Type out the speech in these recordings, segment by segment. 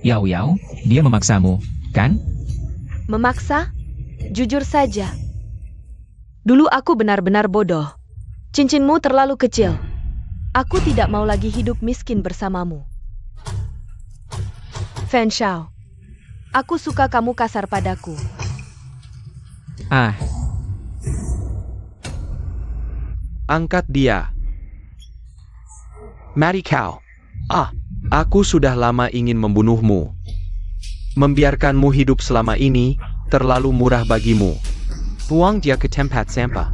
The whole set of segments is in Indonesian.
Yao Yao, dia memaksamu, kan? Memaksa? Jujur saja. Dulu aku benar-benar bodoh. Cincinmu terlalu kecil. Aku tidak mau lagi hidup miskin bersamamu. Fan Shao, aku suka kamu kasar padaku. Ah, Angkat dia. Mary Cow. Aku sudah lama ingin membunuhmu. Membiarkanmu hidup selama ini, terlalu murah bagimu. Buang dia ke tempat sampah.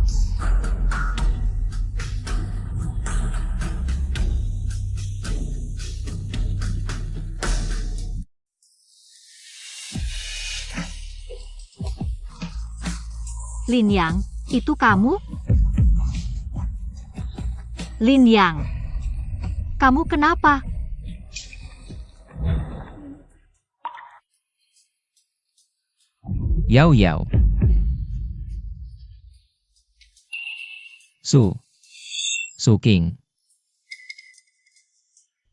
Lin Yang, itu kamu? Lin Yang, kamu kenapa? Yao Yao. Su King.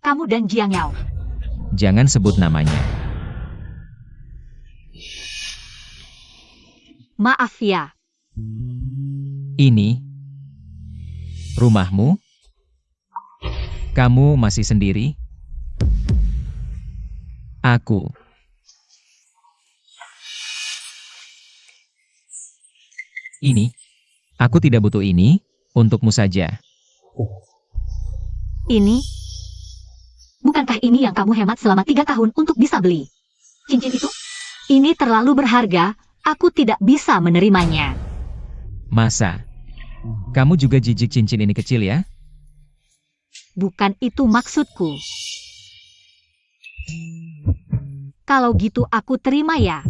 Kamu dan Jiang Yao. Jangan sebut namanya. Maaf ya. Ini rumahmu? Kamu masih sendiri? Aku. Ini. Aku tidak butuh ini, untukmu saja. Ini? Bukankah ini yang kamu hemat selama 3 tahun untuk bisa beli? Cincin itu? Ini terlalu berharga, aku tidak bisa menerimanya. Masa? Kamu juga jijik cincin ini kecil ya? Bukan itu maksudku. Kalau gitu aku terima ya.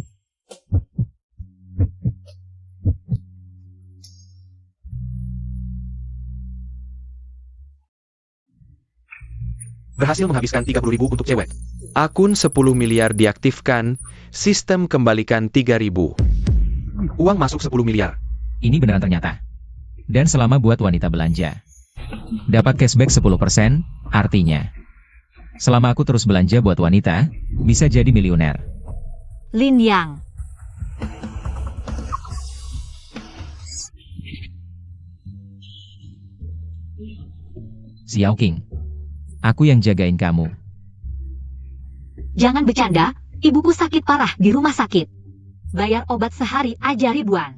Berhasil menghabiskan 30.000 untuk cewek. Akun 10 miliar diaktifkan, sistem kembalikan 3.000. Uang masuk 10 miliar. Ini beneran ternyata. Dan selama buat wanita belanja. Dapat cashback 10%, artinya. Selama aku terus belanja buat wanita, bisa jadi miliuner. Lin Yang. Xiao King. Aku yang jagain kamu. Jangan bercanda, ibuku sakit parah di rumah sakit. Bayar obat sehari aja ribuan.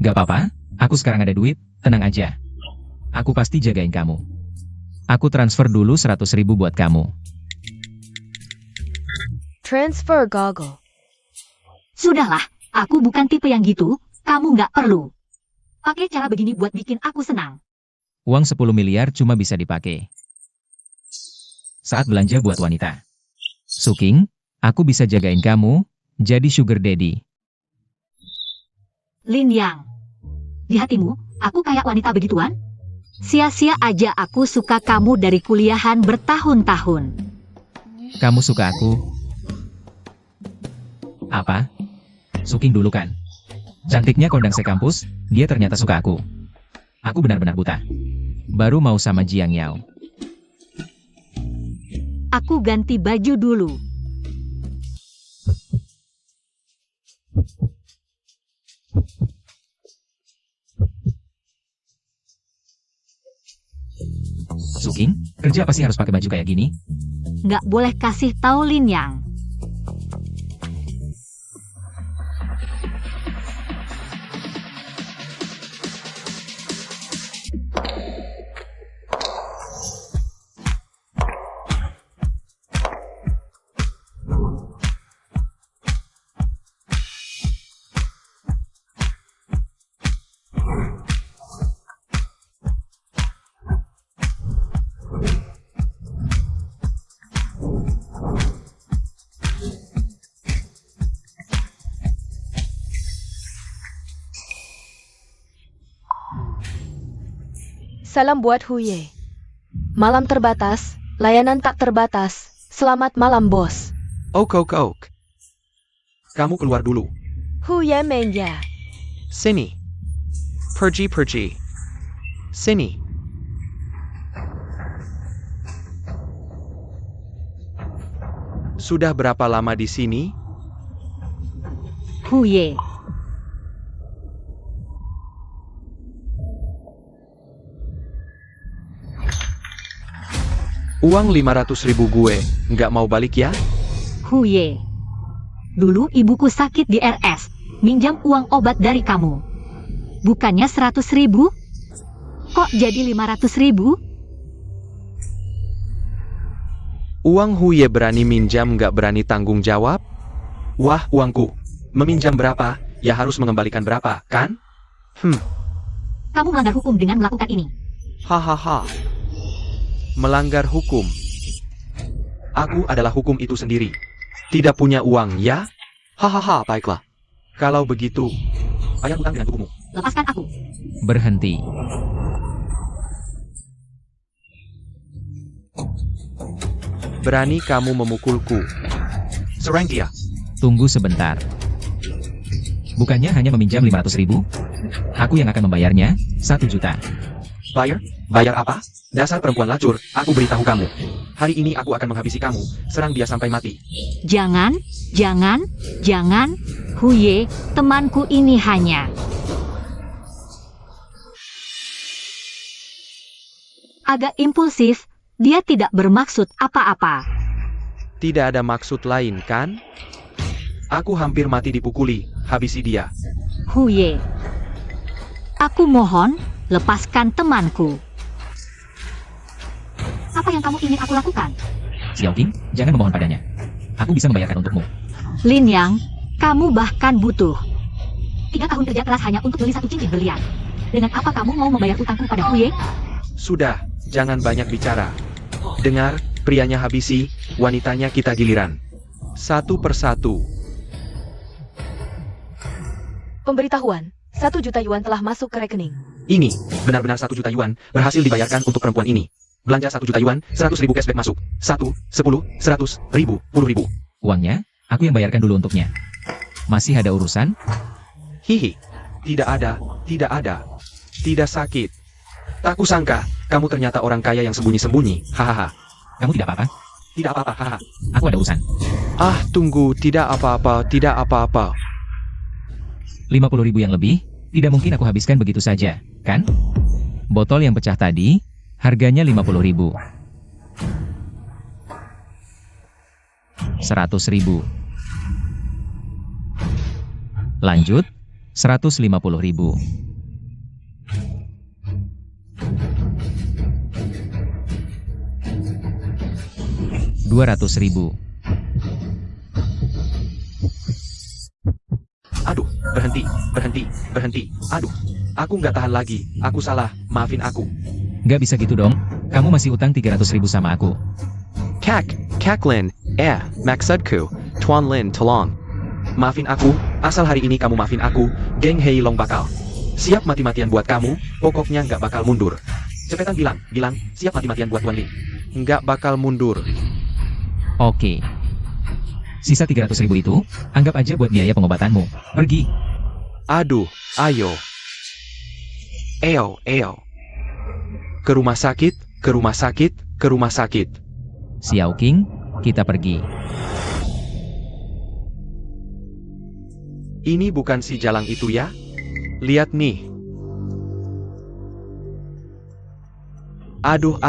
Gak apa-apa, aku sekarang ada duit, tenang aja. Aku pasti jagain kamu. Aku transfer dulu 100.000 buat kamu. Transfer goggle. Sudahlah, aku bukan tipe yang gitu, kamu nggak perlu. Pakai cara begini buat bikin aku senang. Uang 10 miliar cuma bisa dipakai saat belanja buat wanita. Su King, aku bisa jagain kamu, jadi sugar daddy. Lin Yang. Di hatimu, aku kayak wanita begituan? Sia-sia aja aku suka kamu dari kuliahan bertahun-tahun. Kamu suka aku? Apa? Su King dulu kan? Cantiknya kondang sekampus, dia ternyata suka aku. Aku benar-benar buta. Baru mau sama Jiang Yao. Aku ganti baju dulu. Su King, kerja apa sih harus pakai baju kayak gini? Nggak boleh kasih tahu Lin Yang. Salam buat Huye. Malam terbatas, layanan tak terbatas. Selamat malam, bos. Ok. Kamu keluar dulu. Huye menja. Sini. Pergi. Sini. Sudah berapa lama di sini? Huye. Uang 500.000 gue, nggak mau balik ya? Huye. Dulu ibuku sakit di RS. Minjam uang obat dari kamu. Bukannya 100.000? Kok jadi 500.000? Uang Huye berani minjam nggak berani tanggung jawab? Wah, uangku. Meminjam berapa, ya harus mengembalikan berapa, kan? Kamu melanggar hukum dengan melakukan ini. Hahaha. Melanggar hukum. Aku adalah hukum itu sendiri. Tidak punya uang, ya? Hahaha, baiklah. Kalau begitu, bayar hutang dengan bukumu. Lepaskan aku. Berhenti. Berani kamu memukulku. Serang dia. Tunggu sebentar. Bukannya hanya meminjam 500.000? Aku yang akan membayarnya, 1 juta. Bayar? Bayar apa? Dasar perempuan lacur, aku beritahu kamu. Hari ini aku akan menghabisi kamu, serang dia sampai mati. Jangan, jangan, jangan. Huye, temanku ini hanya. Agak impulsif, dia tidak bermaksud apa-apa. Tidak ada maksud lain, kan? Aku hampir mati dipukuli, habisi dia. Huye. Aku mohon, lepaskan temanku. Apa yang kamu ingin aku lakukan? Xiaoqing, jangan memohon padanya. Aku bisa membayarkan untukmu. Lin Yang, kamu bahkan butuh 3 tahun kerja keras hanya untuk beli 1 cincin berlian. Dengan apa kamu mau membayar utangku pada Huye? Sudah, jangan banyak bicara. Dengar, prianya habisi, wanitanya kita giliran. Satu persatu. Pemberitahuan, 1 juta yuan telah masuk ke rekening. Ini, benar-benar 1 juta yuan, berhasil dibayarkan untuk perempuan ini. Belanja 1 juta yuan, 100.000 cashback masuk. 1, 10, 100, 1000, 10.000. Uangnya, aku yang bayarkan dulu untuknya. Masih ada urusan? Hihi. Tidak ada, tidak ada. Tidak sakit. Tak kusangka, kamu ternyata orang kaya yang sembunyi-sembunyi. Hahaha. Kamu tidak apa-apa? Tidak apa-apa, haha. Aku ada urusan. Ah, tunggu, tidak apa-apa, tidak apa-apa. 50.000 yang lebih, tidak mungkin aku habiskan begitu saja, kan? Botol yang pecah tadi, harganya 50.000. 100.000. Lanjut, 150.000. 200.000. Aduh, berhenti, berhenti, berhenti. Aduh, aku nggak tahan lagi. Aku salah, maafin aku. Nggak bisa gitu dong, kamu masih utang 300.000 sama aku. Kak Lin, maksudku, Tuan Lin tolong. Maafin aku, asal hari ini kamu maafin aku, geng Hei Long bakal. Siap mati-matian buat kamu, pokoknya nggak bakal mundur. Cepetan bilang, siap mati-matian buat Tuan Lin. Nggak bakal mundur. Oke. Sisa 300.000 itu, anggap aja buat biaya pengobatanmu. Pergi. Aduh, ayo. Eo. Ke rumah sakit, ke rumah sakit, ke rumah sakit. Xiaoqing, kita pergi. Ini bukan si Jalang itu ya? Lihat nih. Aduh.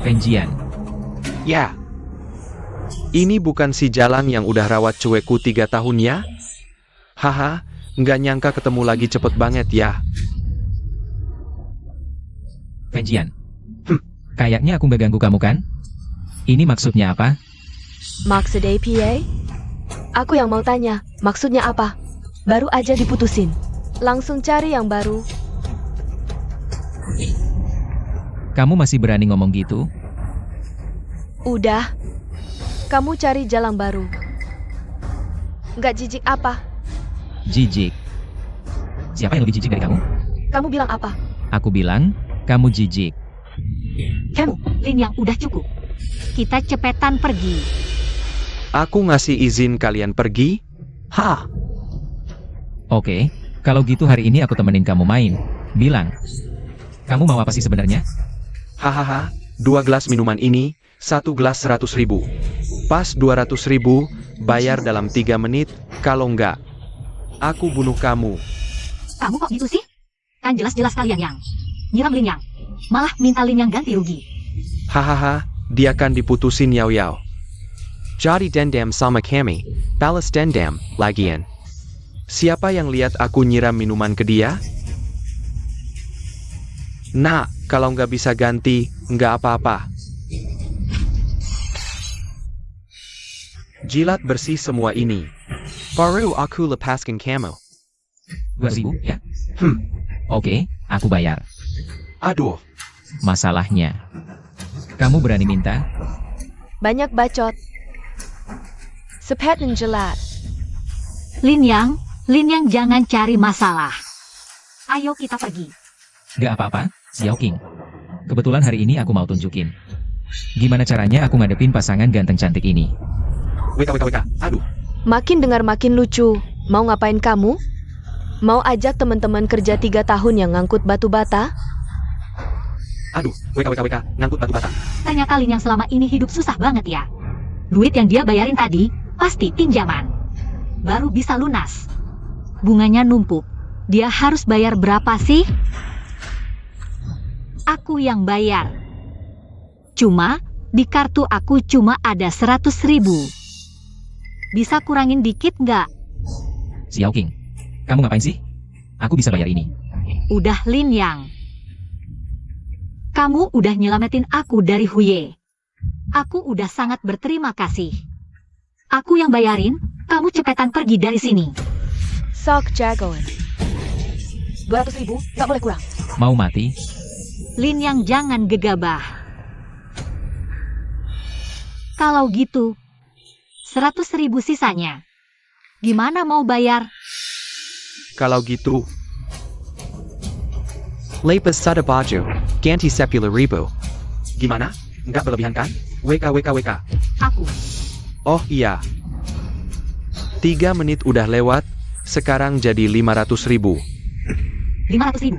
Fenjian. Ya. Ini bukan si Jalang yang udah rawat cueku 3 tahun ya? Haha, nggak nyangka ketemu lagi cepet banget ya. Fenjian. Kayaknya aku nggak ganggu kamu kan? Ini maksudnya apa? Maksud APA? Aku yang mau tanya, maksudnya apa? Baru aja diputusin. Langsung cari yang baru. Kamu masih berani ngomong gitu? Udah. Kamu cari jalan baru. Nggak jijik apa? Jijik. Siapa yang lebih jijik dari kamu? Kamu bilang apa? Aku bilang, kamu jijik. Kamu, Lin Yang, udah cukup. Kita cepetan pergi. Aku ngasih izin kalian pergi? Hah? Oke, kalau gitu hari ini aku temenin kamu main. Bilang. Kamu mau apa sih sebenarnya? Hahaha, 2 gelas minuman ini, Satu gelas 100.000. Pas 200.000, bayar dalam 3 menit, kalau enggak, aku bunuh kamu. Kamu kok gitu sih? Kan jelas-jelas kalian yang nyiram Lin Yang. Malah minta Lin Yang ganti rugi. Hahaha, dia kan diputusin Yao Yao. Jadi dendam sama kami, balas dendam, lagian. Siapa yang lihat aku nyiram minuman ke dia? Nah, kalau nggak bisa ganti, nggak apa-apa. Jilat bersih semua ini. Baru aku lepaskan kamu. 2.000, ya? Oke, aku bayar. Aduh, Masalahnya, kamu berani minta? Banyak bacot. Sepet dan jelat. Lin Yang jangan cari masalah. Ayo kita pergi. Gak apa-apa, Xiao King. Kebetulan hari ini aku mau tunjukin. Gimana caranya aku ngadepin pasangan ganteng cantik ini. WK, aduh. Makin dengar makin lucu. Mau ngapain kamu? Mau ajak teman-teman kerja 3 tahun yang ngangkut batu bata? Aduh, WK, ngangkut batu bata. Ternyata Lin Yang selama ini hidup susah banget ya. Duit yang dia bayarin tadi, pasti pinjaman. Baru bisa lunas. Bunganya numpuk. Dia harus bayar berapa sih? Aku yang bayar. Cuma, di kartu aku cuma ada 100.000. Bisa kurangin dikit nggak? Xiao King, kamu ngapain sih? Aku bisa bayar ini. Udah Lin Yang. Kamu udah nyelamatin aku dari Huye. Aku udah sangat berterima kasih. Aku yang bayarin, kamu cepetan pergi dari sini. Sok jagoan. 200.000, gak boleh kurang. Mau mati? Lin Yang jangan gegabah. Kalau gitu, 100.000 sisanya. Gimana mau bayar? Kalau gitu. Lepas sada baju, ganti 10.000. Gimana? Nggak berlebihan kan? WK. Aku. Oh iya. 3 menit udah lewat, sekarang jadi 500.000. 500.000.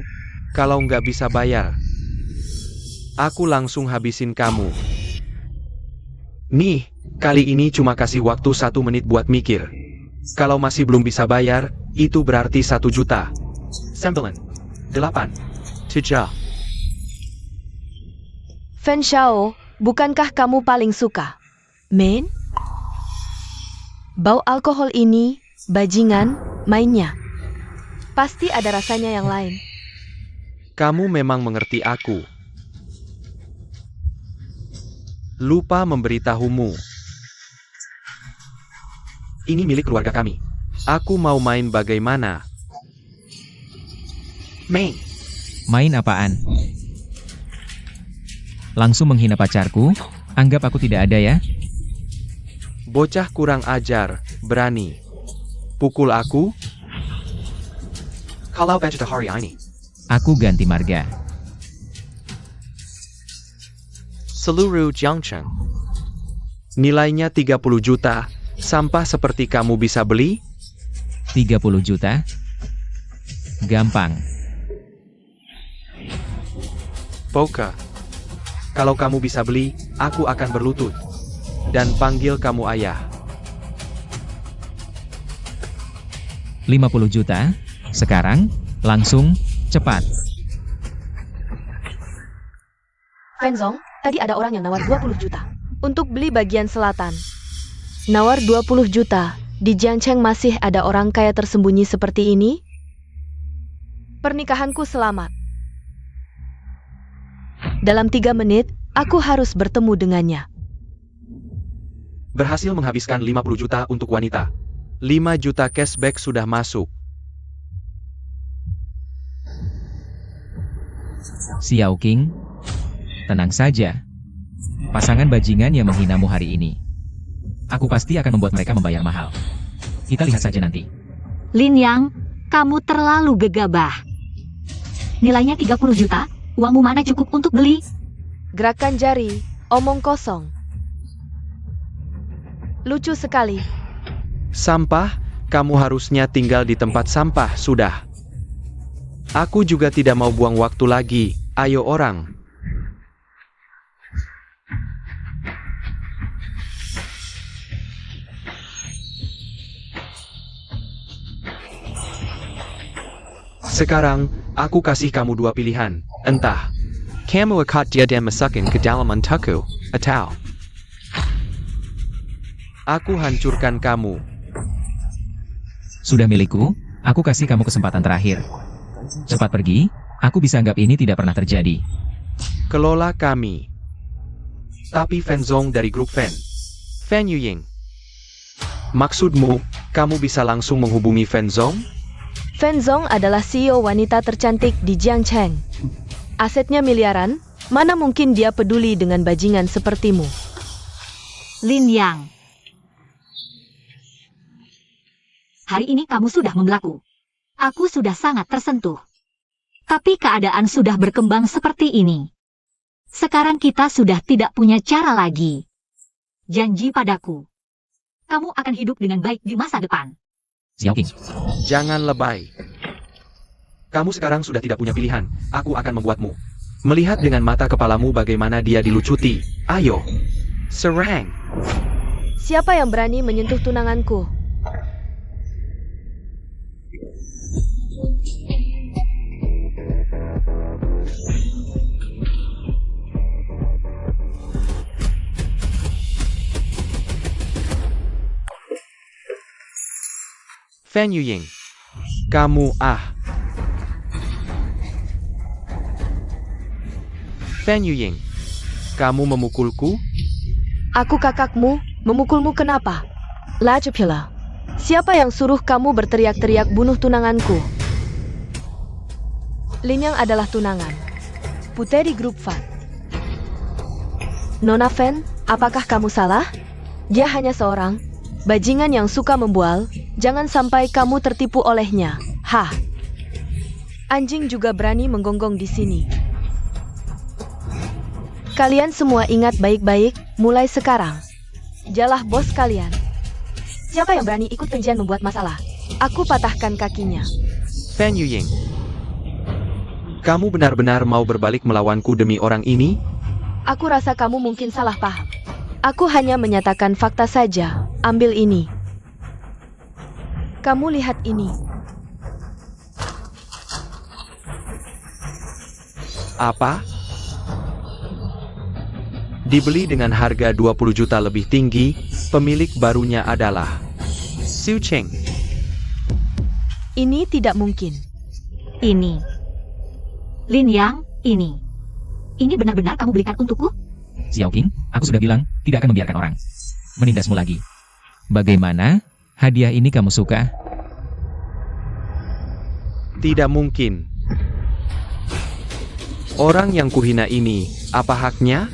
Kalau nggak bisa bayar, aku langsung habisin kamu. Nih, kali ini cuma kasih waktu 1 menit buat mikir. Kalau masih belum bisa bayar, itu berarti 1 juta. 9, 8, 7. Fen Shao, bukankah kamu paling suka? Men? Bau alkohol ini, bajingan, mainnya. Pasti ada rasanya yang lain. Kamu memang mengerti aku. Lupa memberitahumu. Ini milik keluarga kami. Aku mau main bagaimana? Main. Main apaan? Langsung menghina pacarku? Anggap aku tidak ada ya? Bocah kurang ajar, berani. Pukul aku? Kalau baju hari ini. Aku ganti marga. Seluruh Jiangcheng. Nilainya 30 juta. Sampah seperti kamu bisa beli? 30 juta? Gampang. Poka. Kalau kamu bisa beli, aku akan berlutut. Dan panggil kamu ayah. 50 juta? Sekarang? Langsung? Cepat. Fenzong, tadi ada orang yang nawar 20 juta. Untuk beli bagian selatan. Nawar 20 juta. Di Jiangcheng masih ada orang kaya tersembunyi seperti ini? Pernikahanku selamat. Dalam 3 menit, aku harus bertemu dengannya. Berhasil menghabiskan 50 juta untuk wanita. 5 juta cashback sudah masuk. Xiao King, tenang saja. Pasangan bajingan yang menghinamu hari ini. Aku pasti akan membuat mereka membayar mahal. Kita lihat saja nanti. Lin Yang, kamu terlalu gegabah. Nilainya 30 juta, uangmu mana cukup untuk beli? Gerakan jari, omong kosong. Lucu sekali. Sampah, kamu harusnya tinggal di tempat sampah, sudah. Aku juga tidak mau buang waktu lagi, ayo orang. Sekarang, aku kasih kamu dua pilihan. Entah kamu akan dia dan masukin ke dalam untukku, atau aku hancurkan kamu. Sudah milikku, aku kasih kamu kesempatan terakhir. Cepat pergi, aku bisa anggap ini tidak pernah terjadi. Kelola kami. Tapi Fenzong dari grup Fan. Fan Yuying. Maksudmu, kamu bisa langsung menghubungi Fenzong? Fenzong adalah CEO wanita tercantik di Jiangcheng. Asetnya miliaran, mana mungkin dia peduli dengan bajingan sepertimu. Lin Yang. Hari ini kamu sudah membelaku. Aku sudah sangat tersentuh. Tapi keadaan sudah berkembang seperti ini. Sekarang kita sudah tidak punya cara lagi. Janji padaku. Kamu akan hidup dengan baik di masa depan. Xiao Qing, Jangan lebay. Kamu sekarang sudah tidak punya pilihan. Aku akan membuatmu melihat dengan mata kepalamu bagaimana dia dilucuti. Ayo, serang. Siapa yang berani menyentuh tunanganku? Fan Yuying. Kamu Fan Yuying. Kamu memukulku? Aku kakakmu, memukulmu kenapa? Lajupila. Siapa yang suruh kamu berteriak-teriak bunuh tunanganku? Lin Yang adalah tunangan. Puteri grup Fan. Nona Fan, apakah kamu salah? Dia hanya seorang bajingan yang suka membual, jangan sampai kamu tertipu olehnya. Hah. Anjing juga berani menggonggong di sini. Kalian semua ingat baik-baik, mulai sekarang. Jalah bos kalian. Siapa yang berani ikut penjian membuat masalah? Aku patahkan kakinya. Fan Yuying. Kamu benar-benar mau berbalik melawanku demi orang ini? Aku rasa kamu mungkin salah paham. Aku hanya menyatakan fakta saja. Ambil ini. Kamu lihat ini. Apa? Dibeli dengan harga 20 juta lebih tinggi, pemilik barunya adalah Xu Cheng. Ini tidak mungkin. Ini. Lin Yang, ini. Ini benar-benar kamu belikan untukku? Xiao Qing, aku sudah bilang, tidak akan membiarkan orang menindasmu lagi. Bagaimana? Hadiah ini kamu suka? Tidak mungkin. Orang yang kuhina ini, apa haknya?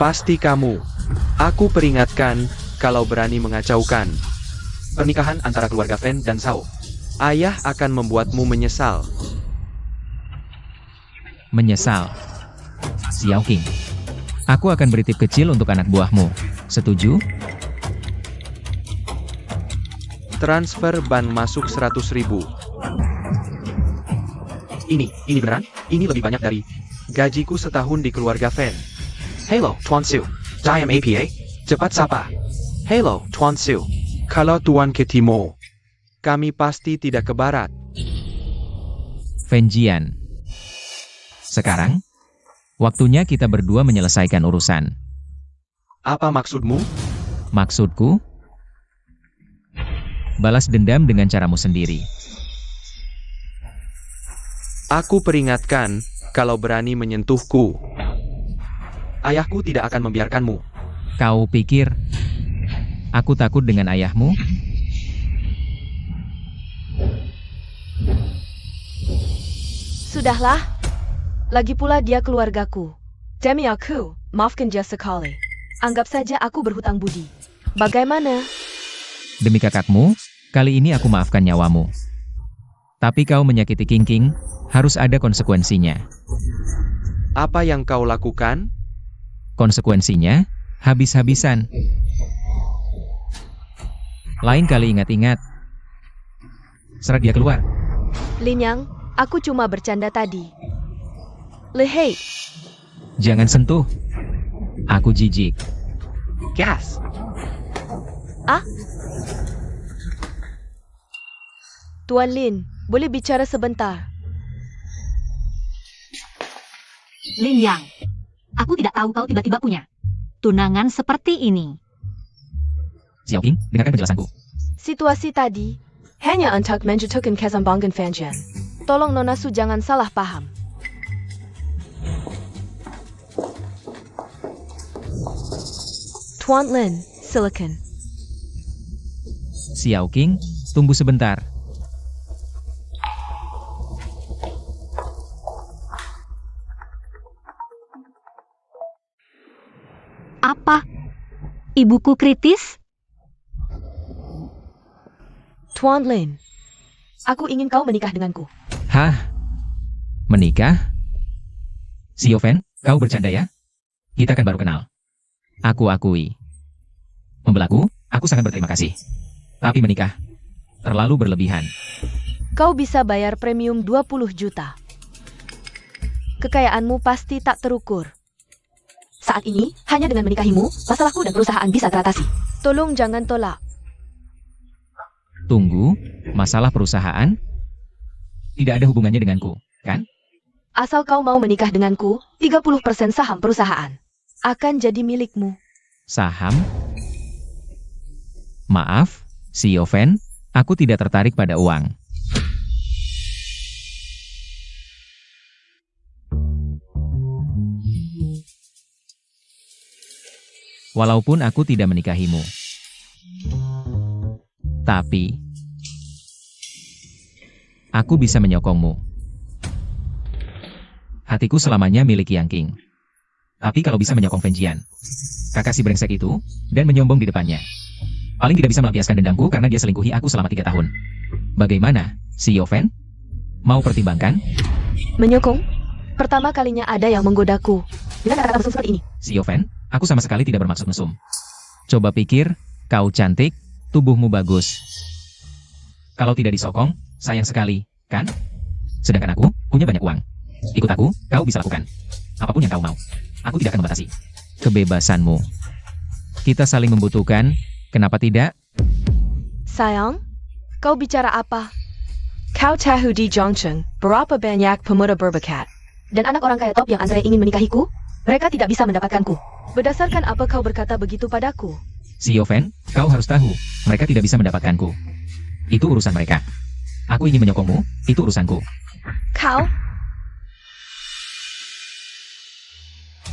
Pasti kamu. Aku peringatkan, kalau berani mengacaukan pernikahan antara keluarga Fan dan Sao, ayah akan membuatmu menyesal. Menyesal. Xiao Qing, aku akan beri tip kecil untuk anak buahmu. Setuju? Transfer ban masuk 100.000. Ini beneran? Ini lebih banyak dari gajiku setahun di keluarga Fan. Hello, Tuan Su. Diam APA. Cepat sapa. Hello, Tuan Su. Kalau Tuan ke timur, kami pasti tidak ke barat. Fenjian. Sekarang, waktunya kita berdua menyelesaikan urusan. Apa maksudmu? Maksudku? Balas dendam dengan caramu sendiri. Aku peringatkan, kalau berani menyentuhku, ayahku tidak akan membiarkanmu. Kau pikir aku takut dengan ayahmu? Sudahlah. Lagi pula dia keluargaku. Demi aku, maafkan dia sekali. Anggap saja aku berhutang budi. Bagaimana? Demi kakakmu, kali ini aku maafkan nyawamu. Tapi kau menyakiti King King, harus ada konsekuensinya. Apa yang kau lakukan? Konsekuensinya, habis-habisan. Lain kali ingat-ingat. Serat dia keluar. Lin Yang, aku cuma bercanda tadi. Lehei, Jangan sentuh. Aku jijik. Gas. ah? Tuan Lin, boleh bicara sebentar? Lin Yang, aku tidak tahu kau tiba-tiba punya tunangan seperti ini. Xiao King, dengarkan penjelasanku. Situasi tadi hanya untuk menjatuhkan keseimbangan Fanjian. Tolong Nona Su jangan salah paham. Tuan Lin, silakan. Xiao King, tunggu sebentar. Apa? Ibuku kritis? Tuan Lin, aku ingin kau menikah denganku. Hah? Menikah? Xiao Fan, kau bercanda ya? Kita kan baru kenal. Aku akui. Membelaku, aku sangat berterima kasih. Tapi menikah, terlalu berlebihan. Kau bisa bayar premium 20 juta. Kekayaanmu pasti tak terukur. Saat ini, hanya dengan menikahimu, masalahku dan perusahaan bisa teratasi. Tolong jangan tolak. Tunggu, masalah perusahaan? Tidak ada hubungannya denganku, kan? Asal kau mau menikah denganku, 30% saham perusahaan akan jadi milikmu. Saham? Maaf, Xiao Fan, aku tidak tertarik pada uang. Walaupun aku tidak menikahimu. Tapi, aku bisa menyokongmu. Hatiku selamanya milik Yang King. Tapi kalau bisa menyokong Fanjian, kakak si brengsek itu, dan menyombong di depannya, paling tidak bisa melampiaskan dendamku karena dia selingkuhi aku selama 3 tahun. Bagaimana, Xiao Fan? Mau pertimbangkan? Menyokong? Pertama kalinya ada yang menggodaku dengan kata-kata mesum seperti ini. Xiao Fan, aku sama sekali tidak bermaksud mesum. Coba pikir, kau cantik, tubuhmu bagus. Kalau tidak disokong, sayang sekali, kan? Sedangkan aku punya banyak uang. Ikut aku, kau bisa lakukan apapun yang kau mau. Aku tidak akan membatasi kebebasanmu. Kita saling membutuhkan, kenapa tidak? Sayang, kau bicara apa? Kau tahu di Zhongcheng berapa banyak pemuda berbakat dan anak orang kaya top yang antara ingin menikahiku? Mereka tidak bisa mendapatkanku. Berdasarkan apa kau berkata begitu padaku? Xiao Fan, kau harus tahu, mereka tidak bisa mendapatkanku. Itu urusan mereka. Aku ingin menyokongmu, itu urusanku. Kau?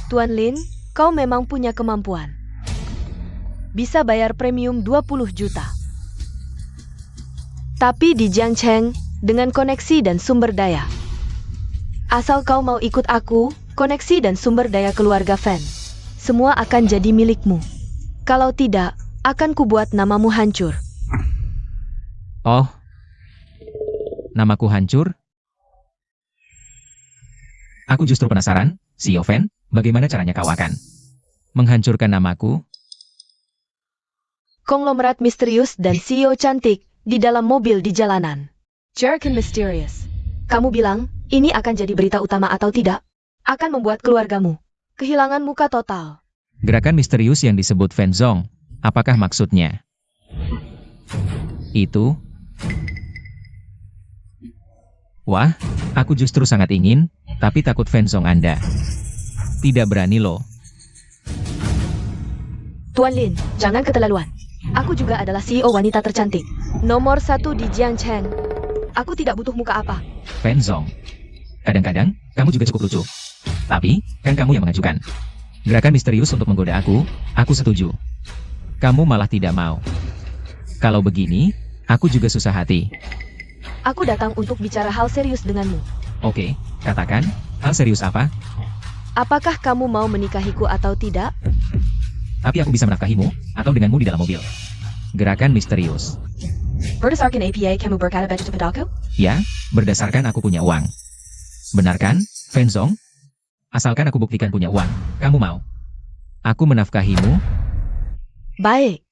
Tuan Lin, kau memang punya kemampuan. Bisa bayar premium 20 juta. Tapi di Jiangcheng, dengan koneksi dan sumber daya. Asal kau mau ikut aku, koneksi dan sumber daya keluarga Fan, semua akan jadi milikmu. Kalau tidak, akan kubuat namamu hancur. Oh, namaku hancur? Aku justru penasaran, Xiao Fan, bagaimana caranya kau akan menghancurkan namaku? Konglomerat misterius dan CEO cantik di dalam mobil di jalanan. Jargon misterius. Kamu bilang, ini akan jadi berita utama atau tidak? Akan membuat keluargamu kehilangan muka total. Gerakan misterius yang disebut Fanzong, apakah maksudnya? Itu? Wah, aku justru sangat ingin, tapi takut Fanzong Anda. Tidak berani loh. Tuan Lin, jangan keterlaluan. Aku juga adalah CEO wanita tercantik. Nomor 1 di Jiangcheng. Aku tidak butuh muka apa. Fanzong. Kadang-kadang, kamu juga cukup lucu. Tapi, kan kamu yang mengajukan gerakan misterius untuk menggoda aku setuju. Kamu malah tidak mau. Kalau begini, aku juga susah hati. Aku datang untuk bicara hal serius denganmu. Oke, katakan, hal serius apa? Apakah kamu mau menikahiku atau tidak? Tapi aku bisa menafkahimu, atau denganmu di dalam mobil. Gerakan misterius. Berdasarkan APA, kamu berkata budget padaku? Ya, berdasarkan aku punya uang. Benar kan, Fanzong? Asalkan aku buktikan punya uang, kamu mau? Aku menafkahimu? Baik.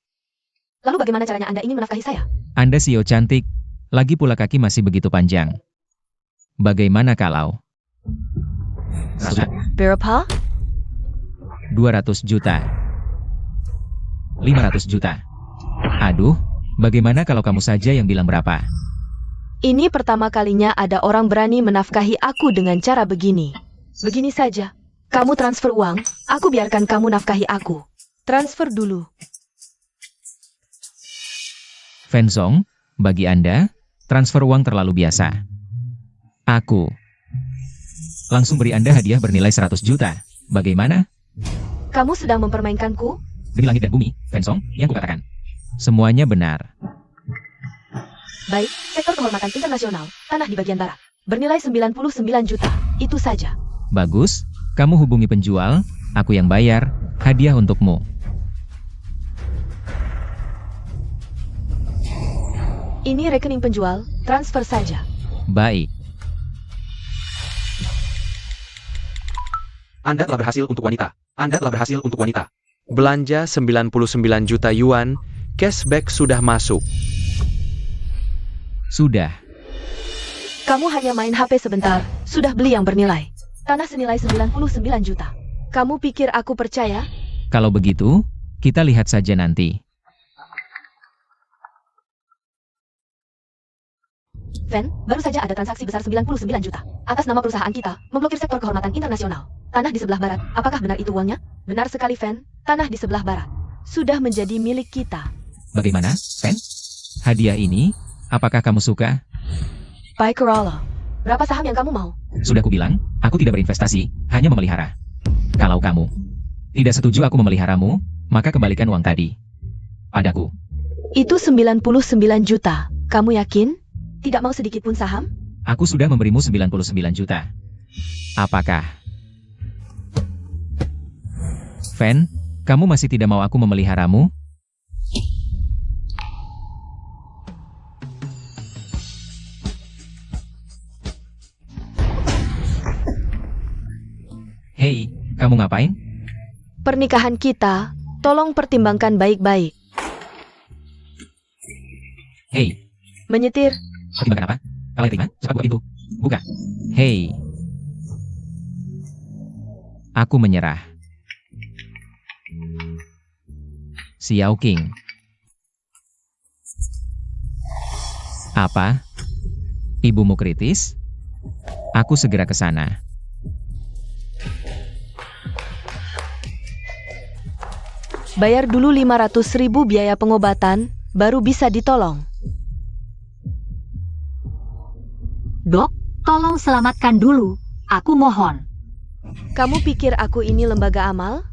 Lalu bagaimana caranya Anda ingin menafkahi saya? Anda CEO cantik, lagi pula kaki masih begitu panjang. Bagaimana kalau? Berapa? 200 juta. 500 juta. Aduh, bagaimana kalau kamu saja yang bilang berapa? Ini pertama kalinya ada orang berani menafkahi aku dengan cara begini. Begini saja. Kamu transfer uang, aku biarkan kamu nafkahi aku. Transfer dulu. Fenzong, bagi Anda, transfer uang terlalu biasa. Aku langsung beri Anda hadiah bernilai 100 juta. Bagaimana? Kamu sedang mempermainkanku? Demi langit dan bumi, Fenzong, yang kukatakan. Semuanya benar. Baik, sektor kehormatan internasional, tanah di bagian barat. Bernilai 99 juta, itu saja. Bagus, kamu hubungi penjual, aku yang bayar, hadiah untukmu. Ini rekening penjual, transfer saja. Baik. Anda telah berhasil untuk wanita. Anda telah berhasil untuk wanita. Belanja 99 juta yuan, cashback sudah masuk. Sudah. Kamu hanya main HP sebentar, sudah beli yang bernilai. Tanah senilai 99 juta. Kamu pikir aku percaya? Kalau begitu, kita lihat saja nanti. Fen, baru saja ada transaksi besar 99 juta. Atas nama perusahaan kita, memblokir sektor kehormatan internasional. Tanah di sebelah barat, apakah benar itu uangnya? Benar sekali, Fen. Tanah di sebelah barat. Sudah menjadi milik kita. Bagaimana, Fen? Hadiah ini, apakah kamu suka? Pai Kerala. Berapa saham yang kamu mau? Sudah kubilang, aku tidak berinvestasi, hanya memelihara. Kalau kamu tidak setuju aku memeliharamu, maka kembalikan uang tadi padaku. Itu 99 juta. Kamu yakin? Tidak mau sedikit pun saham? Aku sudah memberimu 99 juta. Apakah? Fen, kamu masih tidak mau aku memeliharamu? Hei, kamu ngapain? Pernikahan kita, tolong pertimbangkan baik-baik. Hei, Menyetir. pertimbangkan apa? Kalau yang terima, cepat buka pintu. Buka. Hei. Aku menyerah. Xiao King. Apa? Ibumu kritis? Aku segera ke sana. Bayar dulu 500.000 biaya pengobatan, baru bisa ditolong. Dok, tolong selamatkan dulu. Aku mohon. Kamu pikir aku ini lembaga amal?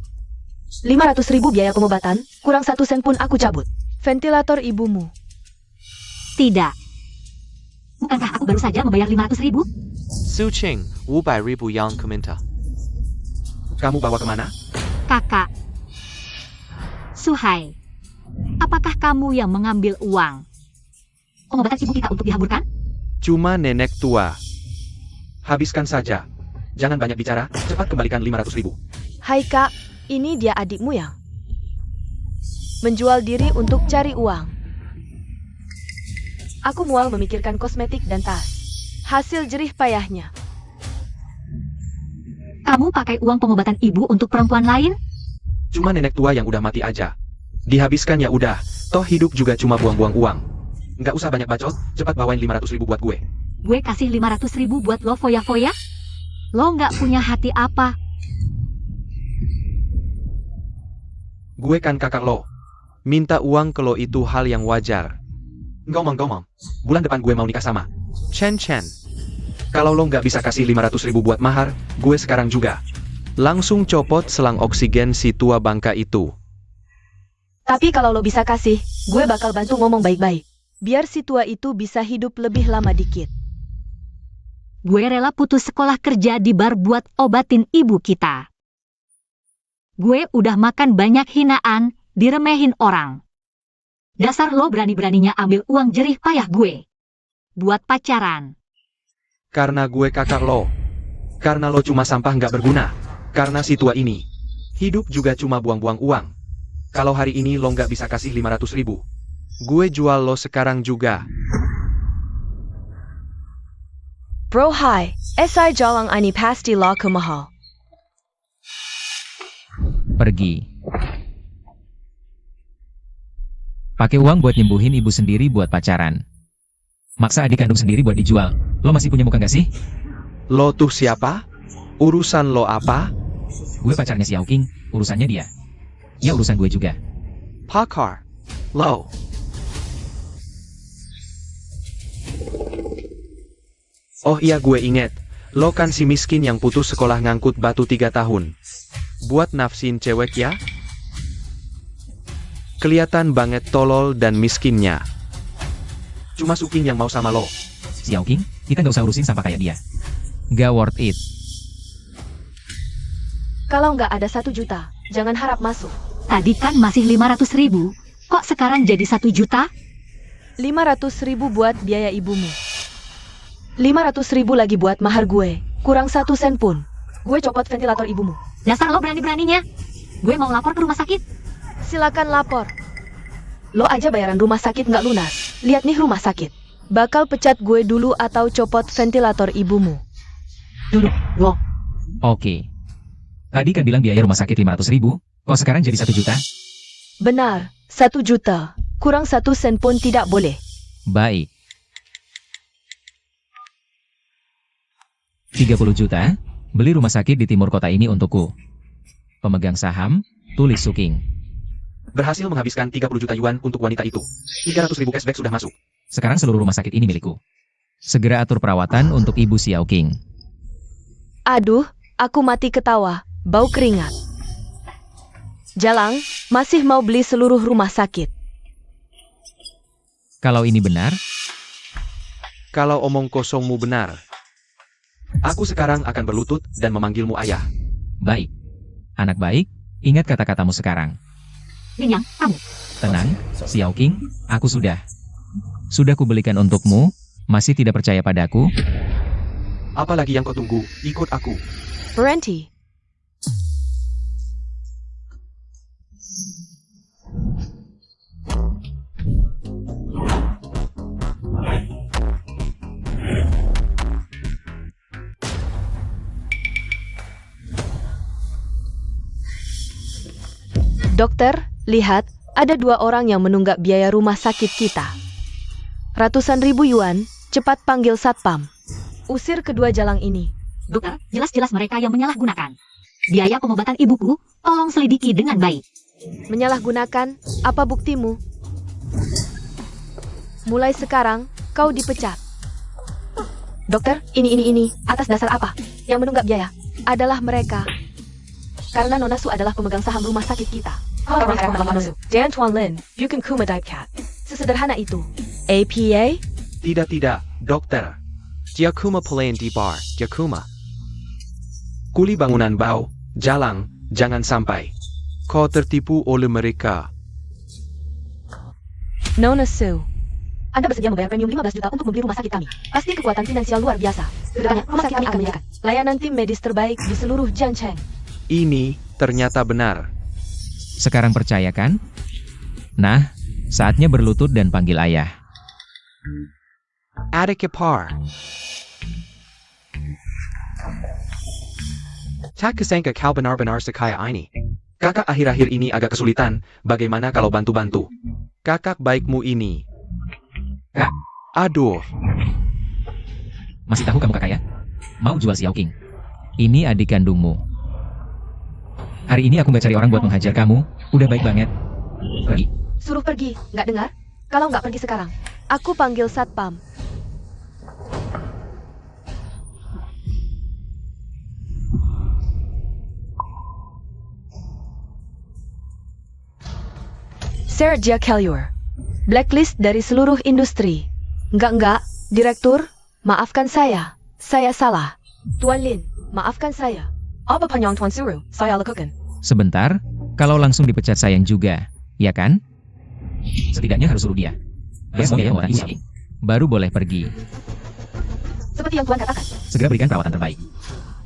500.000 biaya pengobatan, kurang 1 sen pun aku cabut. Ventilator ibumu. Tidak. Bukankah aku baru saja membayar 500.000? Su Qing, 500,000 yang keminta. Kamu bawa kemana? Kakak. Suhai. Apakah kamu yang mengambil uang? Pengobatan ibu kita untuk dihamburkan? Cuma nenek tua. Habiskan saja. Jangan banyak bicara, cepat kembalikan 500.000. Hai kak, ini dia adikmu ya? Menjual diri untuk cari uang. Aku mual memikirkan kosmetik dan tas. Hasil jerih payahnya. Kamu pakai uang pengobatan ibu untuk perempuan lain? Cuma nenek tua yang udah mati aja. Dihabiskan ya udah, toh hidup juga cuma buang-buang uang. Nggak usah banyak bacot, cepat bawain 500.000 buat gue. Gue kasih 500.000 buat lo foya-foya? Lo nggak punya hati apa? Gue kan kakak lo. Minta uang ke lo itu hal yang wajar. Ngomong-ngomong, bulan depan gue mau nikah sama Chen Chen. Kalau lo nggak bisa kasih 500.000 buat mahar, gue sekarang juga langsung copot selang oksigen si tua bangka itu. Tapi kalau lo bisa kasih, gue bakal bantu ngomong baik-baik. Biar si tua itu bisa hidup lebih lama dikit. Gue rela putus sekolah kerja di bar buat obatin ibu kita. Gue udah makan banyak hinaan, diremehin orang. Dasar lo berani-beraninya ambil uang jerih payah gue. Buat pacaran. Karena gue kakak lo. Karena lo cuma sampah nggak berguna. Karena si tua ini. Hidup juga cuma buang-buang uang. Kalau hari ini lo nggak bisa kasih 500.000, gue jual lo sekarang juga. Bro hai, SI Jalang ini pasti laku mahal. Pergi. Pakai uang buat nyembuhin ibu sendiri buat pacaran. Maksa adik kandung sendiri buat dijual. Lo masih punya muka nggak sih? Lo tuh siapa? Urusan lo apa? Gue pacarnya Xiao King, urusannya dia. Ya urusan gue juga. Pakar. Lo. Oh iya, gue inget. Lo kan si miskin yang putus sekolah ngangkut batu 3 tahun. Buat nafsin cewek ya? Kelihatan banget tolol dan miskinnya. Cuma Suking yang mau sama lo. Xiao King, kita nggak usah urusin sampah kayak dia. Nggak worth it. Kalau nggak ada 1 juta, jangan harap masuk. Tadi kan masih 500.000, kok sekarang jadi 1 juta? 500.000 buat biaya ibumu. 500.000 lagi buat mahar gue. Kurang 1 sen pun. Gue copot ventilator ibumu. Dasar lo berani-beraninya. Gue mau lapor ke rumah sakit. Silakan lapor. Lo aja bayaran rumah sakit nggak lunas. Lihat nih rumah sakit. Bakal pecat gue dulu atau copot ventilator ibumu. Duduk, lo. Oke. Tadi kan bilang biaya rumah sakit 500.000, kok sekarang jadi 1 juta? Benar, 1 juta. Kurang 1 sen pun tidak boleh. Baik. 30 juta, beli rumah sakit di timur kota ini untukku. Pemegang saham, tulis Suking. Berhasil menghabiskan 30 juta yuan untuk wanita itu. 300.000 cashback sudah masuk. Sekarang seluruh rumah sakit ini milikku. Segera atur perawatan untuk Ibu Xiao King. Aduh, aku mati ketawa. Bau keringat. Jalang, masih mau beli seluruh rumah sakit. Kalau ini benar, Kalau omong kosongmu benar. Aku sekarang akan berlutut dan memanggilmu ayah. baik. Anak baik, ingat kata-katamu sekarang. Minyang, kamu. Tenang, Xiao King, aku sudah. Sudah kubelikan untukmu, masih tidak percaya padaku? Apalagi yang kau tunggu, ikut aku. Berhenti. Dokter, lihat, ada 2 orang yang menunggak biaya rumah sakit kita. Ratusan ribu yuan, cepat panggil satpam. Usir kedua jalang ini. Dokter, jelas-jelas mereka yang menyalahgunakan. Biaya pengobatan ibuku, tolong selidiki dengan baik. Menyalahgunakan, apa buktimu? Mulai sekarang, kau dipecat. Dokter, ini, atas dasar apa? Yang menunggak biaya adalah mereka. Karena Nona Su adalah pemegang saham rumah sakit kita. Dan Tuan Lin, bukan Kuma Cat. Sesederhana itu. APA? Tidak, dokter. Giacomo Pelayan di bar, Giacomo. Kuli bangunan bau, jalang, jangan sampai. Kau tertipu oleh mereka. Nona Su. Anda bersedia membayar premium 15 juta untuk membeli rumah sakit kami. Pasti kekuatan finansial luar biasa. Kedepannya, rumah sakit kami akan menyediakan layanan tim medis terbaik di seluruh Jiangcheng. Ini ternyata benar. Sekarang percaya kan? Nah, saatnya berlutut dan panggil ayah. Adik ipar. Tak kesangka kau benar-benar sekaya ini. Kakak akhir-akhir ini agak kesulitan, bagaimana kalau bantu-bantu? Kakak baikmu ini. Kak. Aduh, Masih tahu kamu kakak ya? Mau jual Xiao King. Ini adik kandungmu. Hari ini aku nggak cari orang buat menghajar kamu, udah baik banget. Pergi. Suruh pergi, nggak dengar? Kalau nggak pergi sekarang, aku panggil satpam. Sergio Kellier. Blacklist dari seluruh industri. Enggak, Direktur, maafkan saya. Saya salah. Tuan Lin, maafkan saya. Apa panjang Tuan Suruh? Saya lakukan. Sebentar, kalau langsung dipecat sayang juga, ya kan? Setidaknya harus suruh dia. Dia mau biaya orang Xiao King. Baru boleh pergi. Seperti yang Tuan katakan. Segera berikan perawatan terbaik.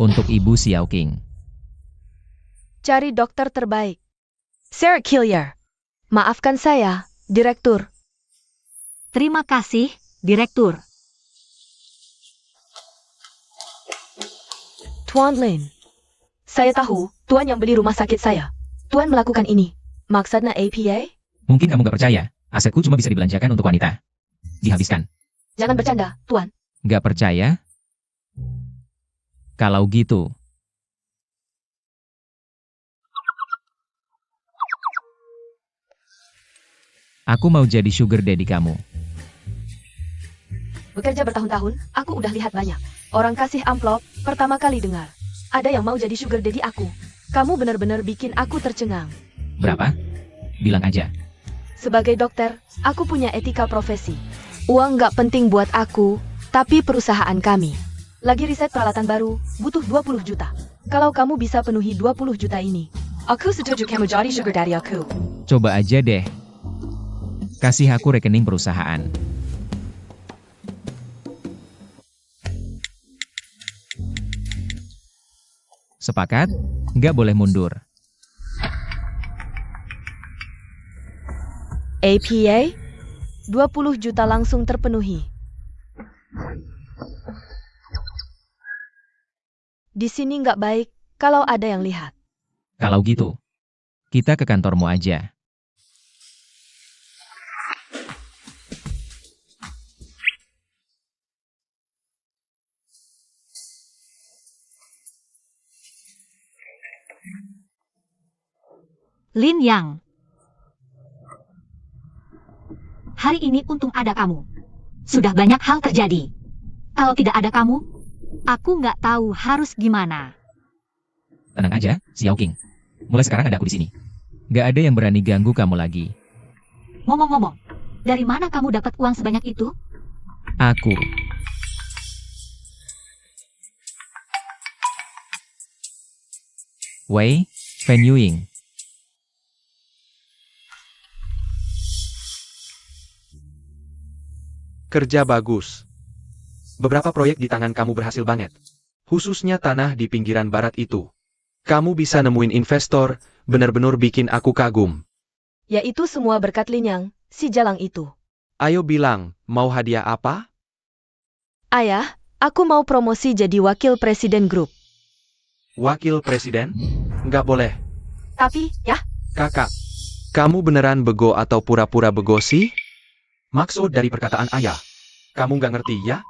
Untuk Ibu Xiao King. Cari dokter terbaik. Sarah Killier. Maafkan saya, Direktur. Terima kasih, Direktur. Tuan Lin. Saya tahu, Tuan yang beli rumah sakit saya. Tuan melakukan ini. Maksudnya APA? Mungkin kamu gak percaya, asetku cuma bisa dibelanjakan untuk wanita. Dihabiskan. Jangan bercanda, Tuan. Gak percaya? Kalau gitu, aku mau jadi sugar daddy kamu. Bekerja bertahun-tahun, aku udah lihat banyak. Orang kasih amplop, pertama kali dengar. Ada yang mau jadi sugar daddy aku. Kamu benar-benar bikin aku tercengang. Berapa? Bilang aja. Sebagai dokter, aku punya etika profesi. Uang nggak penting buat aku, tapi perusahaan kami. Lagi riset peralatan baru, butuh 20 juta. Kalau kamu bisa penuhi 20 juta ini, aku setuju kamu jadi sugar daddy aku. Coba aja deh. Kasih aku rekening perusahaan. Sepakat? Nggak boleh mundur. APA, 20 juta langsung terpenuhi. Di sini nggak baik kalau ada yang lihat. Kalau gitu, kita ke kantormu aja. Lin Yang. Hari ini untung ada kamu. Sudah banyak hal terjadi. Kalau tidak ada kamu, aku nggak tahu harus gimana. Tenang aja, Xiao King. Mulai sekarang ada aku di sini. Gak ada yang berani ganggu kamu lagi. Ngomong-ngomong, dari mana kamu dapat uang sebanyak itu? Aku. Wei Fenyuing. Kerja bagus. Beberapa proyek di tangan kamu berhasil banget. Khususnya tanah di pinggiran barat itu. Kamu bisa nemuin investor, benar-benar bikin aku kagum. Yaitu semua berkat Linyang, si jalang itu. Ayo bilang, mau hadiah apa? Ayah, aku mau promosi jadi wakil presiden grup. Wakil presiden? Nggak boleh. Tapi, ya, Kakak, kamu beneran bego atau pura-pura bego sih? Maksud dari perkataan ayah. Kamu nggak ngerti ya?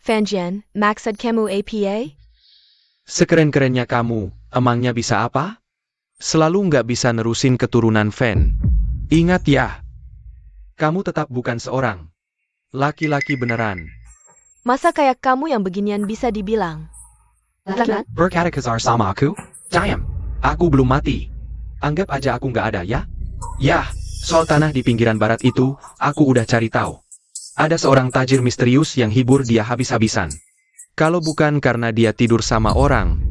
Fanjian, maksud kamu APA? Sekeren-kerennya kamu, emangnya bisa apa? Selalu nggak bisa nerusin keturunan Fan. Ingat ya, kamu tetap bukan seorang laki-laki beneran. Masa kayak kamu yang beginian bisa dibilang? Laki-laki? Berkatekazar sama aku? Diam, aku belum mati. Anggap aja aku nggak ada ya? Yah, soal tanah di pinggiran barat itu, aku udah cari tahu. Ada seorang tajir misterius yang hibur dia habis-habisan. Kalau bukan karena dia tidur sama orang,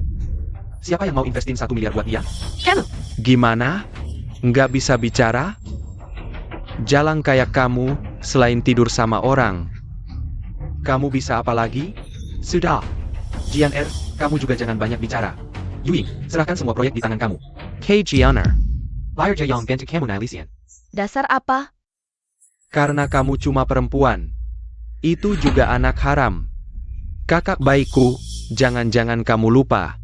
siapa yang mau investin 1 miliar buat dia? Kamu. Gimana? Nggak bisa bicara? Jalang kayak kamu, selain tidur sama orang, kamu bisa apa lagi? Sudah. Jianer, kamu juga jangan banyak bicara. Yui, serahkan semua proyek di tangan kamu. Jianer. Bayar Jayong ganti kamu Nilisian. Dasar apa? Karena kamu cuma perempuan. Itu juga anak haram. Kakak baikku, jangan-jangan kamu lupa.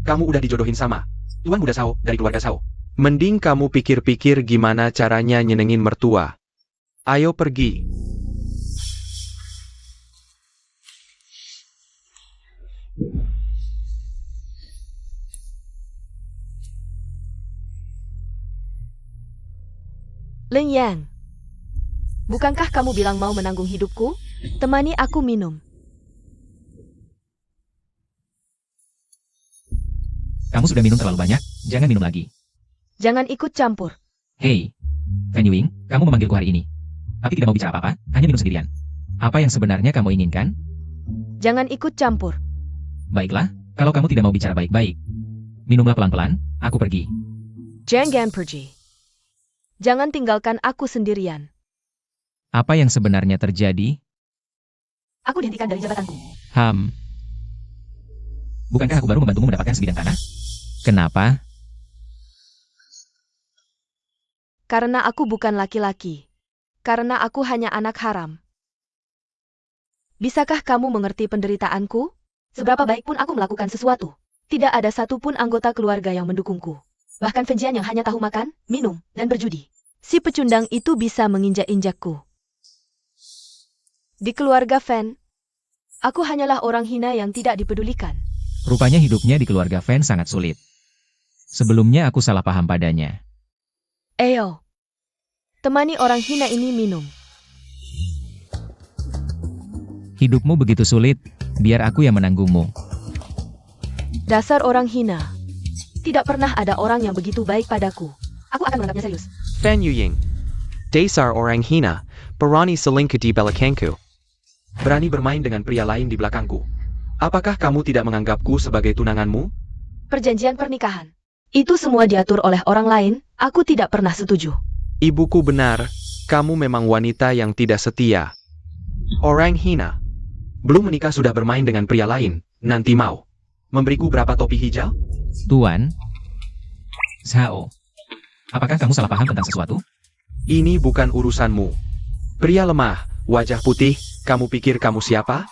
Kamu udah dijodohin sama Tuan Muda Sao dari keluarga Sao. Mending kamu pikir-pikir gimana caranya nyenengin mertua. Ayo pergi. Lin Yang. Bukankah kamu bilang mau menanggung hidupku? Temani aku minum. Kamu sudah minum terlalu banyak, jangan minum lagi. Jangan ikut campur. Hei, Fenyuing, kamu memanggilku hari ini. Tapi tidak mau bicara apa-apa, hanya minum sendirian. Apa yang sebenarnya kamu inginkan? Jangan ikut campur. Baiklah, kalau kamu tidak mau bicara baik-baik. Minumlah pelan-pelan, aku pergi. Jangan pergi. Jangan tinggalkan aku sendirian. Apa yang sebenarnya terjadi? Aku dihentikan dari jabatanku. Bukankah aku baru membantumu mendapatkan sebidang tanah? Kenapa? Karena aku bukan laki-laki. Karena aku hanya anak haram. Bisakah kamu mengerti penderitaanku? Seberapa baik pun aku melakukan sesuatu, tidak ada satupun anggota keluarga yang mendukungku. Bahkan Fenjian yang hanya tahu makan, minum, dan berjudi. Si pecundang itu bisa menginjak-injakku. Di keluarga Fan, aku hanyalah orang hina yang tidak dipedulikan. Rupanya hidupnya di keluarga Fan sangat sulit. Sebelumnya aku salah paham padanya. Ayo, temani orang hina ini minum. Hidupmu begitu sulit, biar aku yang menanggungmu. Dasar orang hina. Tidak pernah ada orang yang begitu baik padaku. Aku akan menganggapnya serius. Fan Yuying. Dasar orang hina, berani selingkuh di belakangku. Berani bermain dengan pria lain di belakangku. Apakah kamu tidak menganggapku sebagai tunanganmu? Perjanjian pernikahan. Itu semua diatur oleh orang lain, aku tidak pernah setuju. Ibuku benar, kamu memang wanita yang tidak setia. Orang hina. Belum menikah sudah bermain dengan pria lain, nanti mau memberiku berapa topi hijau? Tuan, Zhao, apakah kamu salah paham tentang sesuatu? Ini bukan urusanmu. Pria lemah, wajah putih, kamu pikir kamu siapa?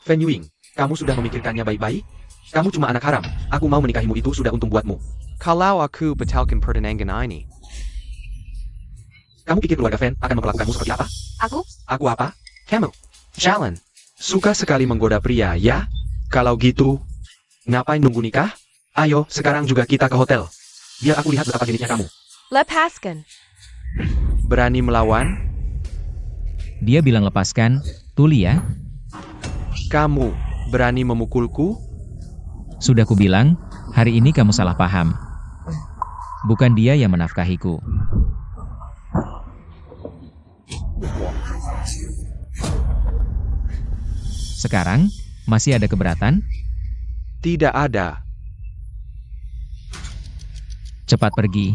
Fan Yuying, kamu sudah memikirkannya baik-baik? Kamu cuma anak haram, aku mau menikahimu itu sudah untung buatmu. Kalau aku batalkan pertunangan ini. Kamu pikir keluarga Fan akan memperlakukanmu seperti apa? Aku? Aku apa? Kamu. Jalan. Suka sekali menggoda pria, ya? Kalau gitu, ngapain nunggu nikah? Ayo, sekarang juga kita ke hotel. Biar aku lihat betapa genitnya kamu. Lepaskan. Berani melawan? Dia bilang lepaskan, tuli ya. Kamu berani memukulku? Sudah kubilang, hari ini kamu salah paham. Bukan dia yang menafkahiku. Sekarang, masih ada keberatan? Tidak ada. Cepat pergi.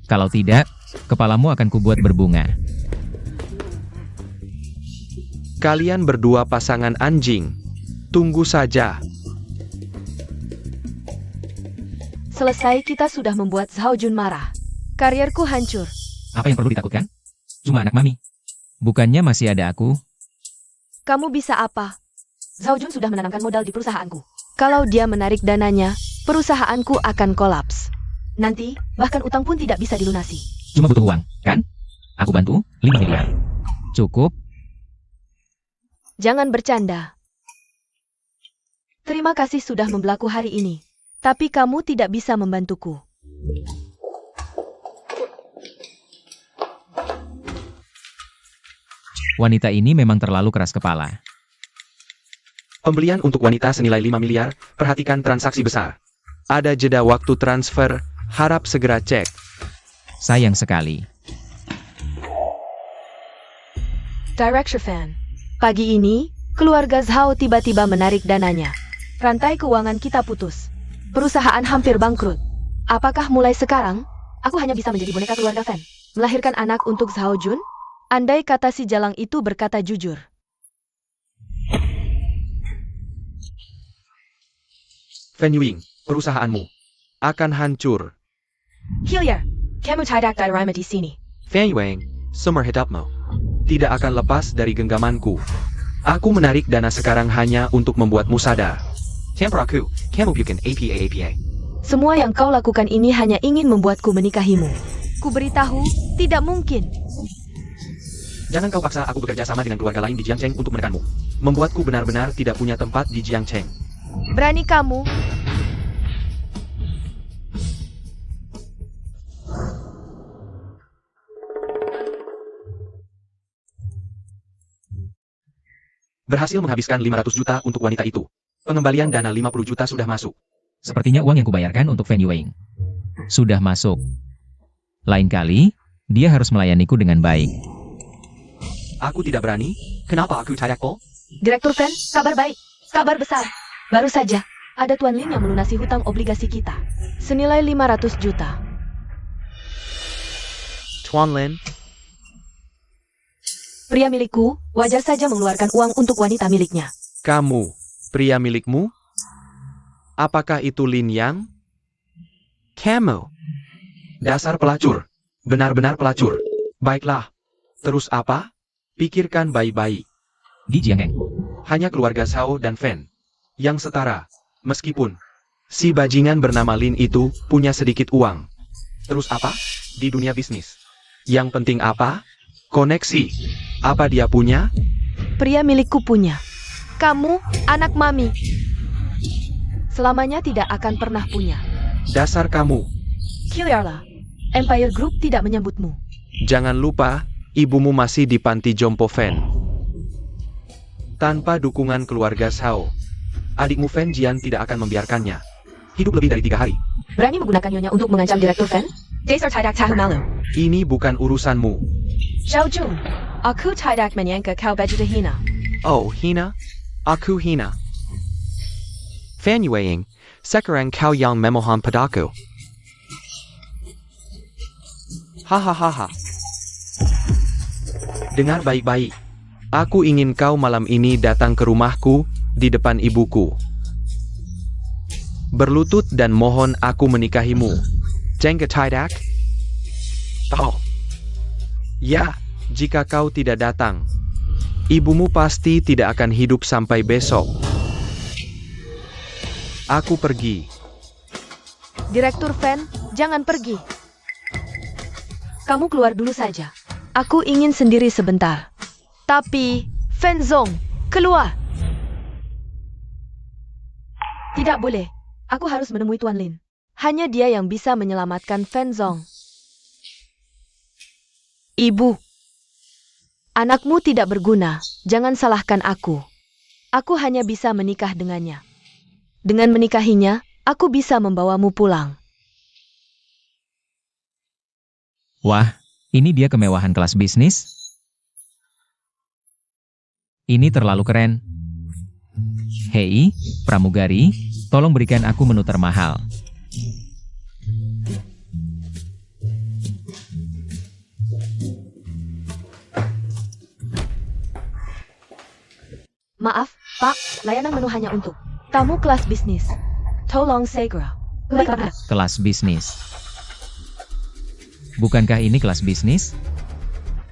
Kalau tidak, kepalamu akan kubuat berbunga. Kalian berdua pasangan anjing. Tunggu saja. Selesai, kita sudah membuat Zhao Jun marah. Karierku hancur. Apa yang perlu ditakutkan? Cuma anak mami. Bukannya masih ada aku? Kamu bisa apa? Zhao Jun sudah menanamkan modal di perusahaanku. Kalau dia menarik dananya, perusahaanku akan kolaps. Nanti, bahkan utang pun tidak bisa dilunasi. Cuma butuh uang, kan? Aku bantu, 5 miliar. Cukup? Jangan bercanda. Terima kasih sudah membelaku hari ini. Tapi kamu tidak bisa membantuku. Wanita ini memang terlalu keras kepala. Pembelian untuk wanita senilai 5 miliar, perhatikan transaksi besar. Ada jeda waktu transfer, harap segera cek. Sayang sekali. Director Fan. Pagi ini, keluarga Zhao tiba-tiba menarik dananya. Rantai keuangan kita putus. Perusahaan hampir bangkrut. Apakah mulai sekarang, aku hanya bisa menjadi boneka keluarga Fan? Melahirkan anak untuk Zhao Jun? Andai kata si Jalang itu berkata jujur. Fan Yuying, perusahaanmu akan hancur. Hillier, kamu tidak diterima di sini. Fan Yuying, seumur hidupmu tidak akan lepas dari genggamanku. Aku menarik dana sekarang hanya untuk membuatmu sadar. Tanpa aku, kamu bukan apa-apa. Semua yang kau lakukan ini hanya ingin membuatku menikahimu. Ku beritahu, tidak mungkin. Jangan kau paksa aku bekerja sama dengan keluarga lain di Jiangcheng untuk menekanmu. Membuatku benar-benar tidak punya tempat di Jiangcheng. Berani kamu? Berhasil menghabiskan 500 juta untuk wanita itu. Pengembalian dana 50 juta sudah masuk. Sepertinya uang yang kubayarkan untuk Fan Yuying sudah masuk. Lain kali, dia harus melayaniku dengan baik. Aku tidak berani. Kenapa aku tidak kok? Direktur Fan, kabar baik. Kabar besar. Baru saja, ada Tuan Lin yang melunasi hutang obligasi kita. Senilai 500 juta. Tuan Lin, Pria milikku, wajar saja mengeluarkan uang untuk wanita miliknya. kamu, pria milikmu? Apakah itu Lin Yang? Kamu. Dasar pelacur. Benar-benar pelacur. Baiklah. Terus apa? Pikirkan baik-baik. Di Jiangcheng, Hanya keluarga Zhao dan Fan yang setara. Meskipun si bajingan bernama Lin itu punya sedikit uang. Terus apa? Di dunia bisnis. Yang penting apa? Koneksi. Apa dia punya? pria milikku punya. Kamu, anak mami, selamanya tidak akan pernah punya. Dasar kamu. Kiliarlah, Empire Group tidak menyambutmu. Jangan lupa, ibumu masih di panti jompo Fen. Tanpa dukungan keluarga Shao, adikmu Fen Jian tidak akan membiarkannya hidup lebih dari 3 hari. Berani menggunakan nyonya untuk mengancam Direktur Fen? Dasar tidak tahu malu. Ini bukan urusanmu. Xiao Jun, aku tidak menyangka kau begitu hina. Oh, hina? Aku hina. Fan Yueying, sekarang kau yang memohon padaku. Hahaha. Dengar baik-baik. Aku ingin kau malam ini datang ke rumahku, di depan ibuku. Berlutut dan mohon aku menikahimu. Jengga tidak? Oh. Ya, jika kau tidak datang, ibumu pasti tidak akan hidup sampai besok. Aku pergi. Direktur Fen, jangan pergi. Kamu keluar dulu saja. Aku ingin sendiri sebentar. Tapi, Fen Zong, keluar. Tidak boleh. Aku harus menemui Tuan Lin. Hanya dia yang bisa menyelamatkan Fen Zong. Ibu, anakmu tidak berguna. Jangan salahkan aku. Aku hanya bisa menikah dengannya. Dengan menikahinya, aku bisa membawamu pulang. Wah, ini dia kemewahan kelas bisnis? Ini terlalu keren. Hei, pramugari, tolong berikan aku menu termahal. Maaf, Pak, layanan menu hanya untuk tamu kelas bisnis. Tolong segera. Baiklah. Kelas bisnis. Bukankah ini kelas bisnis?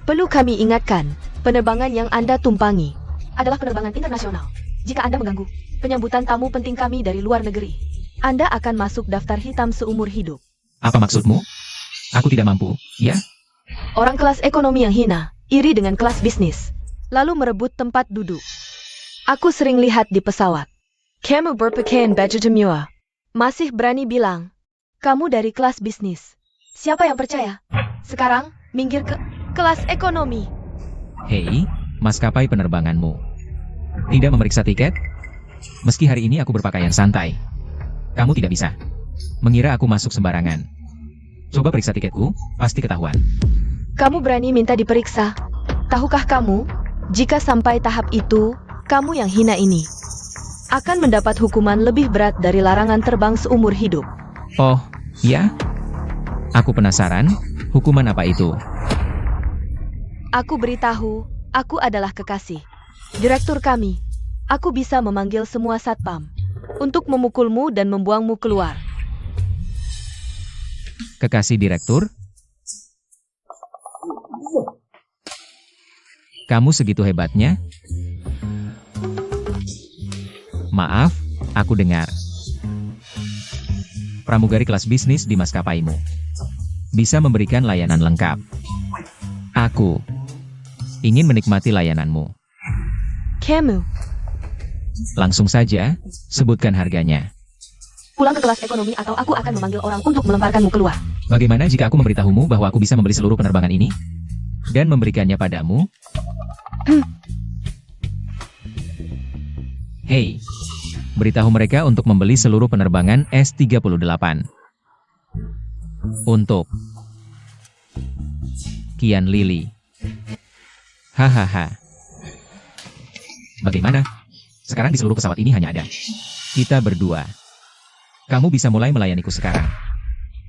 Perlu kami ingatkan, penerbangan yang Anda tumpangi adalah penerbangan internasional. Jika Anda mengganggu penyambutan tamu penting kami dari luar negeri, Anda akan masuk daftar hitam seumur hidup. Apa maksudmu? Aku tidak mampu, ya? Orang kelas ekonomi yang hina, iri dengan kelas bisnis, lalu merebut tempat duduk. Aku sering lihat di pesawat. Kamu berpakaian baju mewah. Masih berani bilang, kamu dari kelas bisnis. Siapa yang percaya? Sekarang, minggir ke kelas ekonomi. Hei, maskapai penerbanganmu. Tidak memeriksa tiket? Meski hari ini aku berpakaian santai. Kamu tidak bisa mengira aku masuk sembarangan. Coba periksa tiketku, pasti ketahuan. Kamu berani minta diperiksa? Tahukah kamu, jika sampai tahap itu, kamu yang hina ini akan mendapat hukuman lebih berat dari larangan terbang seumur hidup. Oh, ya? Aku penasaran, hukuman apa itu? Aku beritahu, aku adalah kekasih direktur kami. Aku bisa memanggil semua satpam untuk memukulmu dan membuangmu keluar. Kekasih direktur? Kamu segitu hebatnya? Maaf, aku dengar. Pramugari kelas bisnis di maskapaimu bisa memberikan layanan lengkap. Aku ingin menikmati layananmu. Kamu Langsung saja, sebutkan harganya. pulang ke kelas ekonomi atau aku akan memanggil orang untuk melemparkanmu keluar. Bagaimana jika aku memberitahumu bahwa aku bisa membeli seluruh penerbangan ini dan memberikannya padamu? Hei, beritahu mereka untuk membeli seluruh penerbangan S-38. Untuk Kian Lili. Hahaha. Bagaimana? Sekarang di seluruh pesawat ini hanya ada kita berdua. Kamu bisa mulai melayaniku sekarang.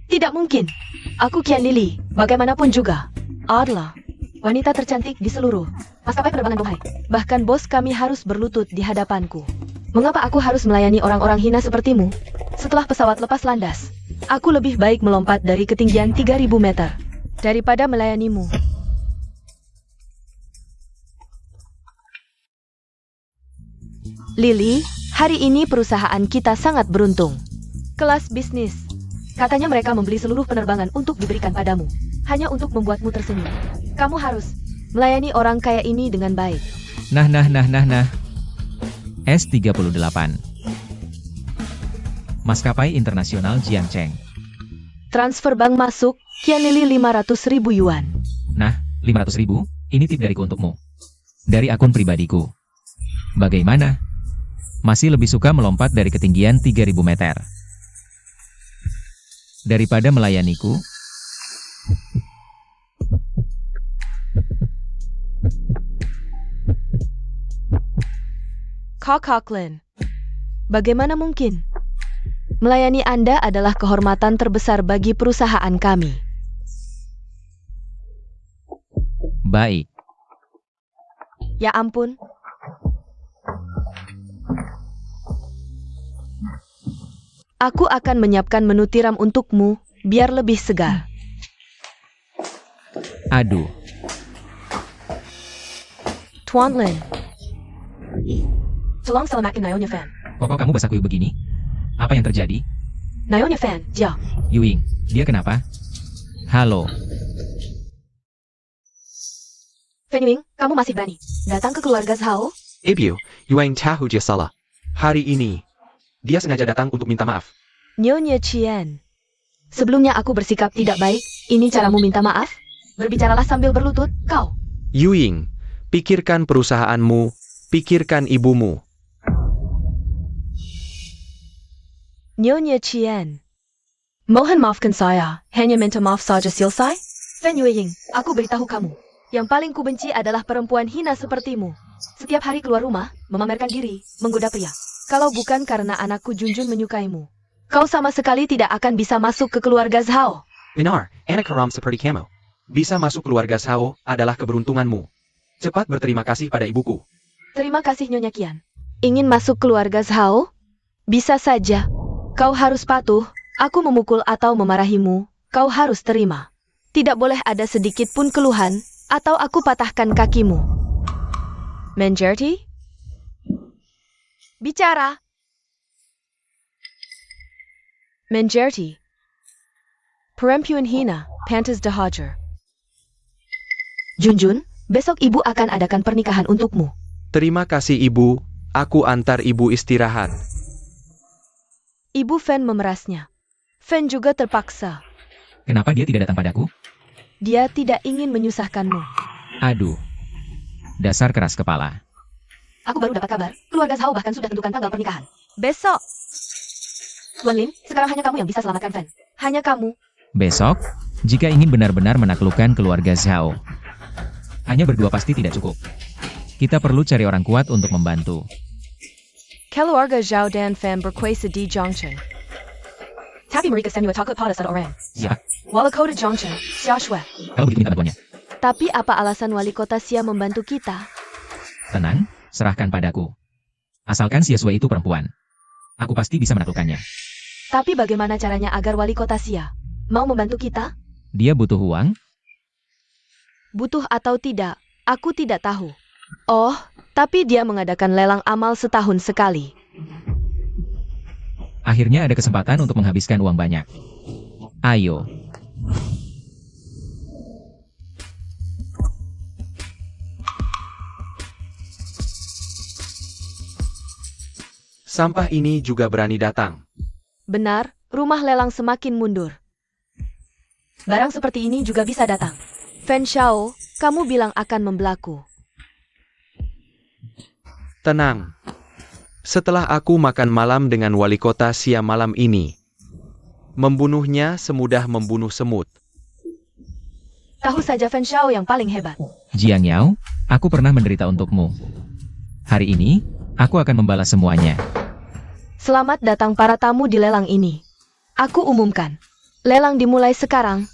Tidak mungkin. Aku Kian Lili, bagaimanapun juga adalah wanita tercantik di seluruh maskapai penerbangan Bohai. Bahkan bos kami harus berlutut di hadapanku. Mengapa aku harus melayani orang-orang hina sepertimu? Setelah pesawat lepas landas, aku lebih baik melompat dari ketinggian 3.000 meter daripada melayanimu. Lily, hari ini perusahaan kita sangat beruntung. Kelas bisnis. Katanya mereka membeli seluruh penerbangan untuk diberikan padamu. Hanya untuk membuatmu tersenyum. Kamu harus melayani orang kaya ini dengan baik. Nah. S38. Maskapai Internasional Jiangcheng. Transfer bank masuk, Kian Lili 500.000 yuan. Nah, 500.000, ini tip dariku untukmu. Dari akun pribadiku. Bagaimana? Masih lebih suka melompat dari ketinggian 3.000 meter. Daripada melayaniku? Coughlin. Bagaimana mungkin? Melayani Anda adalah kehormatan terbesar bagi perusahaan kami. Baik. Ya ampun. Aku akan menyiapkan menu tiram untukmu, biar lebih segar. Aduh. Tuan Lin. Tolong selamatkan Naonya Fan. Kok kamu basah kuyup begini? Apa yang terjadi? Naonya Fan, Jia. Yuing, dia kenapa? Halo. Fan Yuing, kamu masih berani datang ke keluarga Zhao? Ibu, Yuang tahu dia salah. Hari ini, dia sengaja datang untuk minta maaf. Nyonya Qian. Sebelumnya aku bersikap tidak baik, ini caramu minta maaf? Berbicaralah sambil berlutut, kau. Yuing, pikirkan perusahaanmu, pikirkan ibumu. Nyonya Qian. Mohon maafkan saya, hanya minta maaf saja selesai? Fan Yuing, aku beritahu kamu. Yang paling kubenci adalah perempuan hina sepertimu. Setiap hari keluar rumah, memamerkan diri, menggoda pria. Kalau bukan karena anakku Junjun menyukaimu, kau sama sekali tidak akan bisa masuk ke keluarga Zhao. Benar, anak haram seperti kamu. Bisa masuk keluarga Zhao adalah keberuntunganmu. Cepat berterima kasih pada ibuku. Terima kasih Nyonya Qian. Ingin masuk keluarga Zhao? Bisa saja. Kau harus patuh, aku memukul atau memarahimu, kau harus terima. Tidak boleh ada sedikit pun keluhan, atau aku patahkan kakimu. Menjerti? Bicara. Menjerti. Perempuan hina, pantas dahajar. Junjun, besok ibu akan adakan pernikahan untukmu. Terima kasih ibu, aku antar ibu istirahat. Ibu Fan memerasnya. Fan juga terpaksa. Kenapa dia tidak datang padaku? Dia tidak ingin menyusahkanmu. Aduh. Dasar keras kepala. Aku baru dapat kabar, keluarga Zhao bahkan sudah tentukan tanggal pernikahan. Besok. Tuan Lin, sekarang hanya kamu yang bisa selamatkan Fan. Hanya kamu. Besok, jika ingin benar-benar menaklukkan keluarga Zhao. Hanya berdua pasti tidak cukup. Kita perlu cari orang kuat untuk membantu. Keluarga Zhao dan Fan berkuasa di Zhongcheng. Tapi mereka semua takut pada satu orang. Siapa? Wali kota Zhongcheng, Xia Shui. Kalau begitu minta bantuannya. Tapi apa alasan wali kota Xia membantu kita? Tenang, serahkan padaku. Asalkan Xia Shui itu perempuan. Aku pasti bisa menaklukkannya. Tapi bagaimana caranya agar wali kota Xia mau membantu kita? Dia butuh uang? Butuh atau tidak, aku tidak tahu. Oh, tapi dia mengadakan lelang amal setahun sekali. Akhirnya ada kesempatan untuk menghabiskan uang banyak. Ayo. Sampah ini juga berani datang. Benar, rumah lelang semakin mundur. Barang seperti ini juga bisa datang. Fan Xiao, kamu bilang akan membelaku. Tenang. Setelah aku makan malam dengan wali kota Xia malam ini, membunuhnya semudah membunuh semut. Tahu saja Fan Xiao yang paling hebat. Jiang Yao, aku pernah menderita untukmu. Hari ini, aku akan membalas semuanya. Selamat datang para tamu di lelang ini. Aku umumkan. Lelang dimulai sekarang.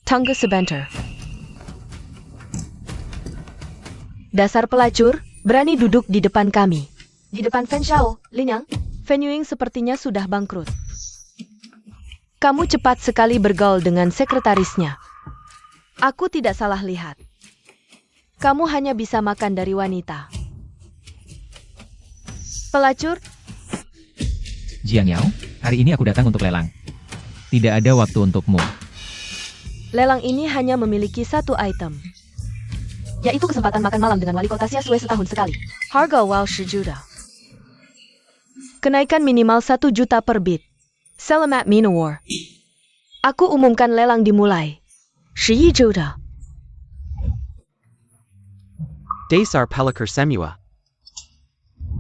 Tunggu sebentar. Dasar pelacur, berani duduk di depan kami. Di depan Fan Xiao, Lin Yang, Fan Yuing sepertinya sudah bangkrut. Kamu cepat sekali bergaul dengan sekretarisnya. Aku tidak salah lihat. Kamu hanya bisa makan dari wanita. Pelacur, Jiang Yao, hari ini aku datang untuk lelang. Tidak ada waktu untukmu. lelang ini hanya memiliki satu item. yaitu kesempatan makan malam dengan wali kota Siasue setahun sekali. Harga wow 10 juta. Kenaikan minimal 1 juta per bit. Selamat Minowar. Aku umumkan lelang dimulai. 11 juta. Dasar Pelakar Semua.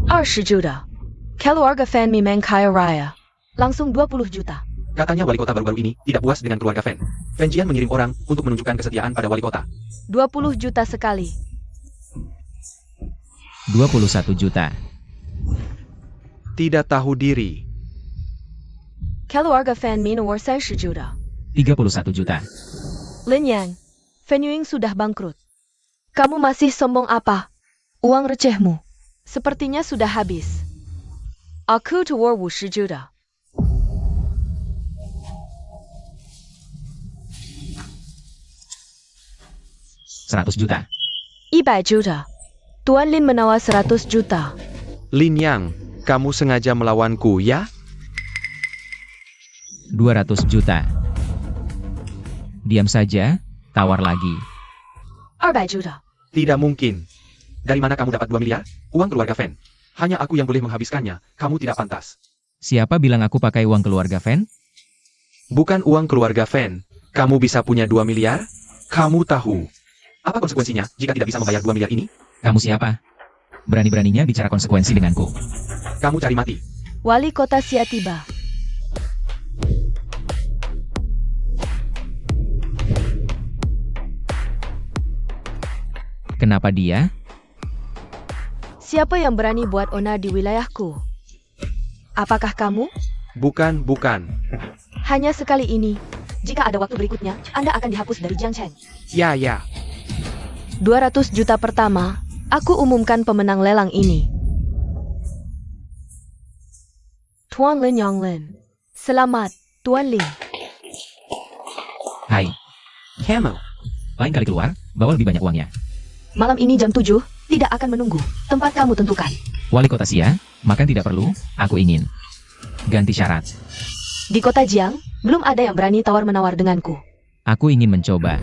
20 juta. Keluarga fan memang kaya raya. Langsung 20 juta. Katanya wali kota baru-baru ini tidak puas dengan keluarga Fan. Fanjian mengirim orang untuk menunjukkan kesetiaan pada wali kota. 20 juta sekali. 21 juta. Tidak tahu diri. Keluarga fan Minowar 30 juta. 31 juta. Lin Yang, Fan Yuing sudah bangkrut. Kamu masih sombong apa? Uang recehmu sepertinya sudah habis. Aku tawar 50 juta. 100 juta. 100 juta. Tuan Lin menawar 100 juta. Lin Yang, kamu sengaja melawanku, ya? 200 juta. Diam saja, tawar lagi. 200 juta. Tidak mungkin. Dari mana kamu dapat 2 miliar? Uang keluarga Fan. Hanya aku yang boleh menghabiskannya. Kamu tidak pantas. Siapa bilang aku pakai uang keluarga Fan? Bukan uang keluarga Fan. Kamu bisa punya 2 miliar? Kamu tahu. Apa konsekuensinya jika tidak bisa membayar 2 miliar ini? Kamu siapa? Berani-beraninya bicara konsekuensi denganku. Kamu cari mati. Wali kota Sia tiba. Kenapa dia? Siapa yang berani buat onar di wilayahku? Apakah kamu? Bukan. Hanya sekali ini. Jika ada waktu berikutnya, Anda akan dihapus dari Jiangchen. Ya. 200 juta pertama, aku umumkan pemenang lelang ini. Tuan Lin Yang Lin. Selamat, Tuan Lin. Hai, Kamu. lain kali keluar, bawa lebih banyak uangnya. Malam ini jam 7, tidak akan menunggu. Tempat kamu tentukan. Wali kota Sia, makan tidak perlu, aku ingin. Ganti syarat. Di kota Jiang, belum ada yang berani tawar-menawar denganku. Aku ingin mencoba.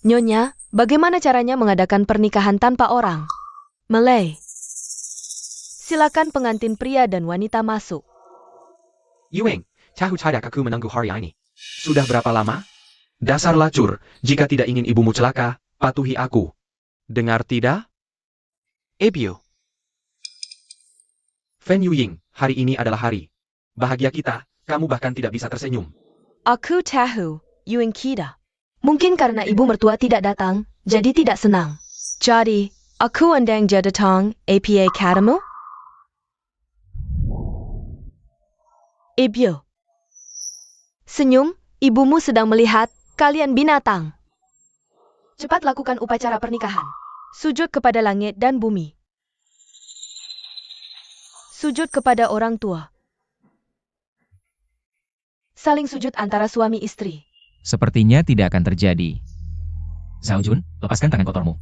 Nyonya, bagaimana caranya mengadakan pernikahan tanpa orang? Malay. Silakan pengantin pria dan wanita masuk. Yueng, tahu tidak aku menunggu hari ini. Sudah berapa lama? Dasar lacur, jika tidak ingin ibumu celaka, patuhi aku. Dengar tidak? Ebio. Fan Yuying, hari ini adalah hari bahagia kita, kamu bahkan tidak bisa tersenyum. Aku tahu, Yuing Kida. Mungkin karena ibu mertua tidak datang, jadi tidak senang. Jadi, aku undang dia datang, APA Katamu? Ibyo. Senyum, ibumu sedang melihat, kalian binatang. Cepat lakukan upacara pernikahan. Sujud kepada langit dan bumi. Sujud kepada orang tua. Saling sujud antara suami istri. Sepertinya tidak akan terjadi. Zhao Jun, lepaskan tangan kotormu.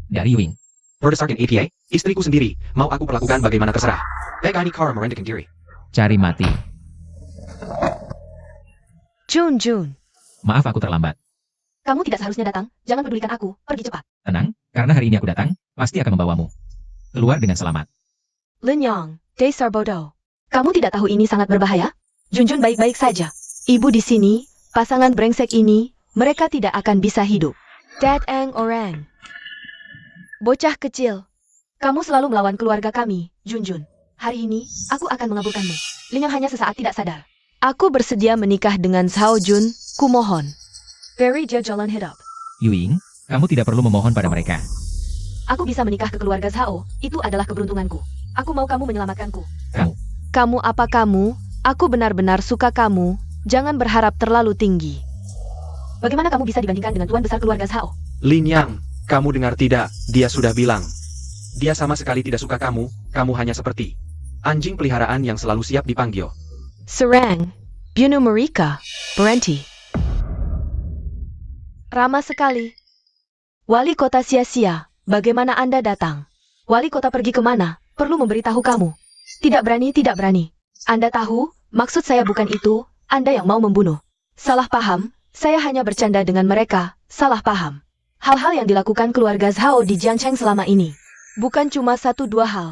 Dari Yuing. Berdasarkan APA, istriku sendiri, mau aku perlakukan bagaimana terserah. Pega ini kara merendahkan diri. Cari mati. Jun. Maaf aku terlambat. Kamu tidak seharusnya datang, jangan pedulikan aku, pergi cepat. Tenang, karena hari ini aku datang, pasti akan membawamu. Keluar dengan selamat. Lin Yang, Dasar bodoh. Kamu tidak tahu ini sangat berbahaya? Junjun baik-baik saja. Ibu di sini, pasangan brengsek ini, mereka tidak akan bisa hidup. Dad Ang Orang. Bocah kecil. Kamu selalu melawan keluarga kami, Junjun. Hari ini, aku akan mengaburkanmu. Lin Yang hanya sesaat tidak sadar. Aku bersedia menikah dengan Zhao Jun, kumohon. Beri dia jalan hidup. Yuing, kamu tidak perlu memohon pada mereka. Aku bisa menikah ke keluarga Zhao, itu adalah keberuntunganku. Aku mau kamu menyelamatkanku. Kamu. Kamu apa kamu? Aku benar-benar suka kamu. Jangan berharap terlalu tinggi. Bagaimana kamu bisa dibandingkan dengan tuan besar keluarga Zhao? Lin Yang, kamu dengar tidak? Dia sudah bilang. Dia sama sekali tidak suka kamu hanya seperti anjing peliharaan yang selalu siap dipanggil. Serang, Bunu Mereka, berhenti. Ramah sekali. Wali kota sia-sia, bagaimana Anda datang? Wali kota pergi kemana? Perlu memberitahu kamu. Tidak berani. Anda tahu, maksud saya bukan itu, Anda yang mau membunuh. Salah paham, saya hanya bercanda dengan mereka, Salah paham. Hal-hal yang dilakukan keluarga Zhao di Jiangcheng selama ini bukan cuma satu dua hal.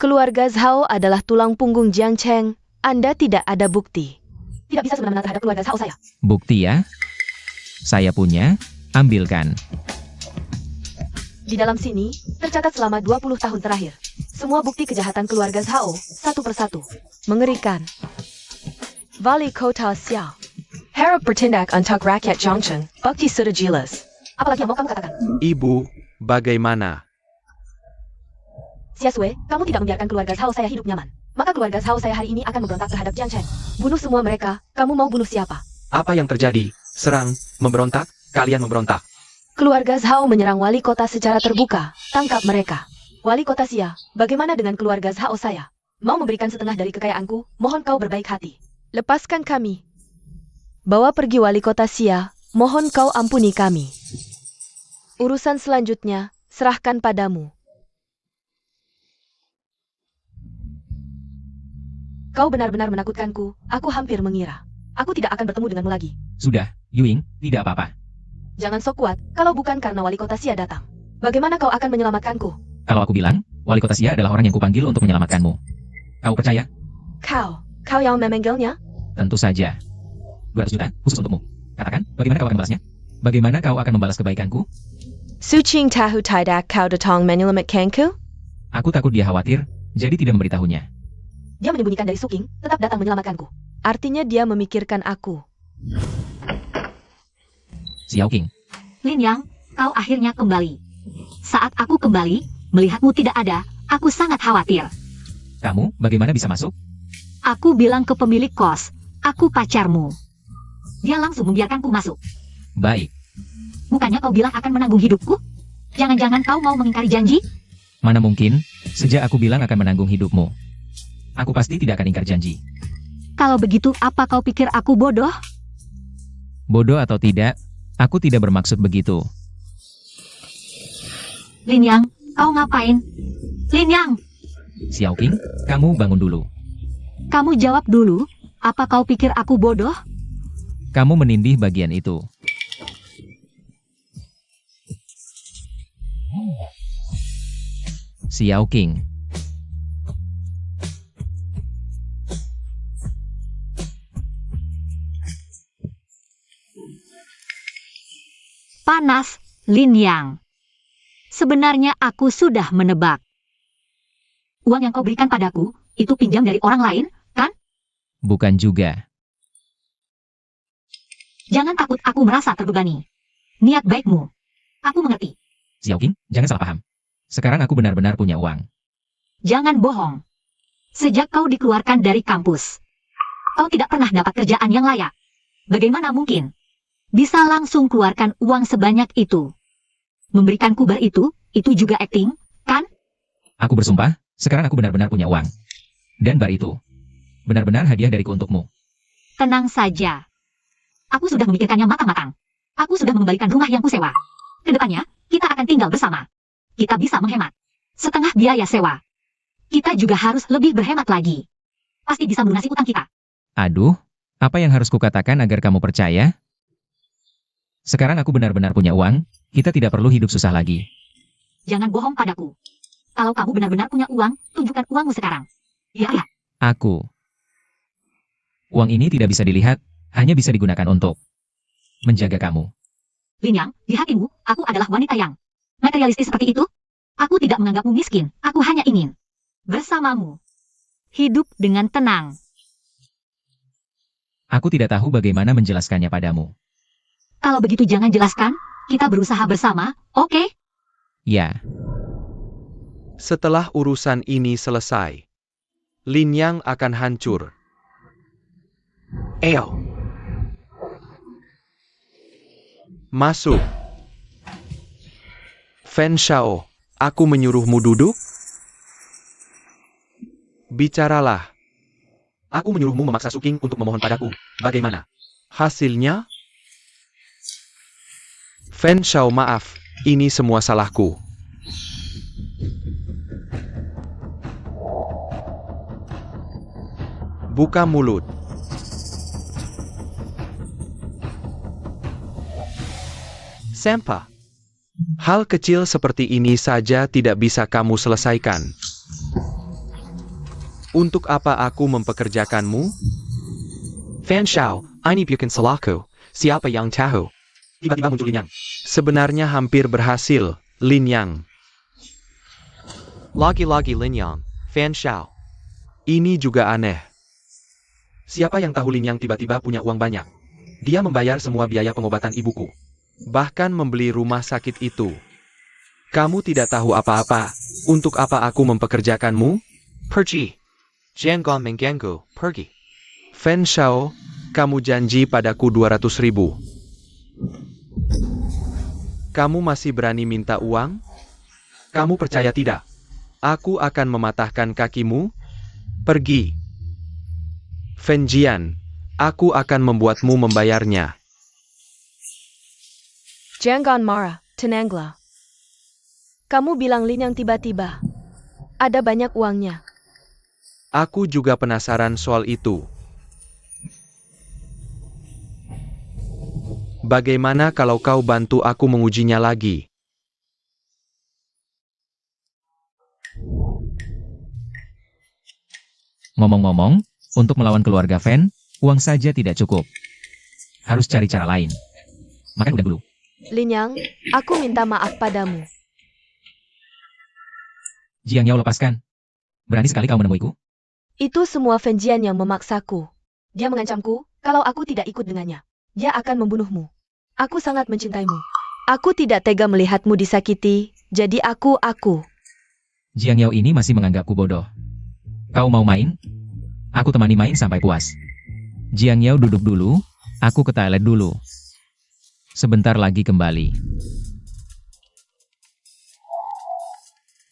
Keluarga Zhao adalah tulang punggung Jiangcheng. Anda tidak ada bukti. Tidak bisa semena-mena terhadap keluarga Zhao saya. Bukti ya? Saya punya, ambilkan. Di dalam sini, tercatat selama 20 tahun terakhir. Semua bukti kejahatan keluarga Zhao, satu persatu. Mengerikan. Wali Kota Xiao. Harap bertindak untuk rakyat Jiangcheng. Bukti sudah jelas. Apalagi yang mau kamu katakan? Ibu, bagaimana? Xiasui, kamu tidak membiarkan keluarga Zhao saya hidup nyaman. Maka keluarga Zhao saya hari ini akan memberontak terhadap Jiangcheng. Bunuh semua mereka. Kamu mau bunuh siapa? Apa yang terjadi? Serang, memberontak, kalian memberontak. Keluarga Zhao menyerang wali kota secara terbuka. Tangkap mereka. Wali kota Xia, bagaimana dengan keluarga Zhao saya? Mau memberikan setengah dari kekayaanku? Mohon kau berbaik hati. Lepaskan kami. Bawa pergi wali kota Xia. Mohon kau ampuni kami. Urusan selanjutnya, serahkan padamu. Kau benar-benar menakutkanku. Aku hampir mengira. Aku tidak akan bertemu denganmu lagi. Sudah, Yuing, tidak apa-apa. Jangan sok kuat, kalau bukan karena wali kota Xia datang. Bagaimana kau akan menyelamatkanku? Kalau aku bilang, wali kota Xia adalah orang yang kupanggil untuk menyelamatkanmu. Kau percaya? Kau yang memanggilnya? Tentu saja. 200 juta, khusus untukmu. Katakan, bagaimana kau akan membalasnya? Bagaimana kau akan membalas kebaikanku? Sucing tahu tidak kau datang menyelamatkanku? Aku takut dia khawatir, jadi tidak memberitahunya. Dia menyembunyikan dari Suking, tetap datang menyelamatkanku. Artinya dia memikirkan aku. Xiao King, Lin Yang, kau akhirnya kembali. Saat aku kembali, melihatmu tidak ada, aku sangat khawatir. kamu bagaimana bisa masuk? Aku bilang ke pemilik kos, aku pacarmu. Dia langsung membiarkanku masuk. Baik, Bukannya kau bilang akan menanggung hidupku? Jangan-jangan kau mau mengingkari janji? mana mungkin, sejak aku bilang akan menanggung hidupmu. Aku pasti tidak akan ingkar janji. Kalau begitu, apa kau pikir aku bodoh? Bodoh atau tidak, aku tidak bermaksud begitu. Lin Yang, kau ngapain? Lin Yang, Xiao King, kamu bangun dulu. kamu jawab dulu, apa kau pikir aku bodoh? Kamu menindih bagian itu. Xiao King, Panas, Lin Yang. Sebenarnya aku sudah menebak. Uang yang kau berikan padaku, itu pinjam dari orang lain, kan? bukan juga. Jangan takut aku merasa terbebani. Niat baikmu. Aku mengerti. Xiao King, jangan salah paham. Sekarang aku benar-benar punya uang. Jangan bohong. Sejak kau dikeluarkan dari kampus, kau tidak pernah dapat kerjaan yang layak. Bagaimana mungkin bisa langsung keluarkan uang sebanyak itu? Memberikan kubar itu juga acting, kan? Aku bersumpah, sekarang aku benar-benar punya uang. Dan bar itu, benar-benar hadiah dariku untukmu. Tenang saja. Aku sudah memikirkannya matang-matang. Aku sudah mengembalikan rumah yang kusewa. Kedepannya, kita akan tinggal bersama. Kita bisa menghemat setengah biaya sewa. Kita juga harus lebih berhemat lagi. Pasti bisa melunasi utang kita. Aduh, apa yang harus kukatakan agar kamu percaya? Sekarang aku benar-benar punya uang, kita tidak perlu hidup susah lagi. Jangan bohong padaku. Kalau kamu benar-benar punya uang, tunjukkan uangmu sekarang. Ya. Aku. Uang ini tidak bisa dilihat, hanya bisa digunakan untuk menjaga kamu. Lin Yang, di hatimu, aku adalah wanita yang materialistis seperti itu. Aku tidak menganggapmu miskin, aku hanya ingin bersamamu. Hidup dengan tenang. Aku tidak tahu bagaimana menjelaskannya padamu. Kalau begitu jangan jelaskan, kita berusaha bersama, oke? Ya, Setelah urusan ini selesai, Lin Yang akan hancur. Eo. Masuk. Fen Shao, aku menyuruhmu duduk? Bicaralah. Aku menyuruhmu memaksa Suking untuk memohon padaku. Bagaimana? Hasilnya? Fen Shao, maaf, ini semua salahku. Buka mulut. Sampah. Hal kecil seperti ini saja tidak bisa kamu selesaikan. Untuk apa aku mempekerjakanmu? Fan Shao, ini bukan salahku. Siapa yang tahu? Tiba-tiba muncul Lin Yang. Sebenarnya hampir berhasil, Lin Yang. Lagi-lagi Lin Yang, Fan Shao. Ini juga aneh. Siapa yang tahu Lin Yang tiba-tiba punya uang banyak? Dia membayar semua biaya pengobatan ibuku. Bahkan membeli rumah sakit itu. Kamu tidak tahu apa-apa. Untuk apa aku mempekerjakanmu? Pergi. Jangan mengganggu. Pergi. Fan Shao, kamu janji padaku 200.000. Kamu masih berani minta uang? Kamu percaya tidak? Aku akan mematahkan kakimu. Pergi. Fan Jian, aku akan membuatmu membayarnya. Jangan marah, tenanglah. Kamu bilang Lin Yang tiba-tiba. Ada banyak uangnya. Aku juga penasaran soal itu. Bagaimana kalau kau bantu aku mengujinya lagi? Ngomong-ngomong, untuk melawan keluarga Fan, uang saja tidak cukup. Harus cari cara lain. Makan udah dulu. Lin Yang, aku minta maaf padamu. Jiang Yao, lepaskan. Berani sekali kau menemuiku. Itu semua Fan Jian yang memaksaku. Dia mengancamku, kalau aku tidak ikut dengannya, dia akan membunuhmu. Aku sangat mencintaimu. Aku tidak tega melihatmu disakiti, jadi aku. Jiang Yao ini masih menganggapku bodoh. Kau mau main? Aku temani main sampai puas. Jiang Yao duduk dulu, aku ke toilet dulu. Sebentar lagi kembali.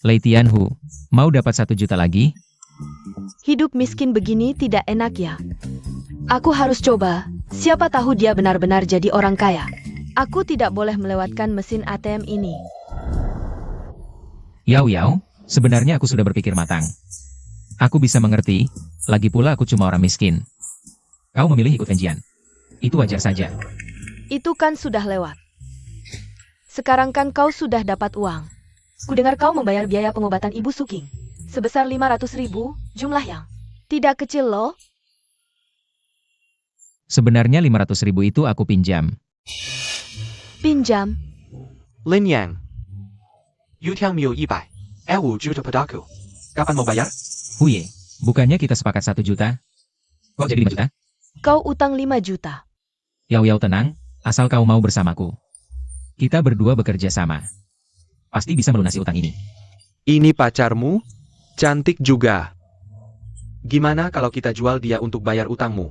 Lei Tianhu, mau dapat 1 juta lagi? Hidup miskin begini tidak enak ya. Aku harus coba, siapa tahu dia benar-benar jadi orang kaya. Aku tidak boleh melewatkan mesin ATM ini. Yao Yao, sebenarnya aku sudah berpikir matang. Aku bisa mengerti, lagi pula aku cuma orang miskin. Kau memilih ikut Fan. Itu wajar saja. Itu kan sudah lewat. Sekarang kan kau sudah dapat uang. Kudengar kau membayar biaya pengobatan Ibu Suking. Sebesar 500.000, jumlah yang tidak kecil loh. Sebenarnya 500.000 itu aku pinjam. Pinjam? Lin Yang. Yutiang Miu 100. 5 juta padaku. Kapan mau bayar? Huye, bukannya kita sepakat 1 juta? Kok jadi 5 juta? Kau utang 5 juta. Yao Yao tenang, asal kau mau bersamaku. Kita berdua bekerja sama. Pasti bisa melunasi utang ini. Ini pacarmu? Cantik juga. Gimana kalau kita jual dia untuk bayar utangmu?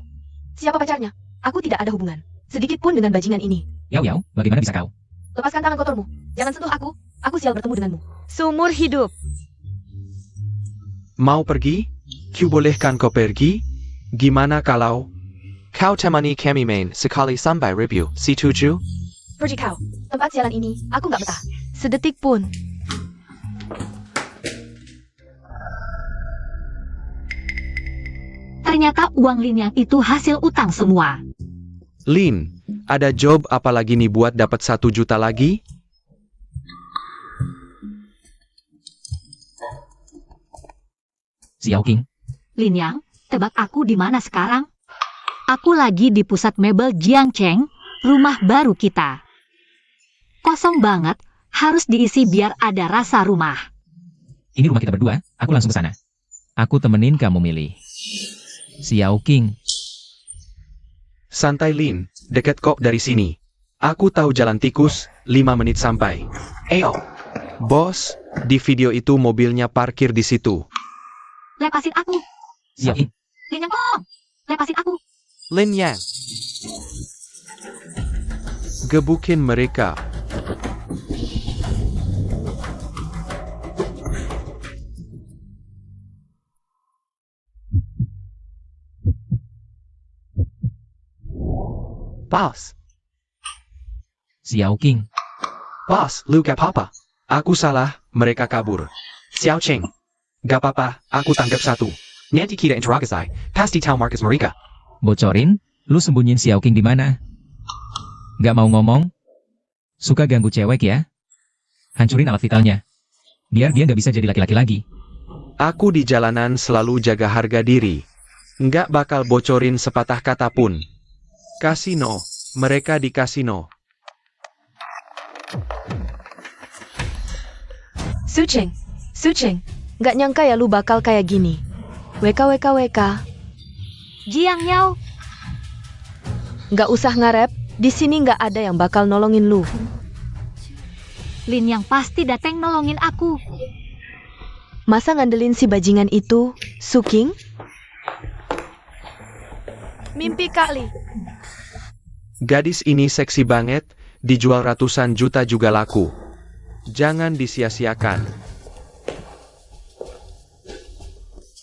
Siapa pacarnya? Aku tidak ada hubungan sedikit pun dengan bajingan ini. Yao Yao, bagaimana bisa kau? Lepaskan tangan kotormu. Jangan sentuh aku. Aku sial bertemu denganmu. Seumur hidup. Mau pergi? Ku bolehkan kau pergi? Gimana kalau kau temani kami main sekali sampai review C7? Pergi kau. Tempat sialan ini, aku nggak betah. Sedetik pun. Ternyata uang Lin Yang itu hasil utang semua. Lin, ada job apa lagi nih buat dapat 1 juta lagi? Xiao King, Lin Yang, tebak aku di mana sekarang? Aku lagi di pusat mebel Jiangcheng, rumah baru kita. Kosong banget, harus diisi biar ada rasa rumah. ini rumah kita berdua, aku langsung ke sana. Aku temenin kamu milih. Xiao King, Santai Lin, deket kok dari sini. Aku tahu jalan tikus, 5 menit sampai. Ayo. Bos, di video itu mobilnya parkir di situ. Lepasin aku, Xiao King, Lin Yang tolong. Lepasin aku. Lin Yang. Gebukin mereka. Boss. Xiao King, Boss, lu gak apa-apa. Aku salah, mereka kabur. Xiao Cheng. Gak apa-apa, aku tangkap 1. Nanti kita interogasi, pasti tahu Marcus mereka. bocorin, lu sembunyiin Xiao King di mana? Gak mau ngomong? Suka ganggu cewek ya? Hancurin alat vitalnya. Biar dia nggak bisa jadi laki-laki lagi. Aku di jalanan selalu jaga harga diri. Nggak bakal bocorin sepatah kata pun. Kasino, mereka di kasino. Sucheng, nggak nyangka ya lu bakal kayak gini. WKWKWK, Jiang Yao, nggak usah ngarep, di sini nggak ada yang bakal nolongin lu. Lin yang pasti dateng nolongin aku. Masa ngandelin si bajingan itu, Suking? Mimpi kali. Gadis ini seksi banget, dijual ratusan juta juga laku. Jangan disia-siakan.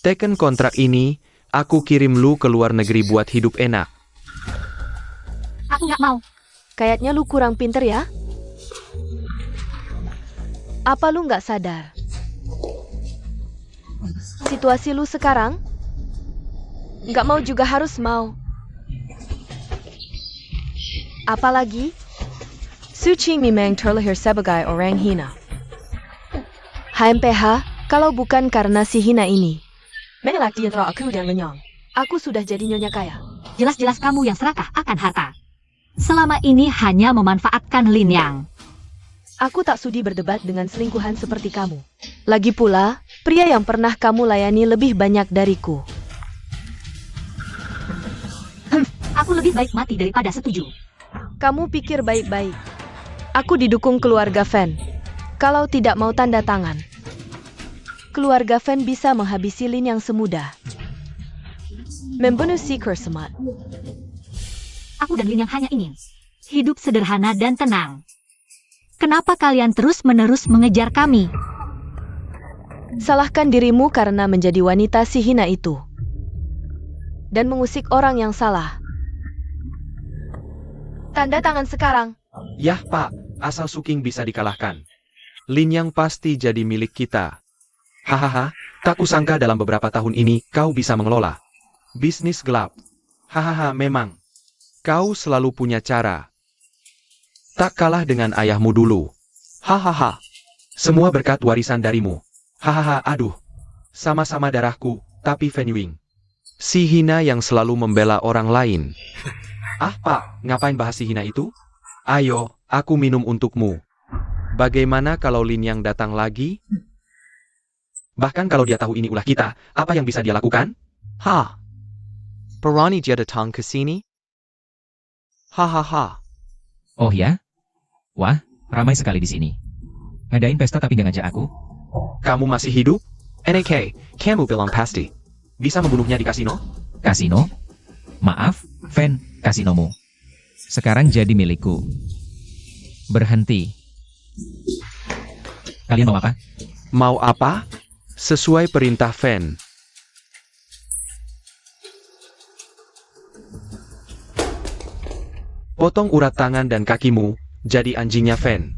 Teken kontrak ini, aku kirim lu ke luar negeri buat hidup enak. Aku nggak mau. Kayaknya lu kurang pinter ya? Apa lu nggak sadar? Situasi lu sekarang? Nggak mau juga harus mau. Apalagi, Suching memang terlahir sebagai orang hina. HMPH, kalau bukan karena si hina ini. Aku sudah jadi nyonya kaya. Jelas-jelas kamu yang serakah akan harta. Selama ini hanya memanfaatkan Lin Yang. Aku tak sudi berdebat dengan selingkuhan seperti kamu. Lagi pula, pria yang pernah kamu layani lebih banyak dariku. Aku lebih baik mati daripada setuju. Kamu pikir baik-baik. Aku didukung keluarga Fen. Kalau tidak mau tanda tangan, keluarga Fen bisa menghabisi Lin yang semudah. Membunuh si Kursemat. Aku dan Lin yang hanya ingin hidup sederhana dan tenang. Kenapa kalian terus-menerus mengejar kami? Salahkan dirimu karena menjadi wanita si hina itu. Dan mengusik orang yang salah. Tanda tangan sekarang. Yah pak, asal Suking bisa dikalahkan. Lin Yang pasti jadi milik kita. Hahaha, tak kusangka dalam beberapa tahun ini kau bisa mengelola bisnis gelap. Hahaha, memang. Kau selalu punya cara. Tak kalah dengan ayahmu dulu. Hahaha. Semua berkat warisan darimu. Hahaha, aduh. Sama-sama darahku, tapi Fen Yuing. Si hina yang selalu membela orang lain. Ah pak, ngapain bahas si hina itu? Ayo, aku minum untukmu. Bagaimana kalau Lin Yang datang lagi? Bahkan kalau dia tahu ini ulah kita, apa yang bisa dia lakukan? Ha. Berani dia datang ke sini? Hahaha. Oh ya? Wah, ramai sekali di sini. Ngadain pesta tapi nggak ngajak aku? Kamu masih hidup? NAK, kamu bilang pasti. Bisa membunuhnya di kasino? Kasino? Maaf, Fen, kasinomu. Sekarang jadi milikku. Berhenti. Kalian mau apa? Mau apa? Sesuai perintah Fen. Potong urat tangan dan kakimu, jadi anjingnya Fen.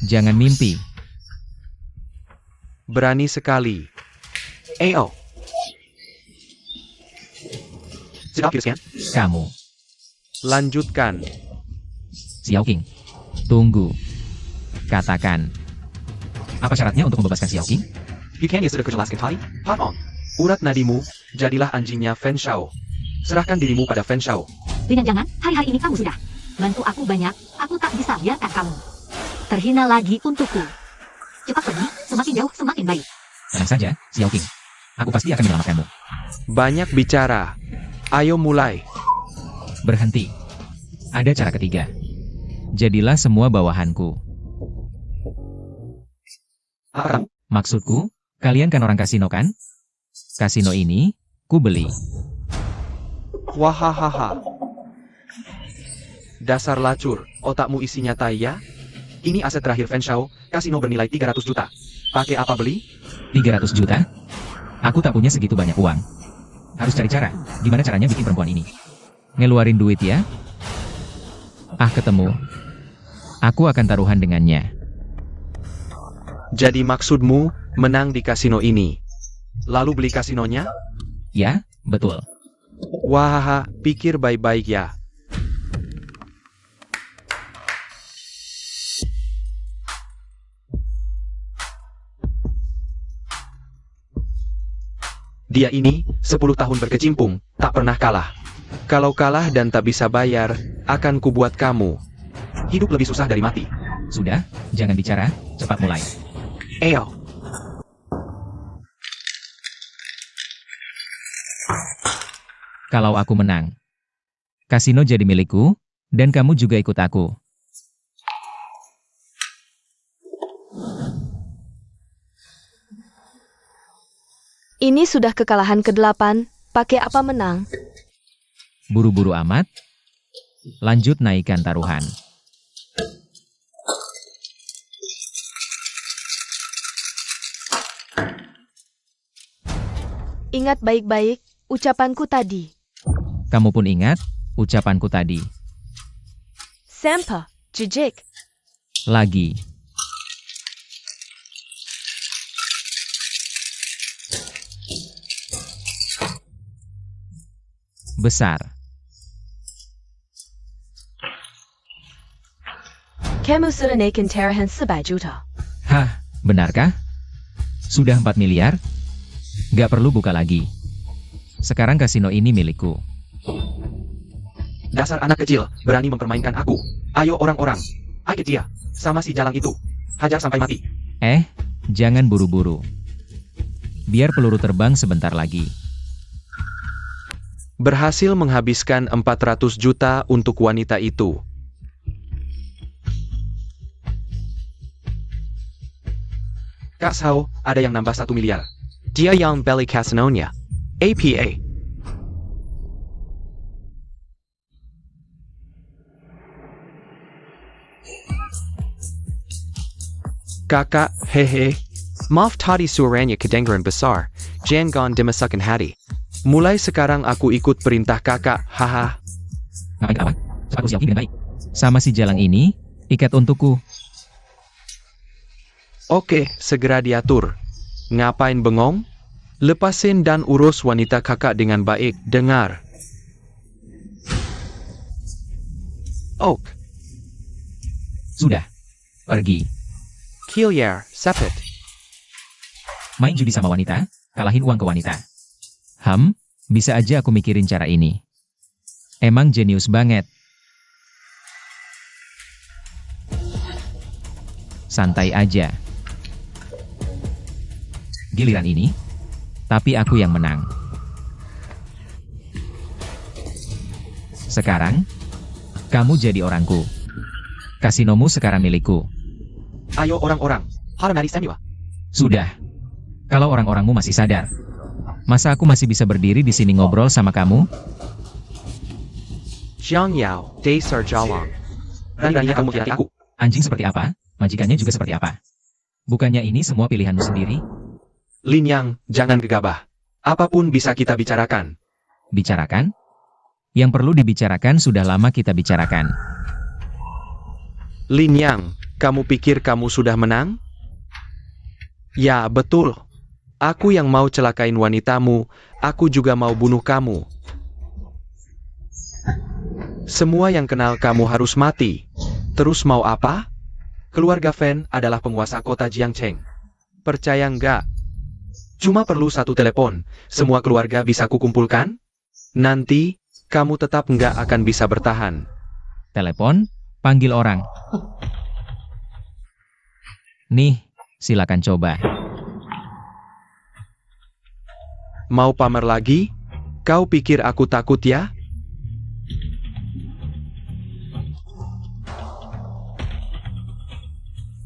Jangan mimpi. Berani sekali. Ayo. Sudah sekian? Kamu. Lanjutkan. Xiao King. Tunggu. Katakan. Apa syaratnya untuk membebaskan Xiao King? Bukannya sudah kujelaskan tadi? Hop on. Urat nadimu, jadilah anjingnya Fen Shao. Serahkan dirimu pada Fen Shao. Lin Yang, jangan, hari-hari ini kamu sudah bantu aku banyak, aku tak bisa biarkan kamu terhina lagi untukku. Cepat pergi, semakin jauh semakin baik. Tenang saja, Xiao King. Aku pasti akan menyelamatkanmu. Banyak bicara. Ayo mulai. Berhenti. Ada cara ketiga. Jadilah semua bawahanku. Apa kamu? Maksudku, kalian kan orang kasino kan? Kasino ini, ku beli. Wahahaha. Dasar lacur, otakmu isinya tai ya? Ini aset terakhir Fen Shao, kasino bernilai 300 juta. Pakai apa beli? 300 juta? Aku tak punya segitu banyak uang. Harus cari cara. Gimana caranya bikin perempuan ini? Ngeluarin duit ya? Ah, ketemu. Aku akan taruhan dengannya. Jadi maksudmu, menang di kasino ini. Lalu beli kasinonya? Ya, betul. Wahaha, pikir baik-baik ya. Dia ini, 10 tahun berkecimpung, tak pernah kalah. Kalau kalah dan tak bisa bayar, akan kubuat kamu. Hidup lebih susah dari mati. Sudah, jangan bicara, cepat mulai. Eyo. Kalau aku menang, kasino jadi milikku, dan kamu juga ikut aku. Ini sudah kekalahan ke-8, pakai apa menang? Buru-buru amat. Lanjut naikkan taruhan. Ingat baik-baik ucapanku tadi. Kamu pun ingat ucapanku tadi. Sampa, jejik. Lagi. Besar. Kamu sudah naikin taruhan 400 juta. Hah, benarkah? Sudah 4 miliar? Gak perlu buka lagi. Sekarang kasino ini milikku. Dasar anak kecil, berani mempermainkan aku. Ayo orang-orang. Ayo dia, sama si jalang itu. Hajar sampai mati. Jangan buru-buru. Biar peluru terbang sebentar lagi. Berhasil menghabiskan 400 juta untuk wanita itu. Kak Sao, ada yang nambah 1 miliar. Dia yang beli kasinonya. APA. Kakak, hehe. Maaf tadi suaranya kedengaran besar. Jangan dimasukin hati. Mulai sekarang aku ikut perintah kakak, haha. Ngapain apa? Cepat usia dengan baik. Sama si jalang ini, ikat untukku. Oke, segera diatur. Ngapain bengong? Lepasin dan urus wanita kakak dengan baik, dengar. Oak, Sudah. Pergi. Kilyar, Sepet. Main judi sama wanita, kalahin uang ke wanita. Bisa aja aku mikirin cara ini. Emang jenius banget. Santai aja. Giliran ini, tapi aku yang menang. Sekarang, kamu jadi orangku. Kasinomu sekarang milikku. Ayo orang-orang, harmati Samuel. Sudah. Kalau orang-orangmu masih sadar, masa aku masih bisa berdiri di sini ngobrol sama kamu? Jiang Yao, Dasar Jalang. Berani-beraninya kamu hianati aku. Anjing seperti apa? Majikannya juga seperti apa? Bukannya ini semua pilihanmu sendiri? Lin Yang, jangan gegabah. Apapun bisa kita bicarakan. Bicarakan? Yang perlu dibicarakan sudah lama kita bicarakan. Lin Yang, kamu pikir kamu sudah menang? Ya, betul. Aku yang mau celakain wanitamu, aku juga mau bunuh kamu. Semua yang kenal kamu harus mati. Terus mau apa? Keluarga Fan adalah penguasa kota Jiangcheng. Percaya nggak? Cuma perlu 1 telepon, semua keluarga bisa kukumpulkan? Nanti, kamu tetap nggak akan bisa bertahan. Telepon, panggil orang. Nih, silakan coba. Mau pamer lagi? Kau pikir aku takut ya?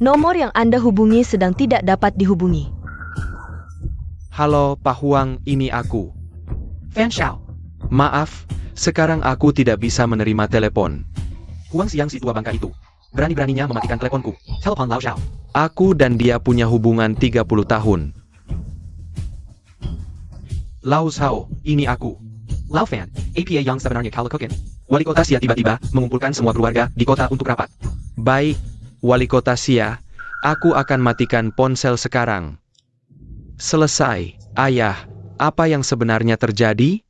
Nomor yang Anda hubungi sedang tidak dapat dihubungi. Halo Pak Huang, ini aku. Fan Xiao. Maaf, sekarang aku tidak bisa menerima telepon. Huang Xiang si tua bangka itu. Berani-beraninya mematikan teleponku. Telepon Lao Xiao. Aku dan dia punya hubungan 30 tahun. Lao Xiao, ini aku. Lao Fan, APA yang sebenarnya kalau koken. Wali kota Sia tiba-tiba mengumpulkan semua keluarga di kota untuk rapat. Baik, Wali kota Sia, aku akan matikan ponsel sekarang. Selesai, ayah. Apa yang sebenarnya terjadi?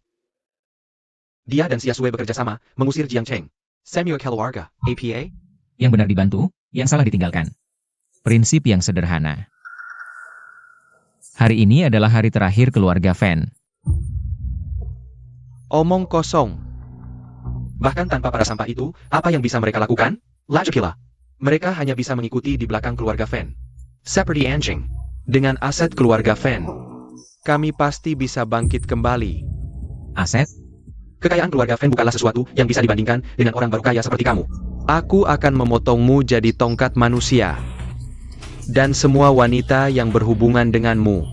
Dia dan Sia Sue bekerja sama, mengusir Jiang Cheng. Samuel keluarga, APA? Yang benar dibantu, yang salah ditinggalkan. Prinsip yang sederhana. Hari ini adalah hari terakhir keluarga Fan. Omong kosong. Bahkan tanpa para sampah itu, apa yang bisa mereka lakukan? Lajukila. Mereka hanya bisa mengikuti di belakang keluarga Fan. Seperti anjing. Dengan aset keluarga Fan, kami pasti bisa bangkit kembali. Aset? Kekayaan keluarga Fan bukanlah sesuatu yang bisa dibandingkan dengan orang baru kaya seperti kamu. Aku akan memotongmu jadi tongkat manusia. Dan semua wanita yang berhubungan denganmu.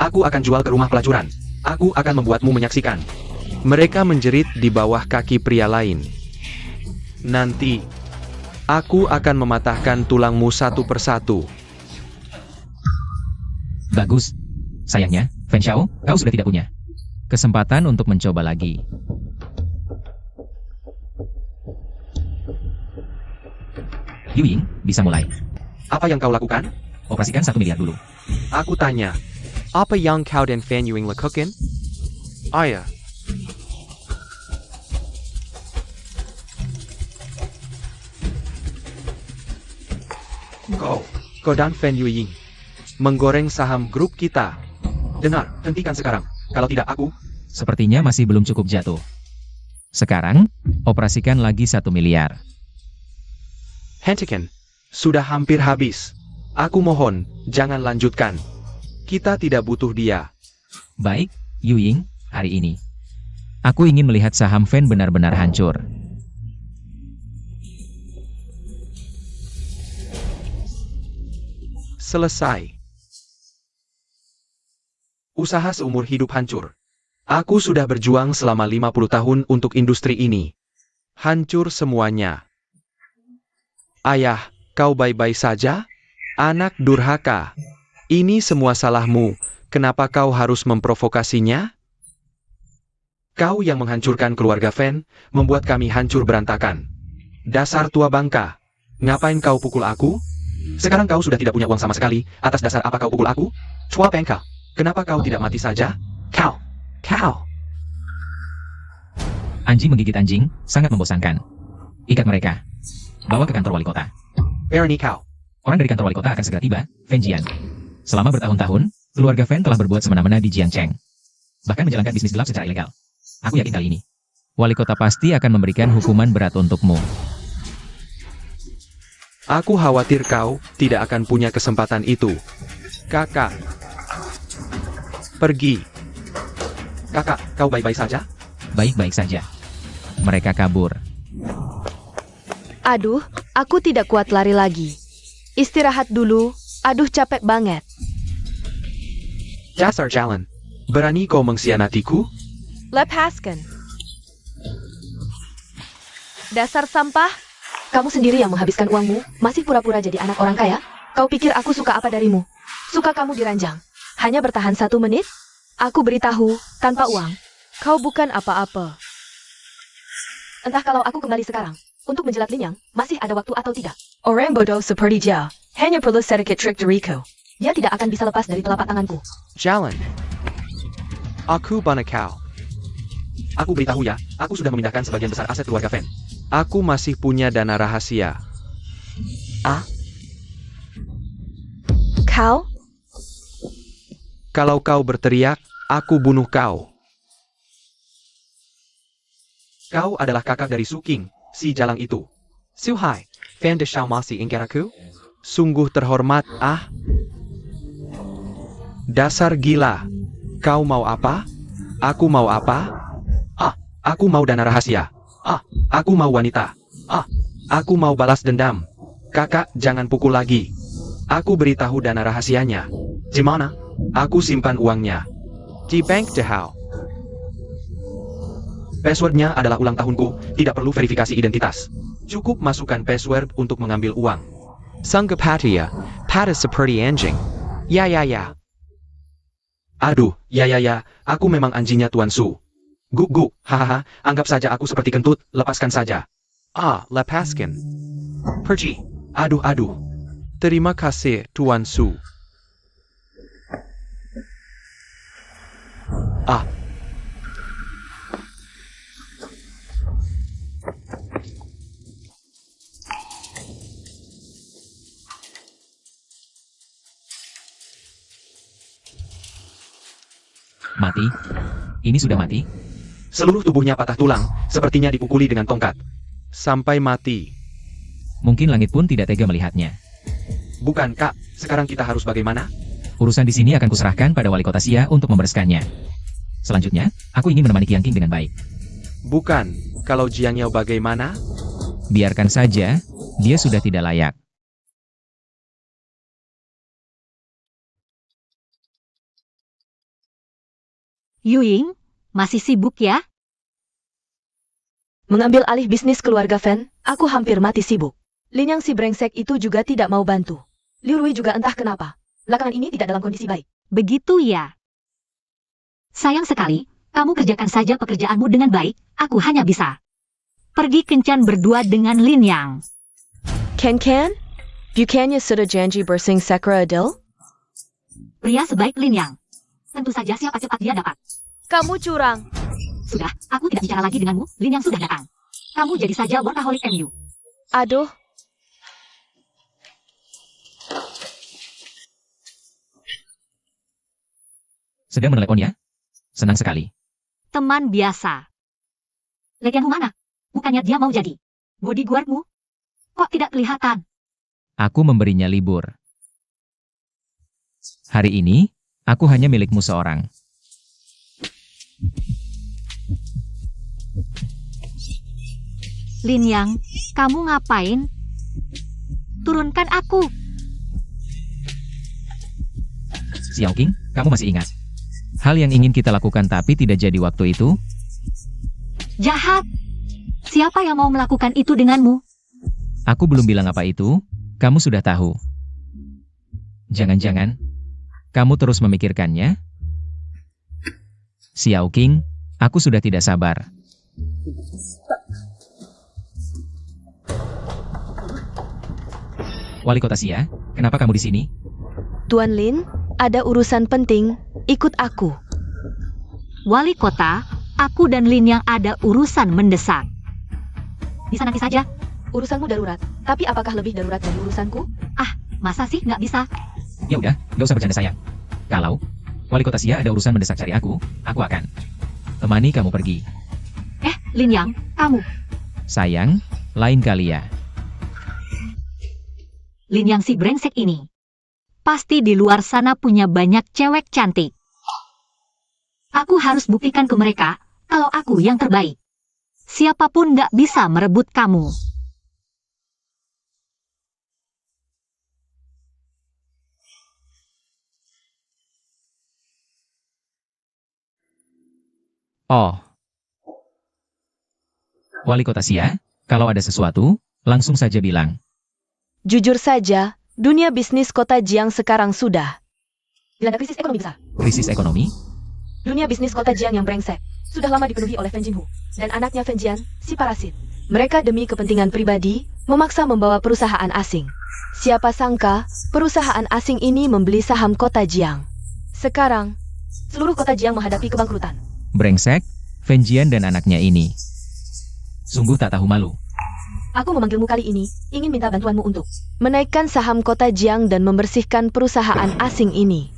Aku akan jual ke rumah pelacuran. Aku akan membuatmu menyaksikan. Mereka menjerit di bawah kaki pria lain. Nanti, aku akan mematahkan tulangmu satu persatu. Bagus. Sayangnya, Fan Xiao, kau sudah tidak punya kesempatan untuk mencoba lagi. Yu Ying, bisa mulai. Apa yang kau lakukan? Operasikan 1 miliar dulu. Aku tanya. Apa yang kau dan Fan Yuing lakukan? Ayah. Kau dan Fan Yuing menggoreng saham grup kita. Dengar, hentikan sekarang. Kalau tidak aku, Sepertinya masih belum cukup jatuh. Sekarang, operasikan lagi 1 miliar. hentikan. Sudah hampir habis. Aku mohon, jangan lanjutkan. Kita tidak butuh dia. Baik, Yu Ying, hari ini. Aku ingin melihat saham Fan benar-benar hancur. Selesai. Usaha seumur hidup hancur. Aku sudah berjuang selama 50 tahun untuk industri ini. Hancur semuanya. Ayah, kau baik-baik saja? Anak durhaka. Ini semua salahmu. Kenapa kau harus memprovokasinya? Kau yang menghancurkan keluarga Fan, membuat kami hancur berantakan. Dasar tua bangka. Ngapain kau pukul aku? Sekarang kau sudah tidak punya uang sama sekali. Atas dasar apa kau pukul aku? Tua bangka. Kenapa kau tidak mati saja? Kau. Anjing menggigit anjing, sangat membosankan. Ikat mereka. Bawa ke kantor wali kota. Berani kau. Orang dari kantor wali kota akan segera tiba, Fan Jian. Selama bertahun-tahun, keluarga Fan telah berbuat semena-mena di Jiangcheng. Bahkan menjalankan bisnis gelap secara ilegal. Aku yakin kali ini, wali kota pasti akan memberikan hukuman berat untukmu. Aku khawatir kau tidak akan punya kesempatan itu. Kakak. Pergi. Kakak, kau baik-baik saja? Baik-baik saja. Mereka kabur. Aduh, aku tidak kuat lari lagi. Istirahat dulu. Aduh, capek banget. Dasar jalan. Berani kau mengkhianatiku? Lepaskan. Dasar sampah. Kamu sendiri yang menghabiskan uangmu, masih pura-pura jadi anak orang kaya? Kau pikir aku suka apa darimu? Suka kamu diranjang. Hanya bertahan 1 menit? Aku beritahu, tanpa uang. Kau bukan apa-apa. Entah kalau aku kembali sekarang, untuk menjilat Linyang, masih ada waktu atau tidak. Orang bodoh seperti dia, hanya perlu sedikit trik dariku. Dia tidak akan bisa lepas dari telapak tanganku. Jalan. Aku bana kau. Aku beritahu ya, aku sudah memindahkan sebagian besar aset keluarga Fan. Aku masih punya dana rahasia. Kau? Kalau kau berteriak, aku bunuh kau. Kau adalah kakak dari Suking, si jalang itu. Suhai, Fan de Xiao masih ingkar aku? Sungguh terhormat, Dasar gila. Kau mau apa? Aku mau apa? Aku mau dana rahasia. Aku mau wanita. Aku mau balas dendam. Kakak, jangan pukul lagi. Aku beritahu dana rahasianya. Gimana? Aku simpan uangnya. Di Bank Dehao. Passwordnya adalah ulang tahunku, tidak perlu verifikasi identitas. Cukup masukkan password untuk mengambil uang. Sanggapatia, pada seperti anjing. Ya. Aduh, ya, aku memang anjingnya Tuan Su. Guk, hahaha, anggap saja aku seperti kentut, lepaskan saja. Lepaskan. Pergi. Aduh. Terima kasih, Tuan Su. Mati? Ini sudah mati? Seluruh tubuhnya patah tulang, sepertinya dipukuli dengan tongkat. Sampai mati. Mungkin langit pun tidak tega melihatnya. Bukan, Kak. Sekarang kita harus bagaimana? Urusan di sini akan kuserahkan pada wali kota Xia untuk membereskannya. Selanjutnya, aku ingin menemani Qiang Qing dengan baik. Bukan. Kalau Jiang Yao bagaimana? Biarkan saja, dia sudah tidak layak. Yuying, masih sibuk ya? Mengambil alih bisnis keluarga Fan, aku hampir mati sibuk. Lin yang si brengsek itu juga tidak mau bantu. Liu Rui juga entah kenapa. Belakangan ini tidak dalam kondisi baik. Begitu ya. Sayang sekali, kamu kerjakan saja pekerjaanmu dengan baik, aku hanya bisa pergi kencan berdua dengan Lin Yang. Ken? Bukannya sudah janji bersing Sakura Adil? Pria sebaik Lin Yang. Tentu saja siapa cepat dia dapat. Kamu curang. Sudah, aku tidak bicara lagi denganmu, Lin Yang sudah datang. Kamu jadi saja workaholic MU. Aduh. Sedang menelepon ya? Senang sekali. Teman biasa. Legianmu mana? Bukannya dia mau jadi bodyguardmu? Kok tidak kelihatan? Aku memberinya libur. Hari ini, aku hanya milikmu seorang. Lin Yang, kamu ngapain? Turunkan aku. Xiao Qing, kamu masih ingat? Hal yang ingin kita lakukan tapi tidak jadi waktu itu? Jahat. Siapa yang mau melakukan itu denganmu? Aku belum bilang apa itu, kamu sudah tahu. Jangan-jangan, kamu terus memikirkannya? Xiao Qing, aku sudah tidak sabar. Wali kota Xia, kenapa kamu di sini? Tuan Lin, ada urusan penting, ikut aku. Wali kota, aku dan Lin Yang ada urusan mendesak. Bisa nanti saja. Urusanmu darurat, tapi apakah lebih darurat dari urusanku? Masa sih nggak bisa? Ya udah, gak usah bercanda sayang. Kalau wali kota Xia ada urusan mendesak cari aku akan temani kamu pergi. Lin Yang, kamu. Sayang, lain kali ya. Lin Yang si brengsek ini. Pasti di luar sana punya banyak cewek cantik. Aku harus buktikan ke mereka, kalau aku yang terbaik. Siapapun nggak bisa merebut kamu. Oh. Wali kota Xia, kalau ada sesuatu, langsung saja bilang. Jujur saja, dunia bisnis kota Jiang sekarang sudah dilanda krisis ekonomi besar. Krisis ekonomi? Dunia bisnis kota Jiang yang brengsek sudah lama dipenuhi oleh Fen Jinhu dan anaknya Fen Jian, si parasit. Mereka demi kepentingan pribadi memaksa membawa perusahaan asing. Siapa sangka perusahaan asing ini membeli saham kota Jiang. Sekarang, seluruh kota Jiang menghadapi kebangkrutan. Brengsek, Fen Jian dan anaknya ini. Sungguh tak tahu malu. Aku memanggilmu kali ini, ingin minta bantuanmu untuk menaikkan saham kota Jiang dan membersihkan perusahaan asing ini.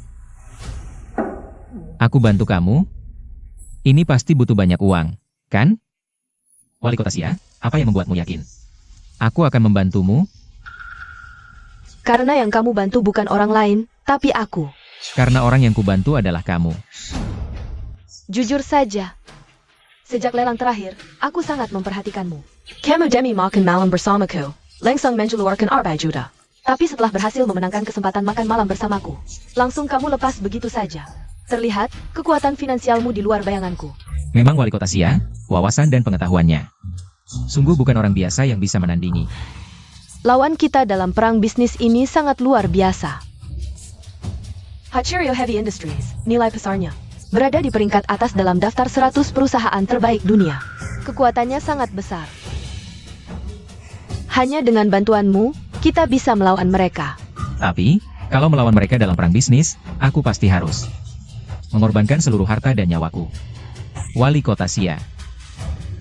Aku bantu kamu? Ini pasti butuh banyak uang, kan? Wali kota Xia, apa yang membuatmu yakin? Aku akan membantumu, Karena yang kamu bantu bukan orang lain, tapi aku. karena orang yang kubantu adalah kamu. Jujur saja, sejak lelang terakhir, aku sangat memperhatikanmu. Kamu demi makan malam bersamaku, langsung mengeluarkan arbay juta. Tapi setelah berhasil memenangkan kesempatan makan malam bersamaku, langsung kamu lepas begitu saja. Terlihat, kekuatan finansialmu di luar bayanganku. Memang wali kota Xia, wawasan dan pengetahuannya. Sungguh bukan orang biasa yang bisa menandingi. Lawan kita dalam perang bisnis ini sangat luar biasa. Hachirio Heavy Industries, nilai pasarnya berada di peringkat atas dalam daftar 100 perusahaan terbaik dunia. Kekuatannya sangat besar. Hanya dengan bantuanmu, kita bisa melawan mereka. Tapi, kalau melawan mereka dalam perang bisnis, aku pasti harus mengorbankan seluruh harta dan nyawaku. Wali kota Xia.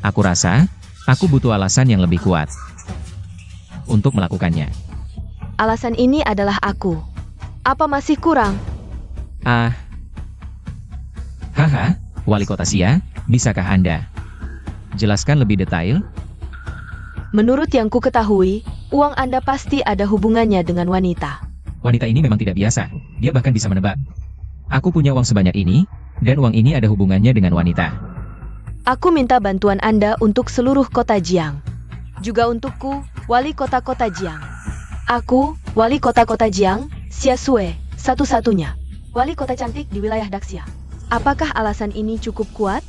Aku rasa, aku butuh alasan yang lebih kuat untuk melakukannya. Alasan ini adalah aku. Apa masih kurang? Haha, wali kota Xia, Bisakah Anda jelaskan lebih detail? Menurut yang ku ketahui, uang Anda pasti ada hubungannya dengan wanita. Wanita ini memang tidak biasa. Dia bahkan bisa menebak. Aku punya uang sebanyak ini, dan uang ini ada hubungannya dengan wanita. Aku minta bantuan Anda untuk seluruh kota Jiang. Juga untukku, wali kota-kota Jiang. Aku, wali kota-kota Jiang, Xia Sui, satu-satunya. Wali kota cantik di wilayah Daxia. Apakah alasan ini cukup kuat?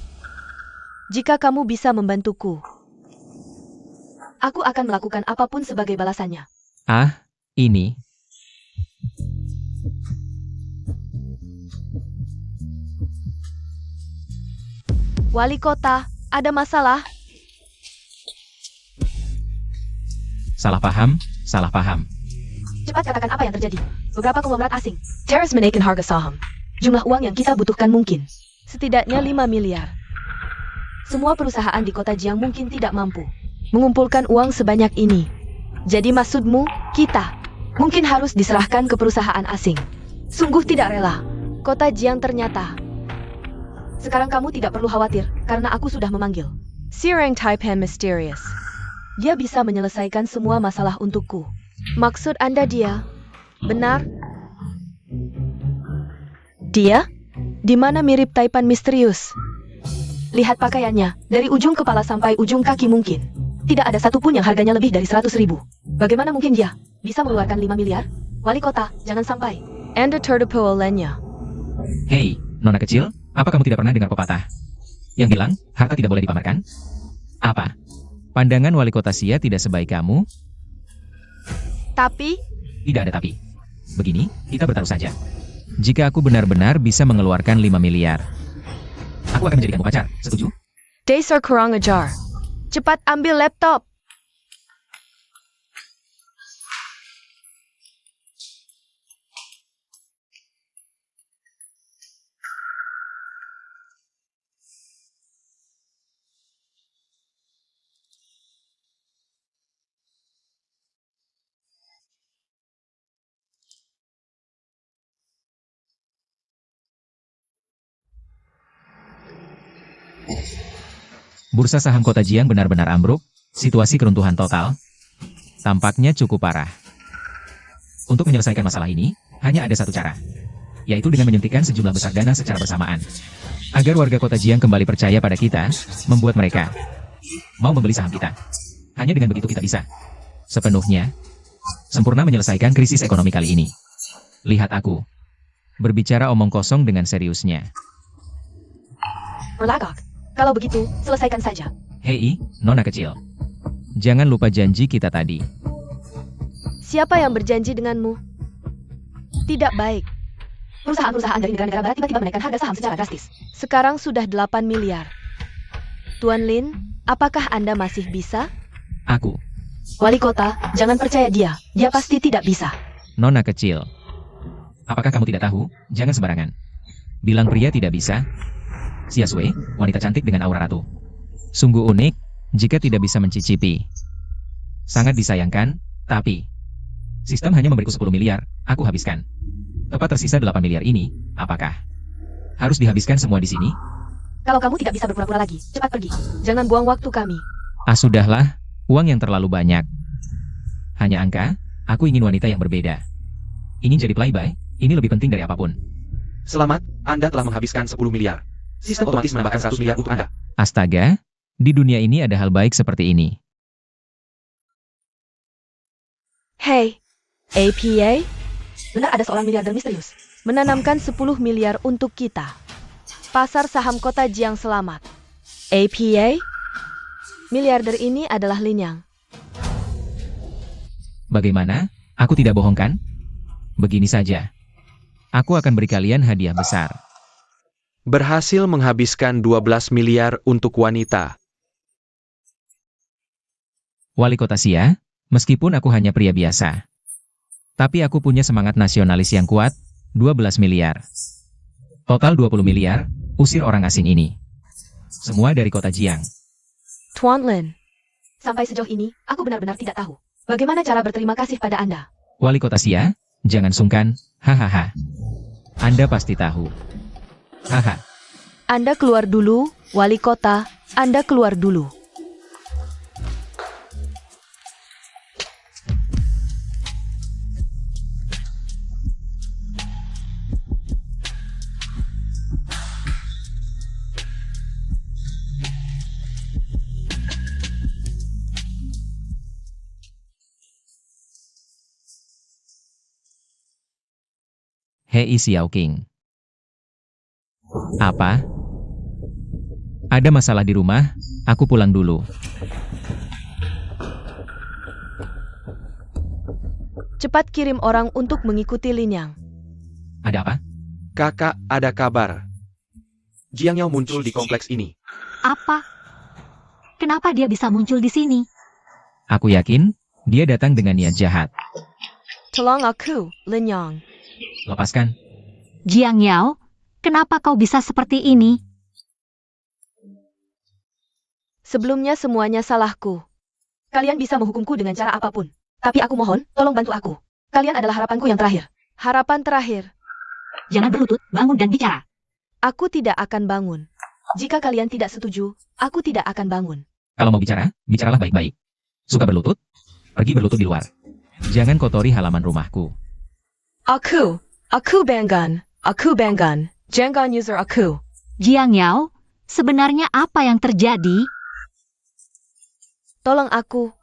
Jika kamu bisa membantuku, aku akan melakukan apapun sebagai balasannya. Ah, ini. Wali kota, ada masalah? Salah paham, salah paham. Cepat katakan apa yang terjadi. Beberapa konglomerat asing, terus menaikkan harga saham. Jumlah uang yang kita butuhkan mungkin setidaknya 5 miliar. Semua perusahaan di kota Jiang mungkin tidak mampu mengumpulkan uang sebanyak ini. Jadi maksudmu, kita mungkin harus diserahkan ke perusahaan asing. Sungguh tidak rela. Kota Jiang ternyata. Sekarang kamu tidak perlu khawatir, karena aku sudah memanggil Sirang Taipan Mysterious. Dia bisa menyelesaikan semua masalah untukku. Maksud Anda dia? Benar? Dia? Di mana mirip Taipan Misterius? Lihat pakaiannya, dari ujung kepala sampai ujung kaki mungkin. Tidak ada satupun yang harganya lebih dari 100.000. Bagaimana mungkin dia bisa mengeluarkan 5 miliar? Wali kota, jangan sampai Anda tertipu olehnya. Hei, nona kecil, apa kamu tidak pernah dengar pepatah yang bilang, harta tidak boleh dipamerkan? Apa? Pandangan wali kota Xia tidak sebaik kamu? Tapi, Tidak ada tapi. Begini, kita bertaruh saja. Jika aku benar-benar bisa mengeluarkan 5 miliar, aku akan menjadikanmu pacar, setuju? Dasar kurang ajar. Cepat ambil laptop. Bursa saham kota Jiang benar-benar ambruk, situasi keruntuhan total. Tampaknya cukup parah. Untuk menyelesaikan masalah ini, hanya ada satu cara, yaitu dengan menyuntikkan sejumlah besar dana secara bersamaan. Agar warga kota Jiang kembali percaya pada kita, membuat mereka mau membeli saham kita. Hanya dengan begitu kita bisa sepenuhnya sempurna menyelesaikan krisis ekonomi kali ini. Lihat aku berbicara omong kosong dengan seriusnya. Berlagak. Kalau begitu, selesaikan saja. Hei, nona kecil. Jangan lupa janji kita tadi. Siapa yang berjanji denganmu? Tidak baik. Perusahaan-perusahaan dari negara-negara barat tiba-tiba menaikkan harga saham secara drastis. Sekarang sudah 8 miliar. Tuan Lin, apakah Anda masih bisa? Aku, Wali kota, jangan percaya dia. Dia pasti tidak bisa. nona kecil. Apakah kamu tidak tahu? Jangan sembarangan bilang pria tidak bisa. Xia Sui, wanita cantik dengan aura ratu. Sungguh unik, jika tidak bisa mencicipi. Sangat disayangkan, tapi sistem hanya memberiku 10 miliar, aku habiskan. Tepat tersisa 8 miliar ini, apakah harus dihabiskan semua di sini? Kalau kamu tidak bisa berpura-pura lagi, cepat pergi. Jangan buang waktu kami. Ah sudahlah, uang yang terlalu banyak. Hanya angka, aku ingin wanita yang berbeda. Ingin jadi playboy, ini lebih penting dari apapun. Selamat, Anda telah menghabiskan 10 miliar. Sistem otomatis menambahkan 100 miliar untuk Anda. Astaga, di dunia ini ada hal baik seperti ini. Hey, APA? Benar ada seorang miliarder misterius. Menanamkan 10 miliar untuk kita. Pasar saham kota Jiang selamat. APA? Miliarder ini adalah Lin Yang. Bagaimana? Aku tidak bohong kan? Begini saja. Aku akan beri kalian hadiah besar. Berhasil menghabiskan 12 miliar untuk wanita. Wali kota Xia, meskipun aku hanya pria biasa. Tapi aku punya semangat nasionalis yang kuat, 12 miliar. Total 20 miliar, usir orang asing ini. Semua dari kota Jiang. Tuan Lin. Sampai sejauh ini, aku benar-benar tidak tahu. Bagaimana cara berterima kasih pada Anda? Wali kota Xia, jangan sungkan, hahaha. Anda pasti tahu. Haha. Anda keluar dulu, wali kota. Anda keluar dulu. Hei Xiao King. Apa? Ada masalah di rumah? Aku pulang dulu. Cepat kirim orang untuk mengikuti Lin Yang. Ada apa? Kakak, ada kabar. Jiang Yao muncul di kompleks ini. Apa? Kenapa dia bisa muncul di sini? Aku yakin dia datang dengan niat jahat. Tolong aku, Lin Yang. Lepaskan. Jiang Yao, kenapa kau bisa seperti ini? Sebelumnya semuanya salahku. Kalian bisa menghukumku dengan cara apapun. Tapi aku mohon, tolong bantu aku. Kalian adalah harapanku yang terakhir. Harapan terakhir. Jangan berlutut, bangun dan bicara. Aku tidak akan bangun. Jika kalian tidak setuju, aku tidak akan bangun. Kalau mau bicara, bicaralah baik-baik. Suka berlutut? Pergi berlutut di luar. Jangan kotori halaman rumahku. Aku Banggan, Jangan user aku. Jiang Yao, sebenarnya apa yang terjadi? Tolong aku.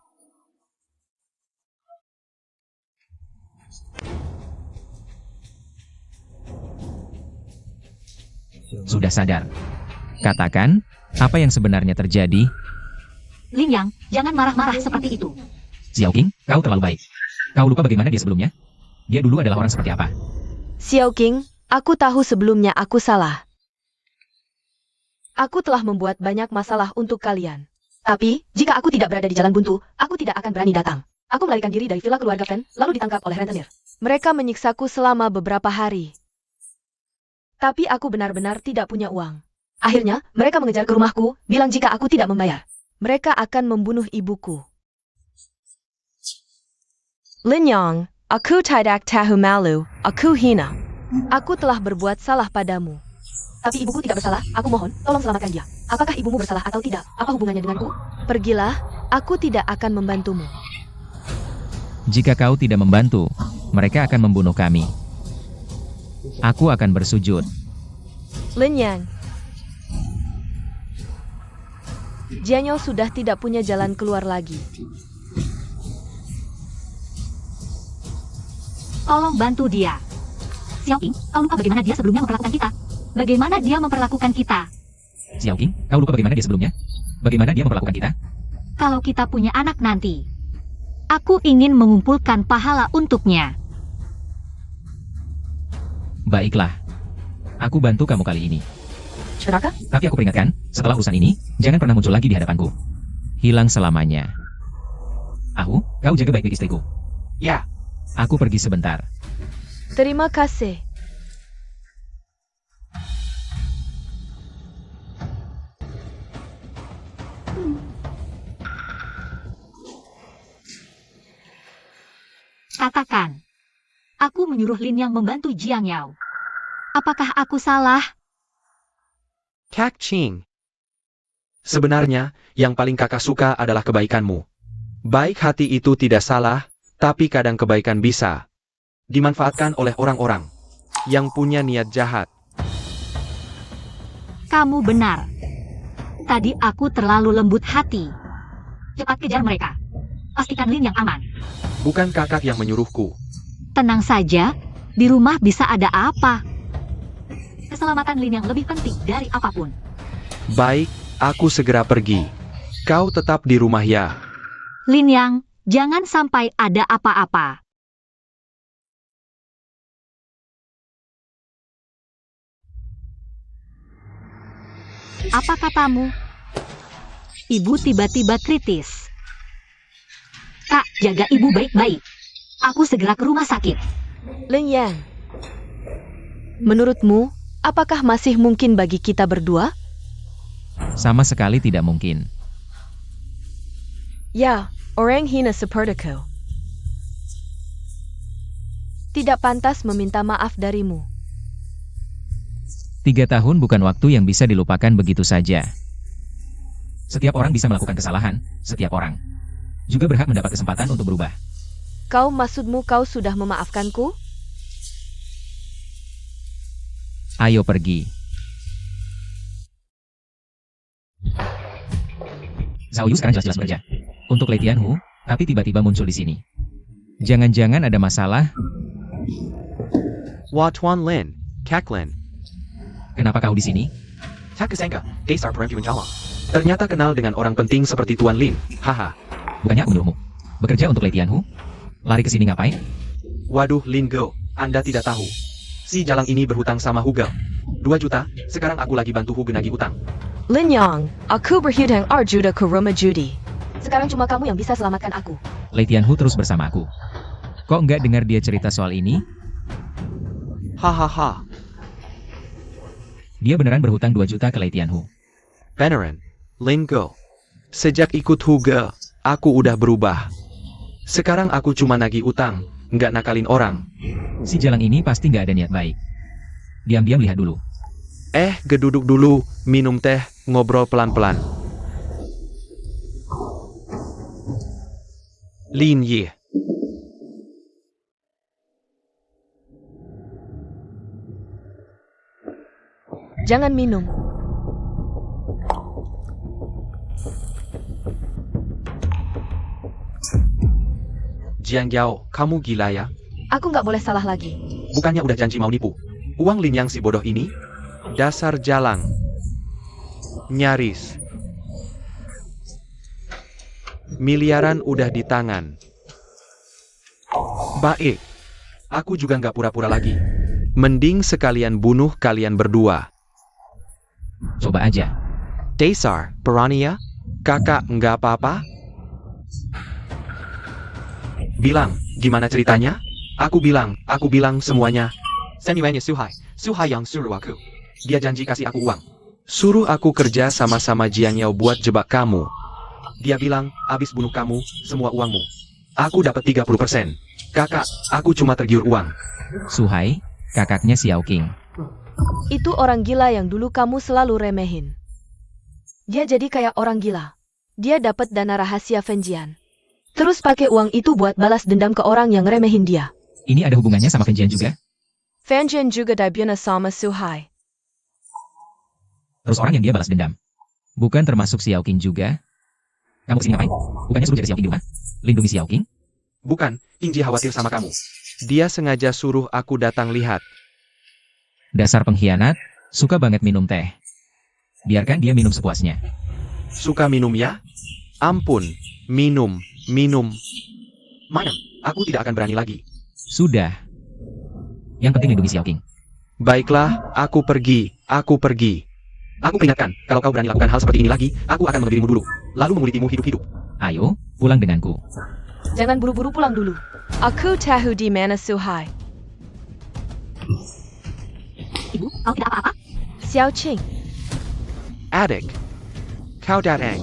Sudah sadar. Katakan, apa yang sebenarnya terjadi? Lin Yang, jangan marah-marah seperti itu. Xiao King, kau terlalu baik. Kau lupa bagaimana dia sebelumnya? Dia dulu adalah orang seperti apa? Xiao King, aku tahu sebelumnya aku salah. Aku telah membuat banyak masalah untuk kalian. Tapi, jika aku tidak berada di jalan buntu, aku tidak akan berani datang. Aku melarikan diri dari villa keluarga Fan, lalu ditangkap oleh rentenir. Mereka menyiksaku selama beberapa hari. Tapi aku benar-benar tidak punya uang. Akhirnya, mereka mengejar ke rumahku, bilang jika aku tidak membayar, mereka akan membunuh ibuku. Lin Yang, aku tidak tahu malu, aku hina. Aku telah berbuat salah padamu. Tapi ibuku tidak bersalah, aku mohon, tolong selamatkan dia. Apakah ibumu bersalah atau tidak? Apa hubungannya denganku? Pergilah, aku tidak akan membantumu. Jika kau tidak membantu, mereka akan membunuh kami. Aku akan bersujud. Lin Yang. Jiang Yao sudah tidak punya jalan keluar lagi. Tolong bantu dia. Xiao King, kau lupa bagaimana dia sebelumnya memperlakukan kita? Bagaimana dia memperlakukan kita? Xiao King, kau lupa bagaimana dia sebelumnya? Bagaimana dia memperlakukan kita? Kalau kita punya anak nanti, aku ingin mengumpulkan pahala untuknya. Baiklah. Aku bantu kamu kali ini. Celaka? Tapi aku peringatkan, setelah urusan ini, jangan pernah muncul lagi di hadapanku. Hilang selamanya. Ahu, kau jaga baik-baik istriku. Ya, Aku pergi sebentar. Terima kasih. Katakan, aku menyuruh Lin Yang membantu Jiang Yao. Apakah aku salah? Kak Ching. Sebenarnya, yang paling kakak suka adalah kebaikanmu. Baik hati itu tidak salah, tapi kadang kebaikan bisa dimanfaatkan oleh orang-orang yang punya niat jahat. Kamu benar. Tadi aku terlalu lembut hati. Cepat kejar mereka. Pastikan Lin Yang aman. Bukan kakak yang menyuruhku. Tenang saja, di rumah bisa ada apa? Keselamatan Lin Yang lebih penting dari apapun. Baik, aku segera pergi. Kau tetap di rumah ya. Lin Yang, jangan sampai ada apa-apa. Apa katamu? Ibu tiba-tiba kritis. Kak, jaga ibu baik-baik. Aku segera ke rumah sakit. Lin Yang. Menurutmu, apakah masih mungkin bagi kita berdua? Sama sekali tidak mungkin. Ya, orang hina sepertiku. Tidak pantas meminta maaf darimu. 3 tahun bukan waktu yang bisa dilupakan begitu saja. Setiap orang bisa melakukan kesalahan, setiap orang juga berhak mendapat kesempatan untuk berubah. Maksudmu kau sudah memaafkanku? Ayo pergi. Zhao Yu sekarang jelas-jelas bekerja untuk Lei Tianhu, tapi tiba-tiba muncul di sini. Jangan-jangan ada masalah? Wah Tuan Lin, Kak Lin. Kenapa kau di sini? Tak kesangka, Desar Perempuan Jalan. Ternyata kenal dengan orang penting seperti Tuan Lin. Haha. Bukannya aku menyuruhmu bekerja untuk Lei Tianhu? Lari ke sini ngapain? Waduh Lin Go, Anda tidak tahu. Si Jalang ini berhutang sama Hugo. 2 juta, sekarang aku lagi bantu Hugo nagih utang. Lin Yang, aku berhutang Arjuda ke rumah judi. Sekarang cuma kamu yang bisa selamatkan aku. Lei Tianhu terus bersama aku. Kok nggak dengar dia cerita soal ini? Hahaha. Dia beneran berhutang 2 juta ke Lei Tianhu. Beneran, Lin Go. Sejak ikut Hugo, aku udah berubah. Sekarang aku cuma nagih utang, nggak nakalin orang. Si Jalang ini pasti nggak ada niat baik. Diam-diam lihat dulu. Geduduk dulu, minum teh, ngobrol pelan-pelan. Lin Yi. Jangan minum. Jiang Yao, kamu gila ya? Aku nggak boleh salah lagi. Bukannya udah janji mau nipu? Uang Lin yang si bodoh ini? Dasar Jalang. Nyaris. Miliaran udah di tangan. Baik. Aku juga nggak pura-pura lagi. Mending sekalian bunuh kalian berdua. Coba aja. Desar, Perania, kakak nggak apa-apa? Bilang, gimana ceritanya? Aku bilang semuanya. Seniwanya Suhai yang suruh aku. Dia janji kasih aku uang. Suruh aku kerja sama-sama Jiang Yao buat jebak kamu. Dia bilang, abis bunuh kamu, semua uangmu. Aku dapat 30%. Kakak, aku cuma tergiur uang. Suhai, kakaknya Xiao King. Itu orang gila yang dulu kamu selalu remehin. Dia jadi kayak orang gila. Dia dapat dana rahasia Fenjian. Terus pakai uang itu buat balas dendam ke orang yang remehin dia. Ini ada hubungannya sama Fenjian juga? Fenjian juga dibunuh sama Suhai. Terus orang yang dia balas dendam bukan termasuk Xiao King juga? Kamu kesini ngapain? Bukannya suruh jaga Xiao King di rumah? Lindungi Xiao King? Bukan, Inji khawatir sama kamu. Dia sengaja suruh aku datang lihat. Dasar pengkhianat, suka banget minum teh. Biarkan dia minum sepuasnya. Suka minum ya? Ampun, minum. Mana? Aku tidak akan berani lagi. Sudah. Yang penting lindungi Xiao King. Baiklah, aku pergi. Aku peringatkan, kalau kau berani lakukan hal seperti ini lagi, aku akan mengebirimu dulu, lalu mengulitimu hidup-hidup. Ayo, pulang denganku. Jangan buru-buru pulang dulu. Aku tahu di mana Suhai. Ibu, kau tidak apa-apa? Xiao Qing. Adik, kau datang.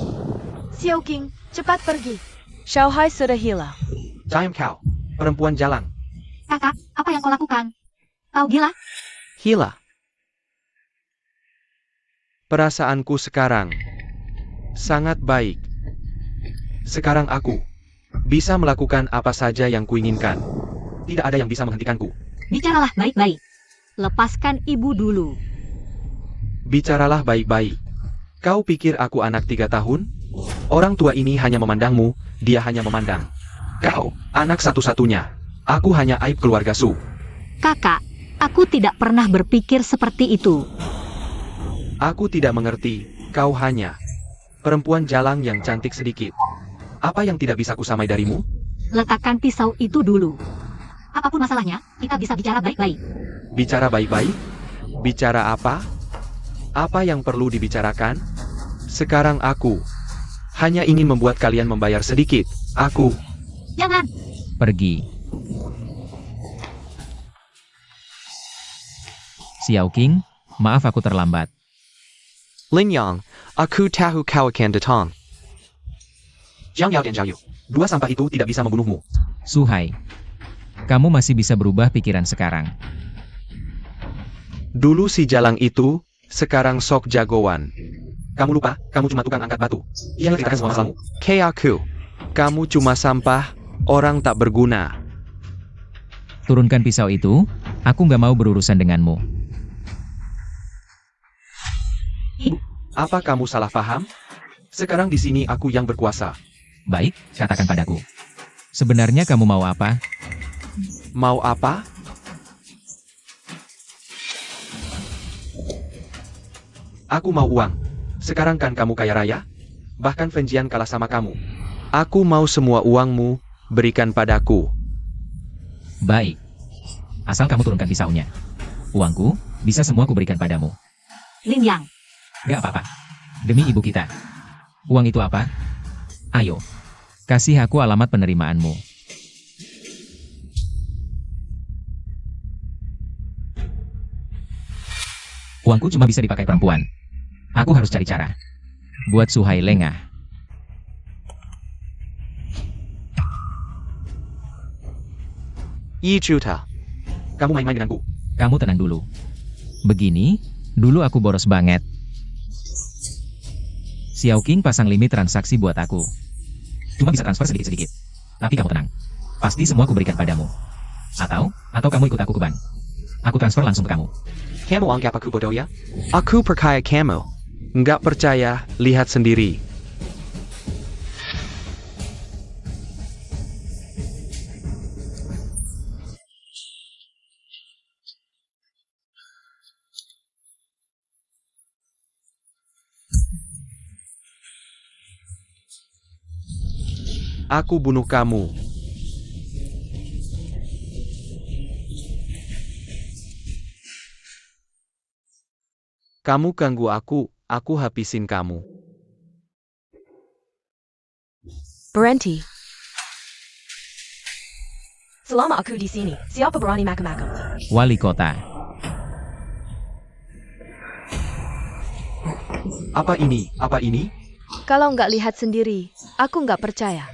Xiao King, cepat pergi. Suhai sudah hilang. Diam kau, perempuan Jalang. Kakak, apa yang kau lakukan? Kau gila? Hila. Perasaanku sekarang sangat baik. Sekarang aku bisa melakukan apa saja yang kuinginkan. Tidak ada yang bisa menghentikanku. Bicaralah baik-baik. Lepaskan ibu dulu. Bicaralah baik-baik. Kau pikir aku anak 3 tahun? Orang tua ini hanya memandangmu, dia hanya memandang. Kau, anak satu-satunya. Aku hanya aib keluarga Su. Kakak, aku tidak pernah berpikir seperti itu. Aku tidak mengerti, kau hanya perempuan Jalang yang cantik sedikit. Apa yang tidak bisa kusamai darimu? Letakkan pisau itu dulu. Apapun masalahnya, kita bisa bicara baik-baik. Bicara baik-baik? Bicara apa? Apa yang perlu dibicarakan? Sekarang aku hanya ingin membuat kalian membayar sedikit. Aku... Jangan! Pergi. Xiao King, maaf aku terlambat. Lin Yang, aku tahu kau akan datang. Jiang Yao dan Zhao Yu, 2 sampah itu tidak bisa membunuhmu. Suhai, kamu masih bisa berubah pikiran sekarang. 2 Dulu si jalang itu, sekarang sok jagoan. Kamu lupa, kamu cuma tukang angkat batu. Yang ceritakan semua masalahmu. Kayak aku. Kamu cuma sampah, orang tak berguna. Turunkan pisau itu, aku nggak mau berurusan denganmu. Apa kamu salah paham? Sekarang di sini aku yang berkuasa. Baik, katakan padaku. Sebenarnya kamu mau apa? Mau apa? Aku mau uang. Sekarang kan kamu kaya raya? Bahkan Venjian kalah sama kamu. Aku mau semua uangmu, berikan padaku. Baik. Asal kamu turunkan pisaunya. Uangku, bisa semua kuberikan padamu. Lin Yang, Gak apa-apa. Demi ibu kita. Uang itu apa? Ayo. Kasih aku alamat penerimaanmu. Uangku cuma bisa dipakai perempuan. Aku harus cari cara. Buat Suhai lengah. Yi Juta. Kamu main-main denganku. Kamu tenang dulu. Begini, dulu aku boros banget. Xiao Qing pasang limit transaksi buat aku. Cuma bisa transfer sedikit-sedikit. Tapi kamu tenang. Pasti semua aku berikan padamu. Atau kamu ikut aku ke bank. Aku transfer langsung ke kamu. Kamu anggap aku bodoh ya? Aku percaya kamu. Nggak percaya, lihat sendiri. Aku bunuh kamu. Kamu ganggu aku habisin kamu. Berhenti. Selama aku di sini, siapa berani macam-macam? Wali kota. Apa ini? Apa ini? Kalau nggak lihat sendiri, aku nggak percaya.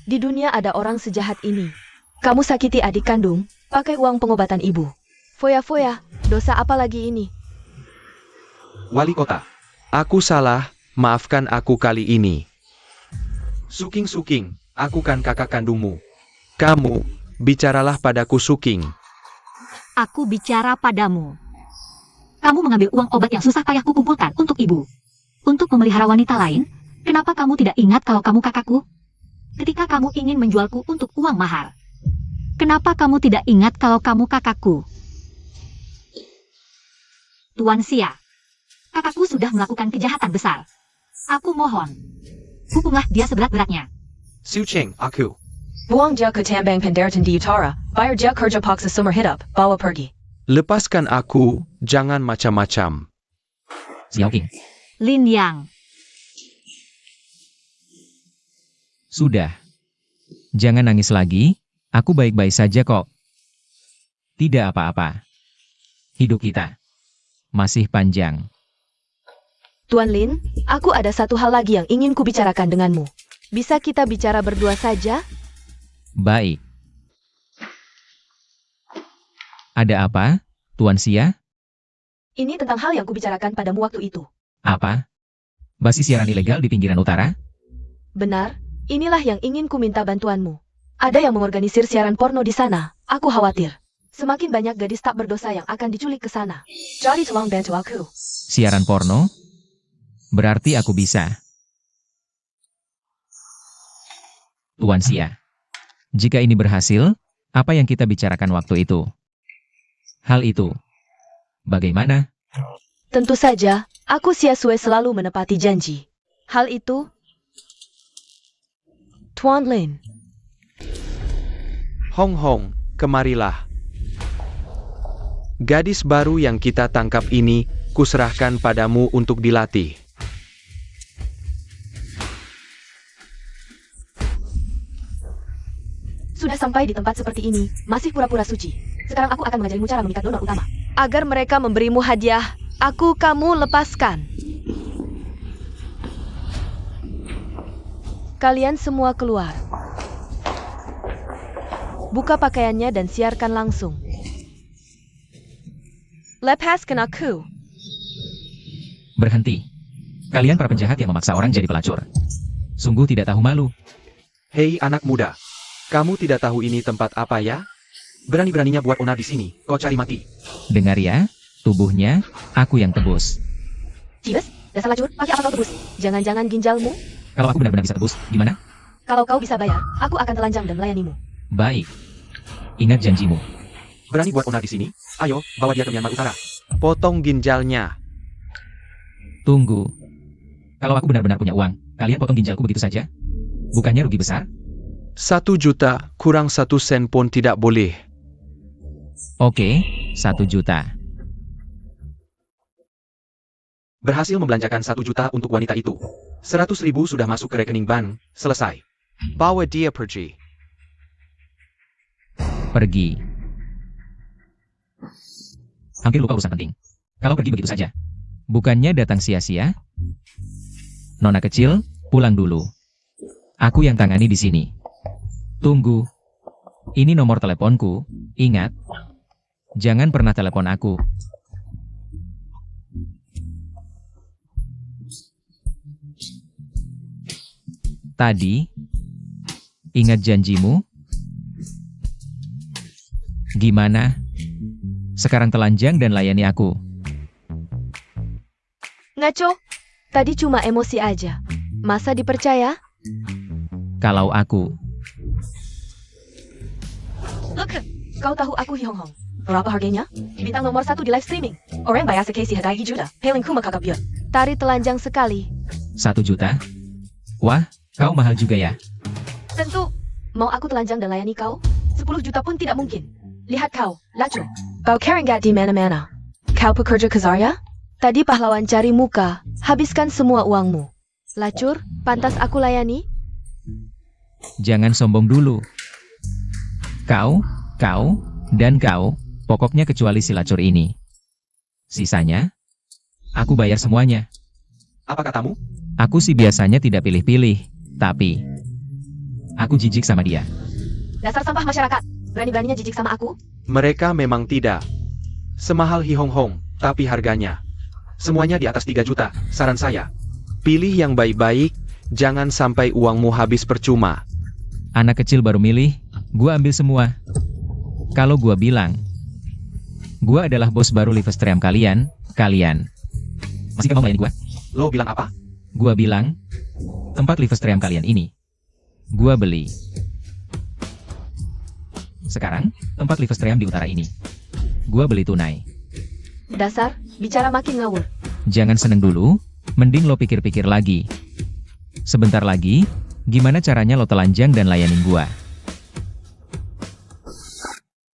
Di dunia ada orang sejahat ini. Kamu sakiti adik kandung, pakai uang pengobatan ibu. Foya-foya, dosa apa lagi ini? Wali kota. Aku salah, maafkan aku kali ini. Suking, aku kan kakak kandungmu. Kamu, bicaralah padaku Suking. aku bicara padamu. Kamu mengambil uang obat yang susah payah kukumpulkan untuk ibu. Untuk memelihara wanita lain, kenapa kamu tidak ingat kalau kamu kakakku? Ketika kamu ingin menjualku untuk uang mahal. Kenapa kamu tidak ingat kalau kamu kakakku? Tuan Xia, kakakku sudah melakukan kejahatan besar. Aku mohon, hukumlah dia seberat-beratnya. Su Cheng, aku. Buang dia ke tambang pendaratan di utara, bayar dia kerja paksa sumber hidup, bawa pergi. Lepaskan aku, jangan macam-macam. Xiao Qing. Lin Yang, Sudah. Jangan nangis lagi, aku baik-baik saja kok. Tidak apa-apa. Hidup kita masih panjang. Tuan Lin, aku ada satu hal lagi yang ingin kubicarakan denganmu. Bisa kita bicara berdua saja? Baik. Ada apa, Tuan Xia? Ini tentang hal yang kubicarakan padamu waktu itu. Apa? Basis siaran ilegal di pinggiran utara? Benar, inilah yang ingin ku minta bantuanmu. Ada yang mengorganisir siaran porno di sana. Aku khawatir. Semakin banyak gadis tak berdosa yang akan diculik ke sana. Jadi tolong bantu aku. Siaran porno? Berarti aku bisa. Tuan Xia. Jika ini berhasil, apa yang kita bicarakan waktu itu? Hal itu. Bagaimana? Tentu saja, aku Xia Sui selalu menepati janji. Hal itu, Tuan Lin. Hong Hong, kemarilah. Gadis baru yang kita tangkap ini, kuserahkan padamu untuk dilatih. Sudah sampai di tempat seperti ini, masih pura-pura suci. Sekarang aku akan mengajarimu cara mengikat donor utama. Agar mereka memberimu hadiah, kamu lepaskan. Kalian semua keluar. Buka pakaiannya dan siarkan langsung. Lepaskan aku. Berhenti. Kalian para penjahat yang memaksa orang jadi pelacur. Sungguh tidak tahu malu. Hei anak muda, kamu tidak tahu ini tempat apa ya? Berani-beraninya buat onar di sini, kau cari mati. Dengar ya, tubuhnya, aku yang tebus. Cibes, dasar lacur, pakai apa kau tebus? Jangan-jangan ginjalmu? Kalau aku benar-benar bisa tebus, gimana? Kalau kau bisa bayar, aku akan telanjang dan melayanimu. Baik. Ingat janjimu. Berani buat onar di sini? Ayo, bawa dia ke Myanmar Utara. Potong ginjalnya. Tunggu. Kalau aku benar-benar punya uang, kalian potong ginjalku begitu saja? Bukannya rugi besar? 1 juta, kurang 1 sen pun tidak boleh. Oke, 1 juta. Berhasil membelanjakan 1 juta untuk wanita itu. 100.000 sudah masuk ke rekening bank, selesai. Bawa dia pergi. Pergi. Hampir lupa urusan penting. Kalau pergi begitu saja. Bukannya datang sia-sia? Nona kecil, pulang dulu. Aku yang tangani di sini. Tunggu. Ini nomor teleponku. Ingat. Jangan pernah telepon aku. Tadi. Ingat janjimu? Gimana? Sekarang telanjang dan layani aku. Ngaco, tadi cuma emosi aja. Masa dipercaya? Kalau aku. Look, kau tahu aku Hi Hong Hong. Berapa harganya? Bintang nomor 1 di live streaming. Orang bayar sekesi harga 1 juta. Pelingku makakapir. Tari telanjang sekali. 1 juta? Wah, kau mahal juga ya. Tentu, mau aku telanjang dan layani kau? 10 juta pun tidak mungkin. Lihat kau, lacur. Kau keringat di mana-mana. Kau pekerja Kazaria? Tadi pahlawan cari muka, habiskan semua uangmu. Lacur, pantas aku layani? Jangan sombong dulu. Kau, dan kau, pokoknya kecuali si lacur ini. Sisanya, aku bayar semuanya. Apa katamu? Aku sih biasanya tidak pilih-pilih, tapi aku jijik sama dia. Dasar sampah masyarakat, berani-beraninya jijik sama aku? Mereka memang tidak semahal Hi Hong Hong, tapi harganya semuanya di atas 3 juta. Saran saya, pilih yang baik-baik, jangan sampai uangmu habis percuma. Anak kecil baru milih, gua ambil semua. Kalau gua bilang, gua adalah bos baru Livestream kalian. Masih gak mau melayani gua? Lo bilang apa? Gua bilang, tempat Livestream kalian ini, gua beli. Sekarang, tempat Livestream di utara ini, gua beli tunai. Dasar, bicara makin ngawur. Jangan seneng dulu, mending lo pikir-pikir lagi. Sebentar lagi, gimana caranya lo telanjang dan layanin gua?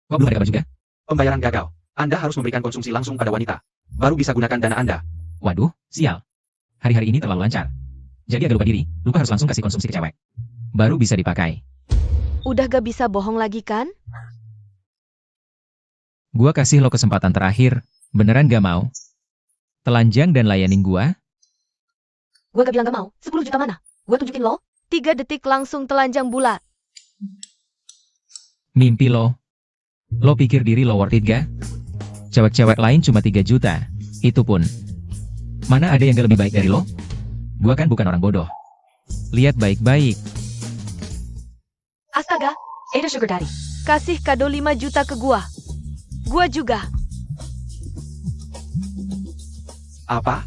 Kok belum ada kabar juga? Pembayaran gagal. Anda harus memberikan konsumsi langsung pada wanita. Baru bisa gunakan dana Anda. Waduh, sial. Hari-hari ini terlalu lancar. Jadi agak lupa diri, lupa harus langsung kasih konsumsi ke cewek. Baru bisa dipakai. Udah gak bisa bohong lagi kan? Gua kasih lo kesempatan terakhir, beneran gak mau? Telanjang dan layanin gua? Gue gak bilang gak mau, 10 juta mana? Gue tunjukin lo. 3 detik langsung telanjang bulat. Mimpi lo. Lo pikir diri lo worth it gak? Cewek-cewek lain cuma 3 juta. Itu pun. Mana ada yang gak lebih baik dari lo? Gua kan bukan orang bodoh. Lihat baik-baik. Astaga, Ada Sugar Daddy. Kasih kado 5 juta ke gua. Gua juga. Apa?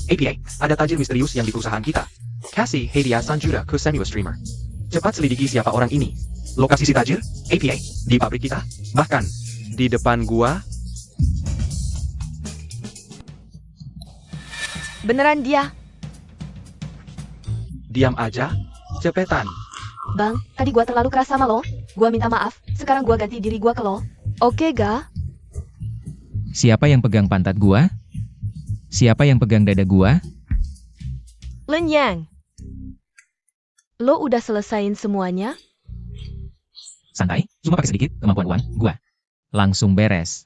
APA, ada tajir misterius yang di perusahaan kita. Kasih hadiah 1 juta ke senior streamer. Cepat selidiki siapa orang ini. Lokasi si tajir? APA, di pabrik kita. Bahkan, di depan gua. Beneran dia. Diam aja. Cepetan. Bang, tadi gua terlalu keras sama lo. Gua minta maaf, sekarang gua ganti diri gua ke lo. Oke ga? Siapa yang pegang pantat gua? Siapa yang pegang dada gua? Len Yang. Lo udah selesain semuanya? Santai, cuma pakai sedikit kemampuan uang gua. Langsung beres.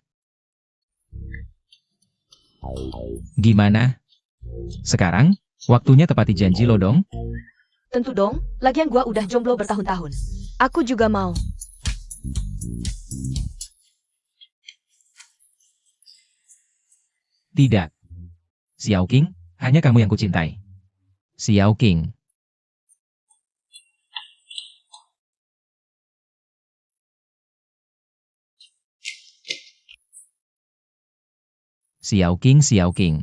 Gimana? Sekarang, waktunya tepati janji lo dong. Tentu dong, lagian gua udah jomblo bertahun-tahun. Aku juga mau. Tidak. Xiao Qing, hanya kamu yang kucintai. Xiao Qing. Xiao Qing, Xiao Qing.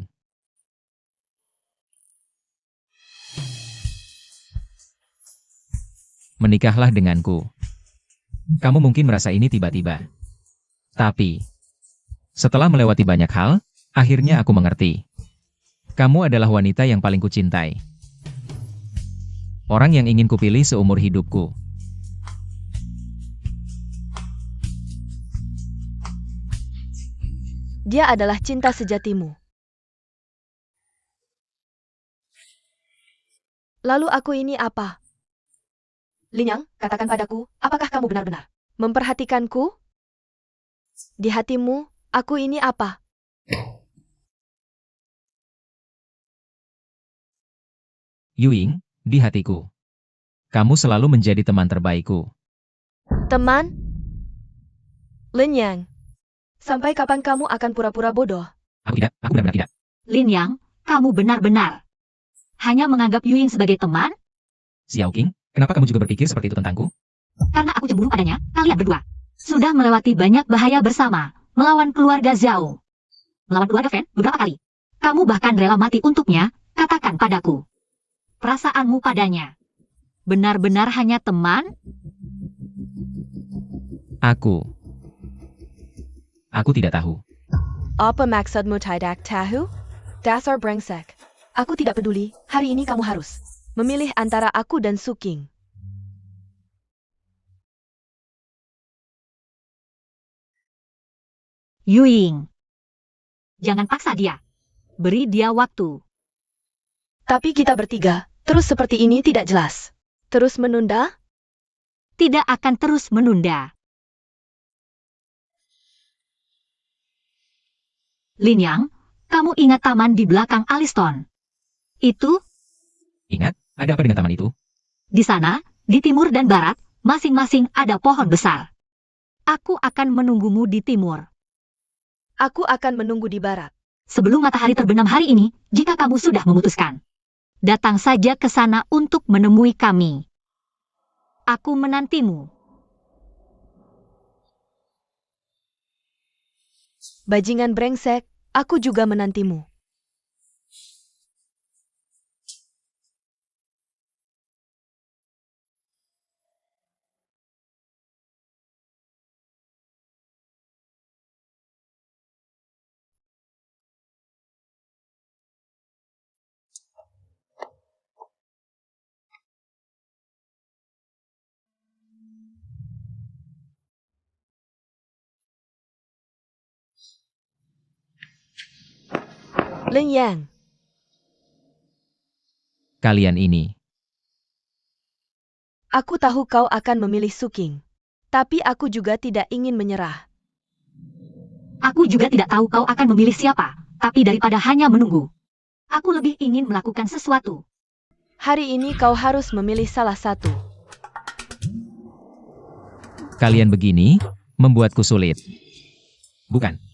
Menikahlah denganku. Kamu mungkin merasa ini tiba-tiba. Tapi, setelah melewati banyak hal, akhirnya aku mengerti. Kamu adalah wanita yang paling kucintai. Orang yang ingin kupilih seumur hidupku. Dia adalah cinta sejatimu. Lalu aku ini apa? Lin Yang, katakan padaku, apakah kamu benar-benar memperhatikanku? Di hatimu, aku ini apa? Yuying, di hatiku. Kamu selalu menjadi teman terbaikku. Teman? Lin Yang, sampai kapan kamu akan pura-pura bodoh? Aku benar-benar tidak. Lin Yang, kamu benar-benar hanya menganggap Yuying sebagai teman? Xiao Qing, kenapa kamu juga berpikir seperti itu tentangku? Karena aku cemburu padanya, kalian berdua sudah melewati banyak bahaya bersama, melawan keluarga Zhao. Melawan keluarga Fan beberapa kali. Kamu bahkan rela mati untuknya, katakan padaku. Perasaanmu padanya benar-benar hanya teman? Aku tidak tahu. Apa maksudmu tidak tahu? Dasar brengsek. Aku tidak peduli, hari ini kamu harus memilih antara aku dan Su Qing. Yuying, jangan paksa dia. Beri dia waktu. Tapi kita bertiga, terus seperti ini tidak jelas. Terus menunda? Tidak akan terus menunda. Lin Yang, kamu ingat taman di belakang Aliston? Itu, Ingat, ada apa dengan taman itu? di sana, di timur dan barat, masing-masing ada pohon besar. Aku akan menunggumu di timur. Aku akan menunggu di barat. Sebelum matahari terbenam hari ini, jika kamu sudah memutuskan, datang saja ke sana untuk menemui kami. Aku menantimu. Bajingan brengsek, aku juga menantimu. Lin Yang, Kalian ini. aku tahu kau akan memilih Su Qing. Tapi aku juga tidak ingin menyerah. Aku juga tidak tahu kau akan memilih siapa, tapi daripada hanya menunggu, aku lebih ingin melakukan sesuatu. Hari ini kau harus memilih salah satu. Kalian begini, membuatku sulit. Bukan.